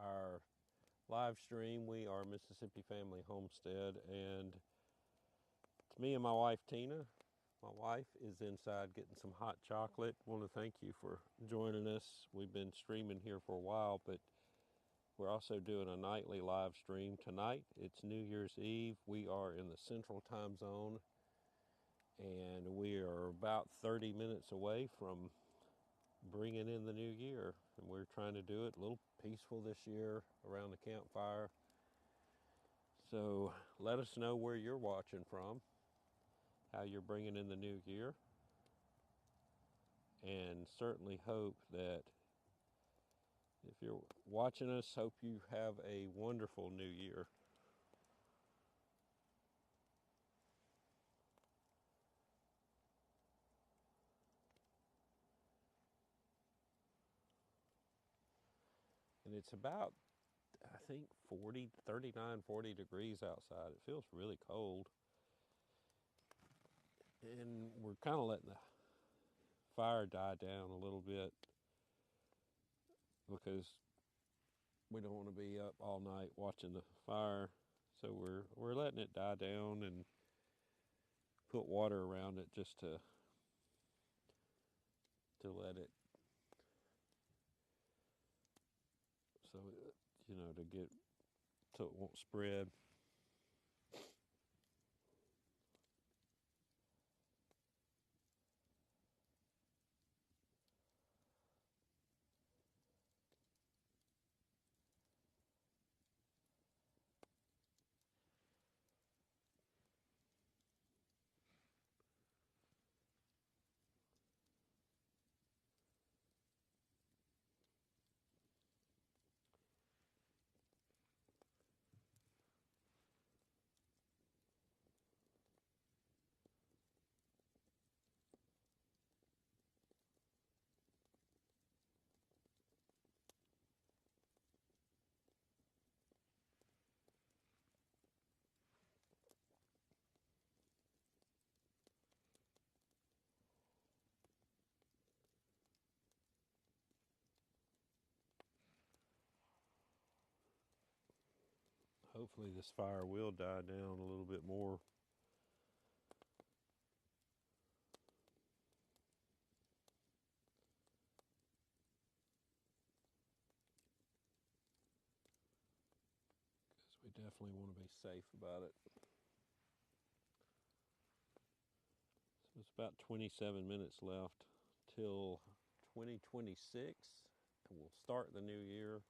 our live stream. We are Mississippi Family Homestead, and it's me and my wife Tina. My wife is inside getting some hot chocolate. I want to thank you for joining us. We've been streaming here for a while, but we're also doing a nightly live stream tonight. It's New Year's Eve. We are in the Central Time Zone, and we are about 30 minutes away from bringing in the new year, and we're trying to do it a little peaceful this year around the campfire. So let us know where you're watching from, how you're bringing in the new year, and certainly hope that if you're watching us, hope you have a wonderful new year. And it's about, I think, 40 degrees outside. It feels really cold. And we're kind of letting the fire die down a little bit because we don't want to be up all night watching the fire. So we're letting it die down and put water around it just to let it, so to get so it won't spread. Hopefully this fire will die down a little bit more. Because we definitely want to be safe about it. So it's about 27 minutes left till 2026, and we'll start the new year.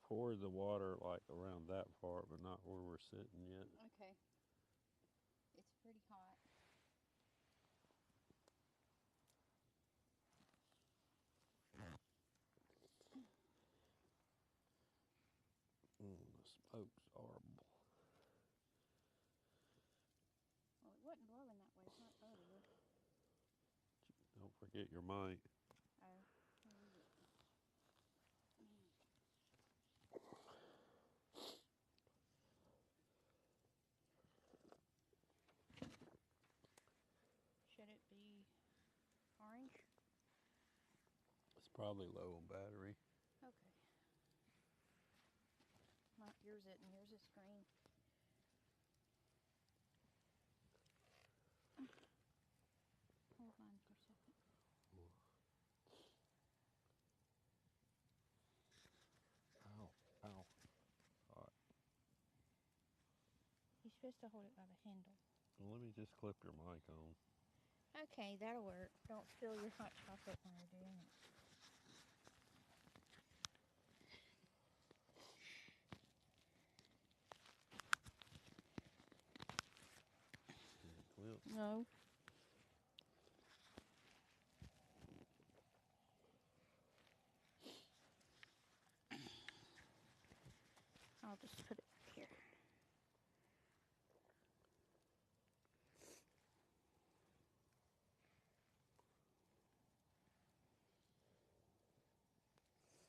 pour the water like around that part, but not where we're sitting yet. Okay. It's pretty hot. The smoke's horrible. Well, it wasn't blowing that way earlier. Don't forget your mic. Oh, where is it? Should it be orange? It's probably low on battery. Okay. Well, here's it, and here's the screen. Hold on for a second. Ow, ow. Hot. You're supposed to hold it by the handle. Well, let me just clip your mic on. Okay, that'll work. Don't spill your hot chocolate when you're doing it. Clip. No. I'll just put it here.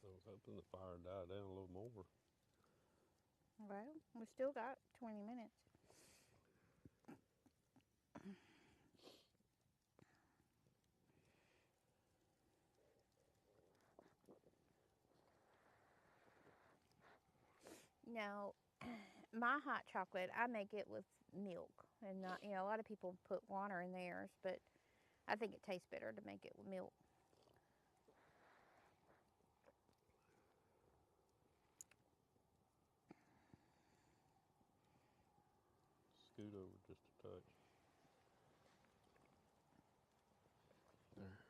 I was hoping the fire died down a little more. Well, we still got 20 minutes. Now, my hot chocolate, I make it with milk, and not, a lot of people put water in theirs, but I think it tastes better to make it with milk. Scoot over just a touch. There.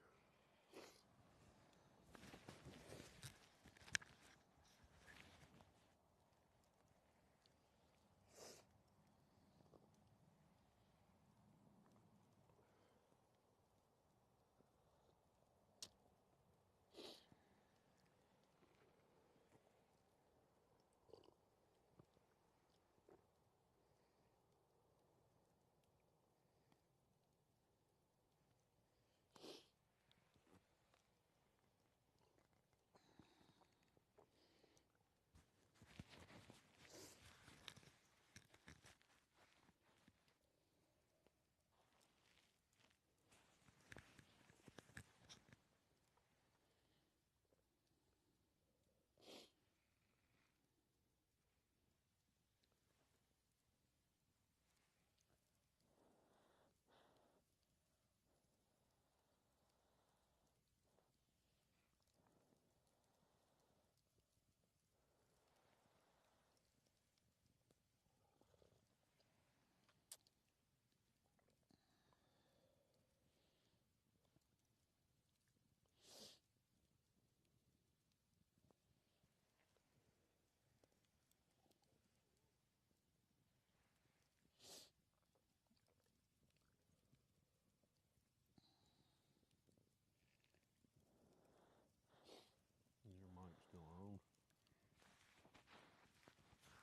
Your mic's still on.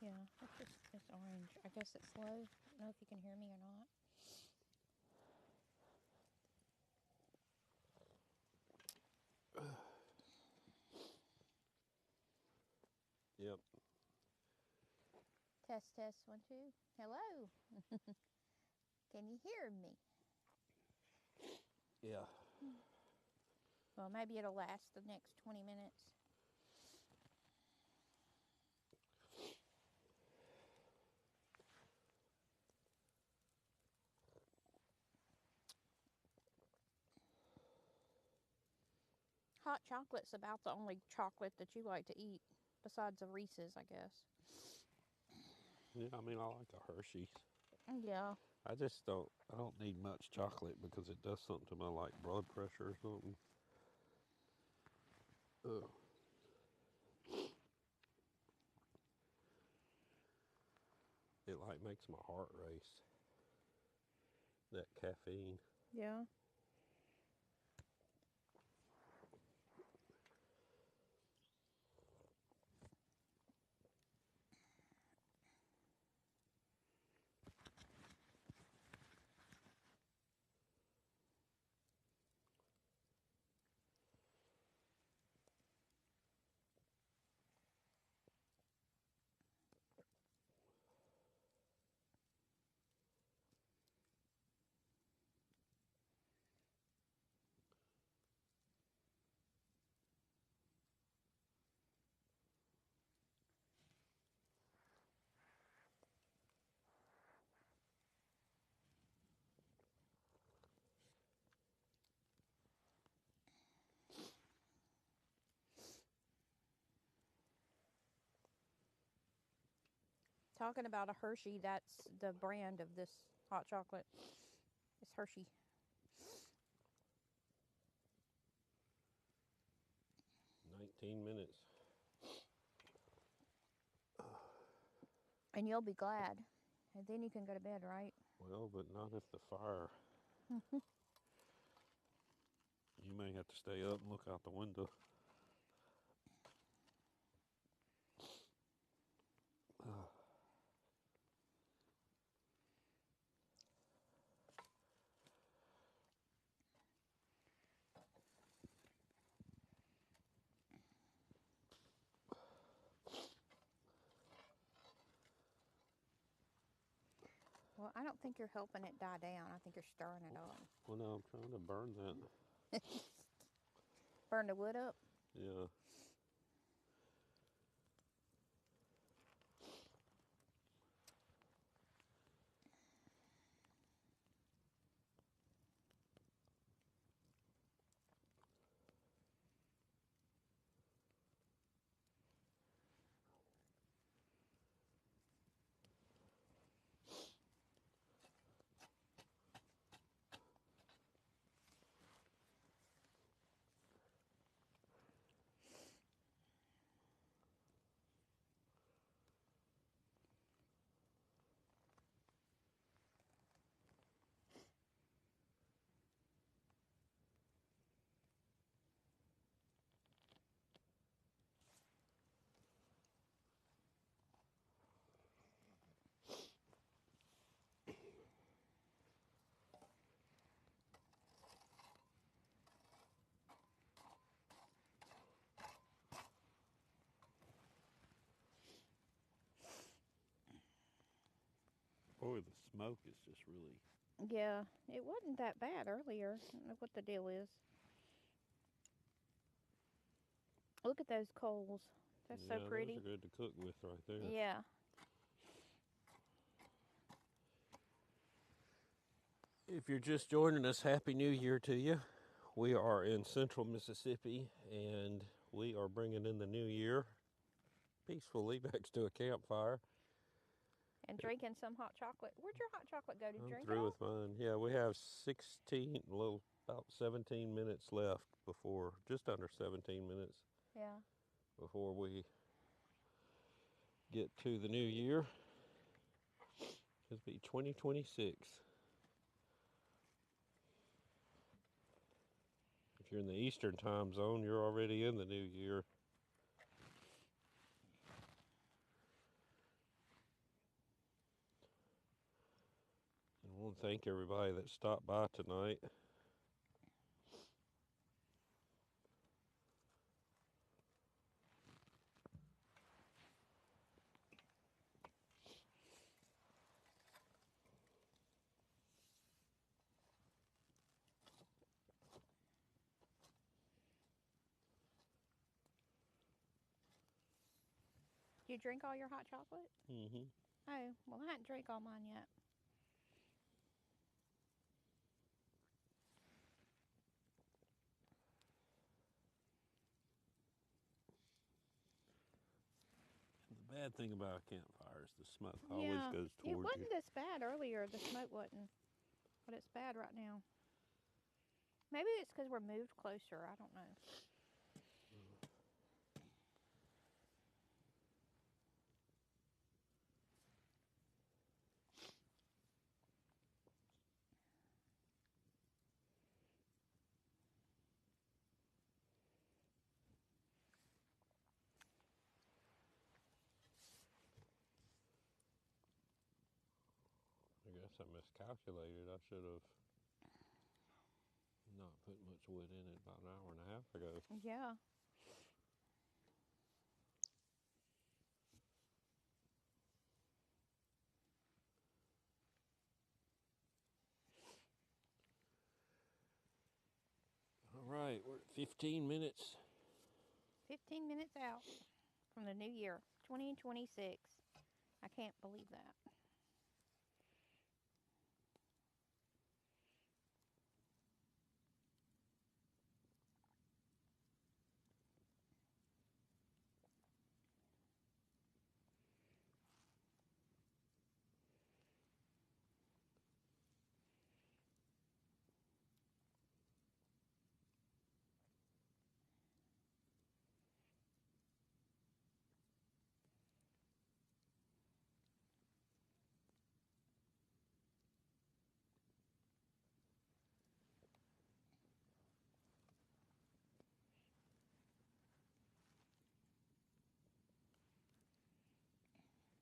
Yeah, it's orange. I guess it's low. I don't know if you can hear me or not. Yep. Test, test, 1, 2. Hello. Can you hear me? Yeah. Well, maybe it'll last the next 20 minutes. Hot chocolate's about the only chocolate that you like to eat, besides the Reese's, I guess. Yeah, I mean, I like the Hershey's. Yeah. I don't need much chocolate because it does something to my, like, blood pressure or something. Ugh. Like makes my heart race. That caffeine. Yeah. Talking about a Hershey, that's the brand of this hot chocolate. It's Hershey. Minutes. And you'll be glad. And then you can go to bed, right? Well, but not if the fire. You may have to stay up and look out the window. Well, I don't think you're helping it die down. I think you're stirring it up. Well, no, I'm trying to burn that. Burn the wood up? Yeah. Boy, the smoke is just really... Yeah, it wasn't that bad earlier. I don't know what the deal is. Look at those coals. That's so pretty. Those are good to cook with right there. Yeah. If you're just joining us, Happy New Year to you. We are in central Mississippi, and we are bringing in the new year peacefully next to a campfire. And drinking some hot chocolate. Where'd your hot chocolate go? Did you drink it I'm through all? with mine. Yeah, we have about 17 minutes left before, just under 17 minutes. Yeah. Before we get to the new year. It'll be 2026. If you're in the Eastern time zone, you're already in the new year. And I want to thank everybody that stopped by tonight. Did you drink all your hot chocolate? Mm-hmm. Oh, well, I hadn't drank all mine yet. The bad thing about a campfire is the smoke always goes towards you. It wasn't this bad earlier. The smoke wasn't. But it's bad right now. Maybe it's because we're moved closer. I don't know. I miscalculated. I should have not put much wood in it about an hour and a half ago. Yeah. All right, we're at 15 minutes. 15 minutes out from the new year, 2026. I can't believe that.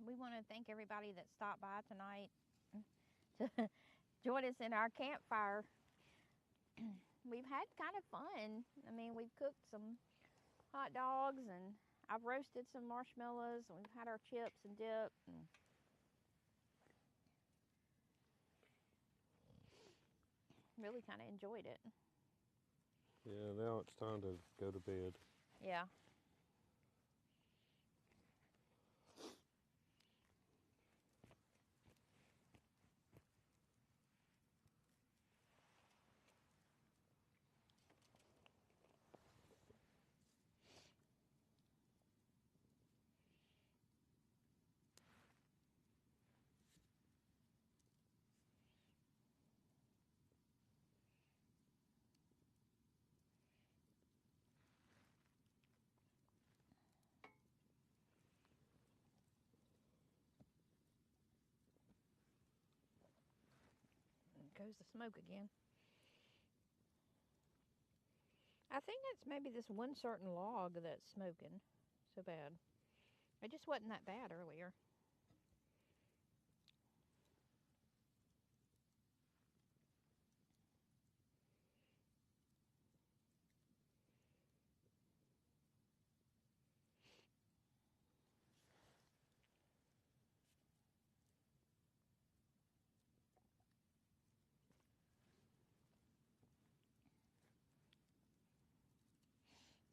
We want to thank everybody that stopped by tonight to join us in our campfire. We've had kind of fun. I mean, we've cooked some hot dogs and I've roasted some marshmallows and we've had our chips and dip. And really kind of enjoyed it. Yeah, now it's time to go to bed. Yeah. Goes the smoke again. I think it's maybe this one certain log that's smoking so bad. It just wasn't that bad earlier.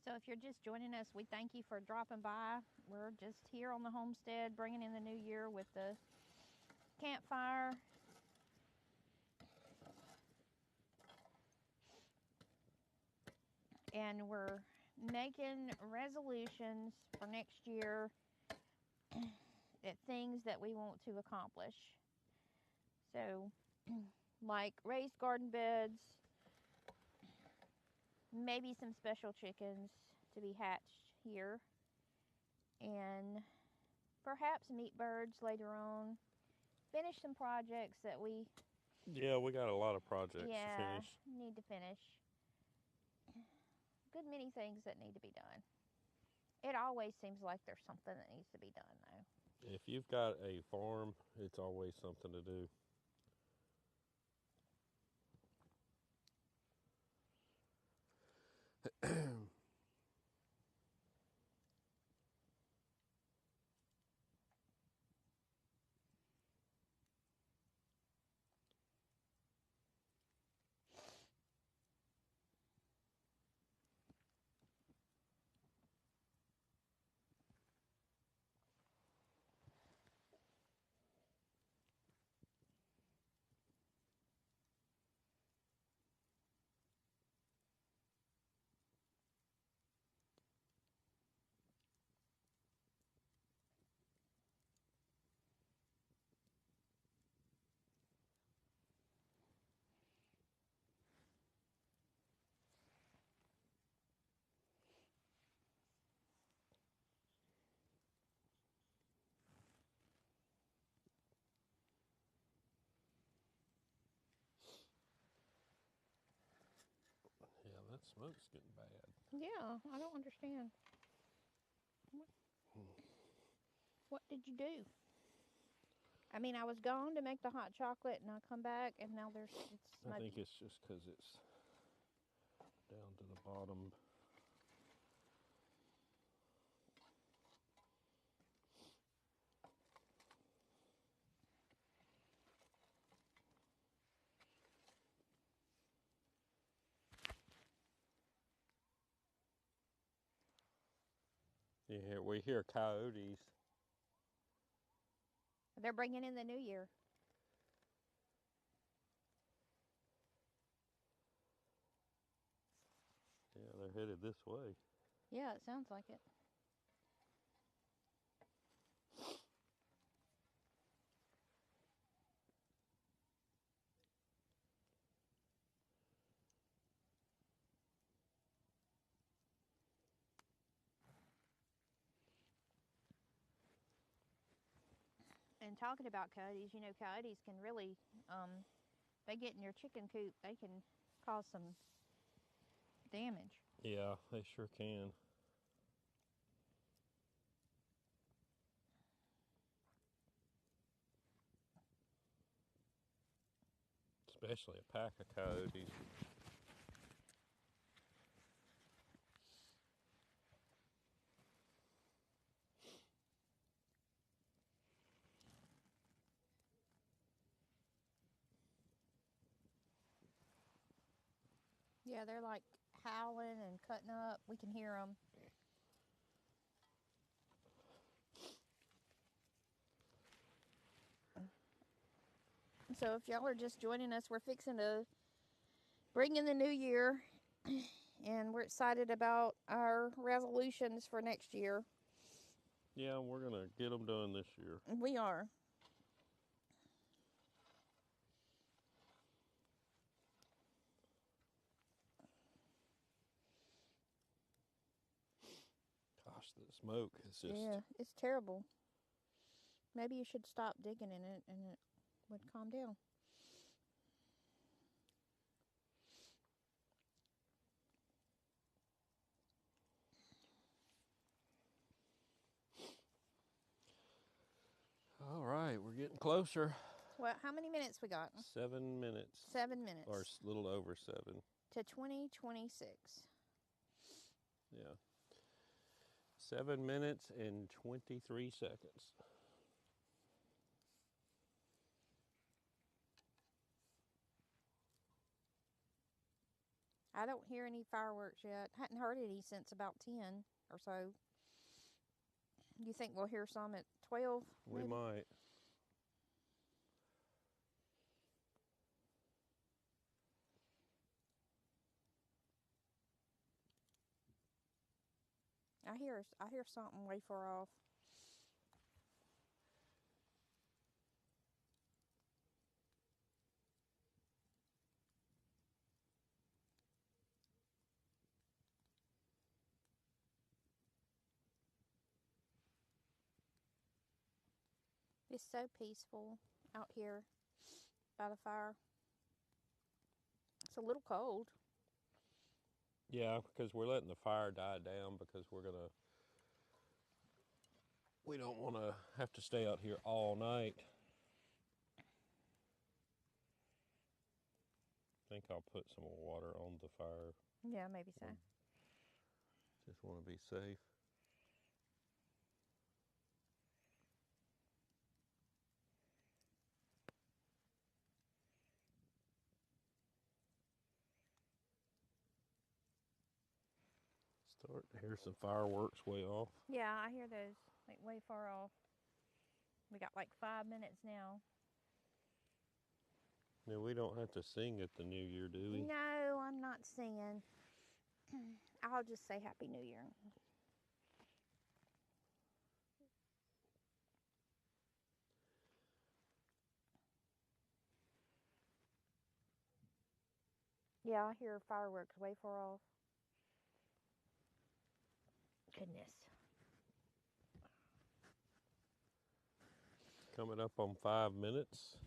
So if you're just joining us, we thank you for dropping by. We're just here on the homestead, bringing in the new year with the campfire. And we're making resolutions for next year at things that we want to accomplish. So, like raised garden beds, maybe some special chickens to be hatched here, and perhaps meat birds later on. Finish some projects that we got a lot of projects to finish. Need to finish. Good many things that need to be done. It always seems like there's something that needs to be done, though. If you've got a farm, it's always something to do. Yeah, that smoke's getting bad. Yeah, I don't understand. What did you do? I mean, I was gone to make the hot chocolate, and I come back, and now it's I smudgy. think it's just because it's down to the bottom. We hear coyotes. They're bringing in the new year. Yeah, they're headed this way. Yeah, it sounds like it. And talking about coyotes, you know, coyotes can really, they get in your chicken coop, they can cause some damage. Yeah, they sure can. Especially a pack of coyotes. Yeah, they're like howling and cutting up. We can hear them. So if y'all are just joining us, we're fixing to bring in the new year, and we're excited about our resolutions for next year. Yeah, we're going to get them done this year. We are. Gosh, the smoke is just... Yeah, it's terrible. Maybe you should stop digging in it and it would calm down. All right, we're getting closer. Well, how many minutes we got? 7 minutes. 7 minutes. Or a little over 7. To 2026. Yeah. 7 minutes and 23 seconds. I don't hear any fireworks yet. Hadn't heard any since about 10 or so. You think we'll hear some at 12? We maybe? might. I hear something way far off. It's so peaceful out here by the fire. It's a little cold. Yeah, because we're letting the fire die down because we don't want to have to stay out here all night. I think I'll put some more water on the fire. Yeah, maybe so. Just want to be safe. Start to hear some fireworks way off. Yeah, I hear those like way far off. We got like 5 minutes now. Now, we don't have to sing at the New Year, do we? No, I'm not singing. I'll just say Happy New Year. Yeah, I hear fireworks way far off. Goodness. Coming up on 5 minutes.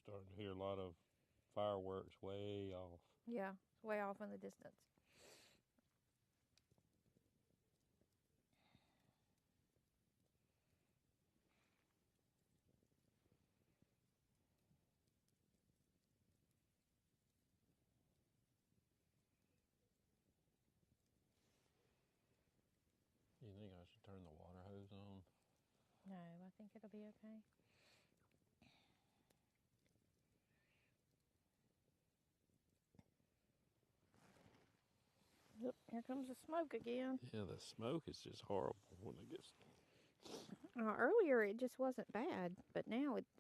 Starting to hear a lot of fireworks way off. Yeah, it's way off in the distance. You think I should turn the water hose on? No, I think it'll be okay. Yep, here comes the smoke again. Yeah, the smoke is just horrible when it gets. Earlier it just wasn't bad, but now it's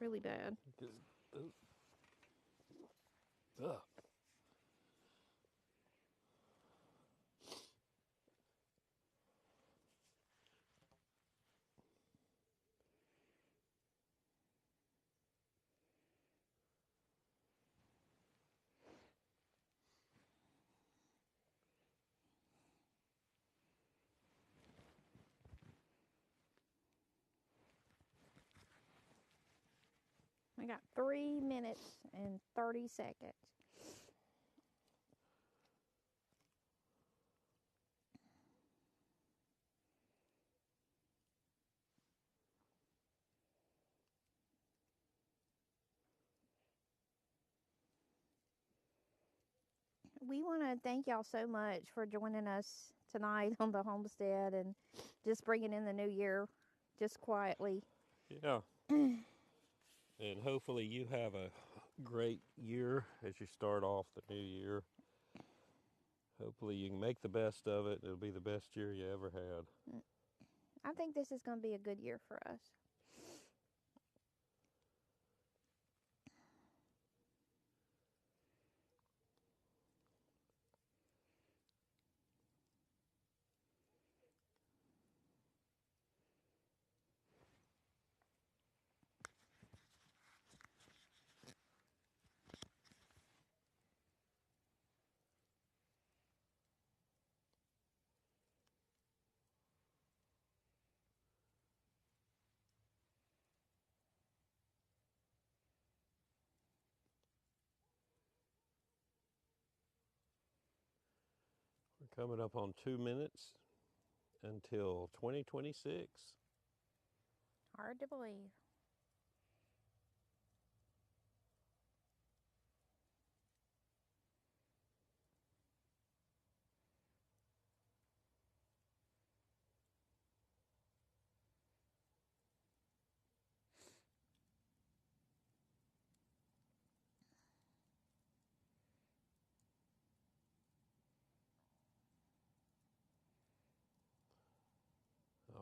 really bad. Ugh. We got 3 minutes and 30 seconds. We want to thank y'all so much for joining us tonight on the homestead and just bringing in the new year just quietly. Yeah. And hopefully you have a great year as you start off the new year. Hopefully you can make the best of it. It'll be the best year you ever had. I think this is going to be a good year for us. We're coming up on 2 minutes until 2026. Hard to believe.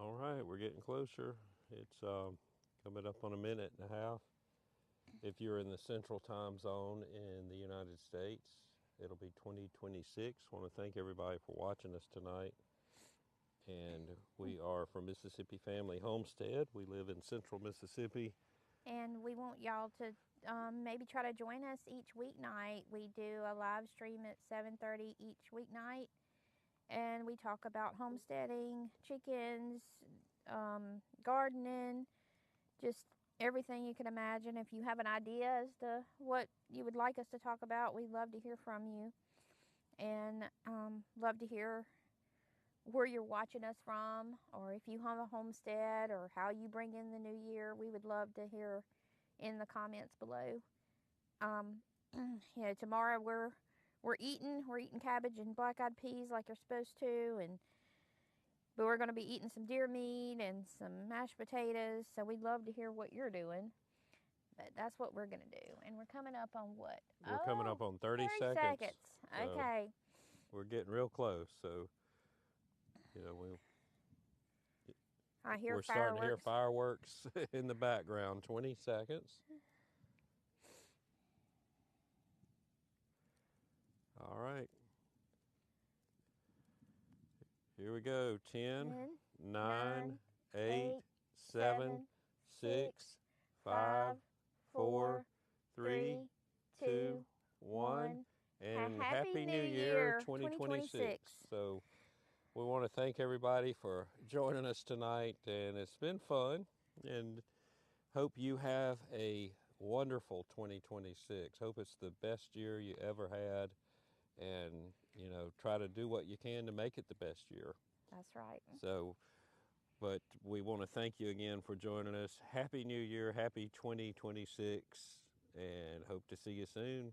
All right, we're getting closer. It's coming up on 1.5 minutes. If you're in the central time zone in the United States, it'll be 2026. I want to thank everybody for watching us tonight. And we are from Mississippi Family Homestead. We live in central Mississippi. And we want y'all to maybe try to join us each weeknight. We do a live stream at 7:30 each weeknight. And we talk about homesteading, chickens, gardening, just everything you can imagine. If you have an idea as to what you would like us to talk about, we'd love to hear from you. And love to hear where you're watching us from, or if you have a homestead, or how you bring in the new year. We would love to hear in the comments below. Tomorrow we're eating cabbage and black-eyed peas like you're supposed to, but we're going to be eating some deer meat and some mashed potatoes. So we'd love to hear what you're doing. But that's what we're going to do. And we're coming up on what? We're coming up on 30 seconds. So okay. We're getting real close. So, we're starting to hear fireworks in the background. 20 seconds. All right. Here we go. 10, 9, 8, 7, 6, 5, 4, 3, 2, 1. And Happy New Year 2026. So we want to thank everybody for joining us tonight. And it's been fun. And hope you have a wonderful 2026. Hope it's the best year you ever had, and you know, try to do what you can to make it the best year. That's right. So, but we want to thank you again for joining us. Happy New Year, happy 2026, and hope to see you soon.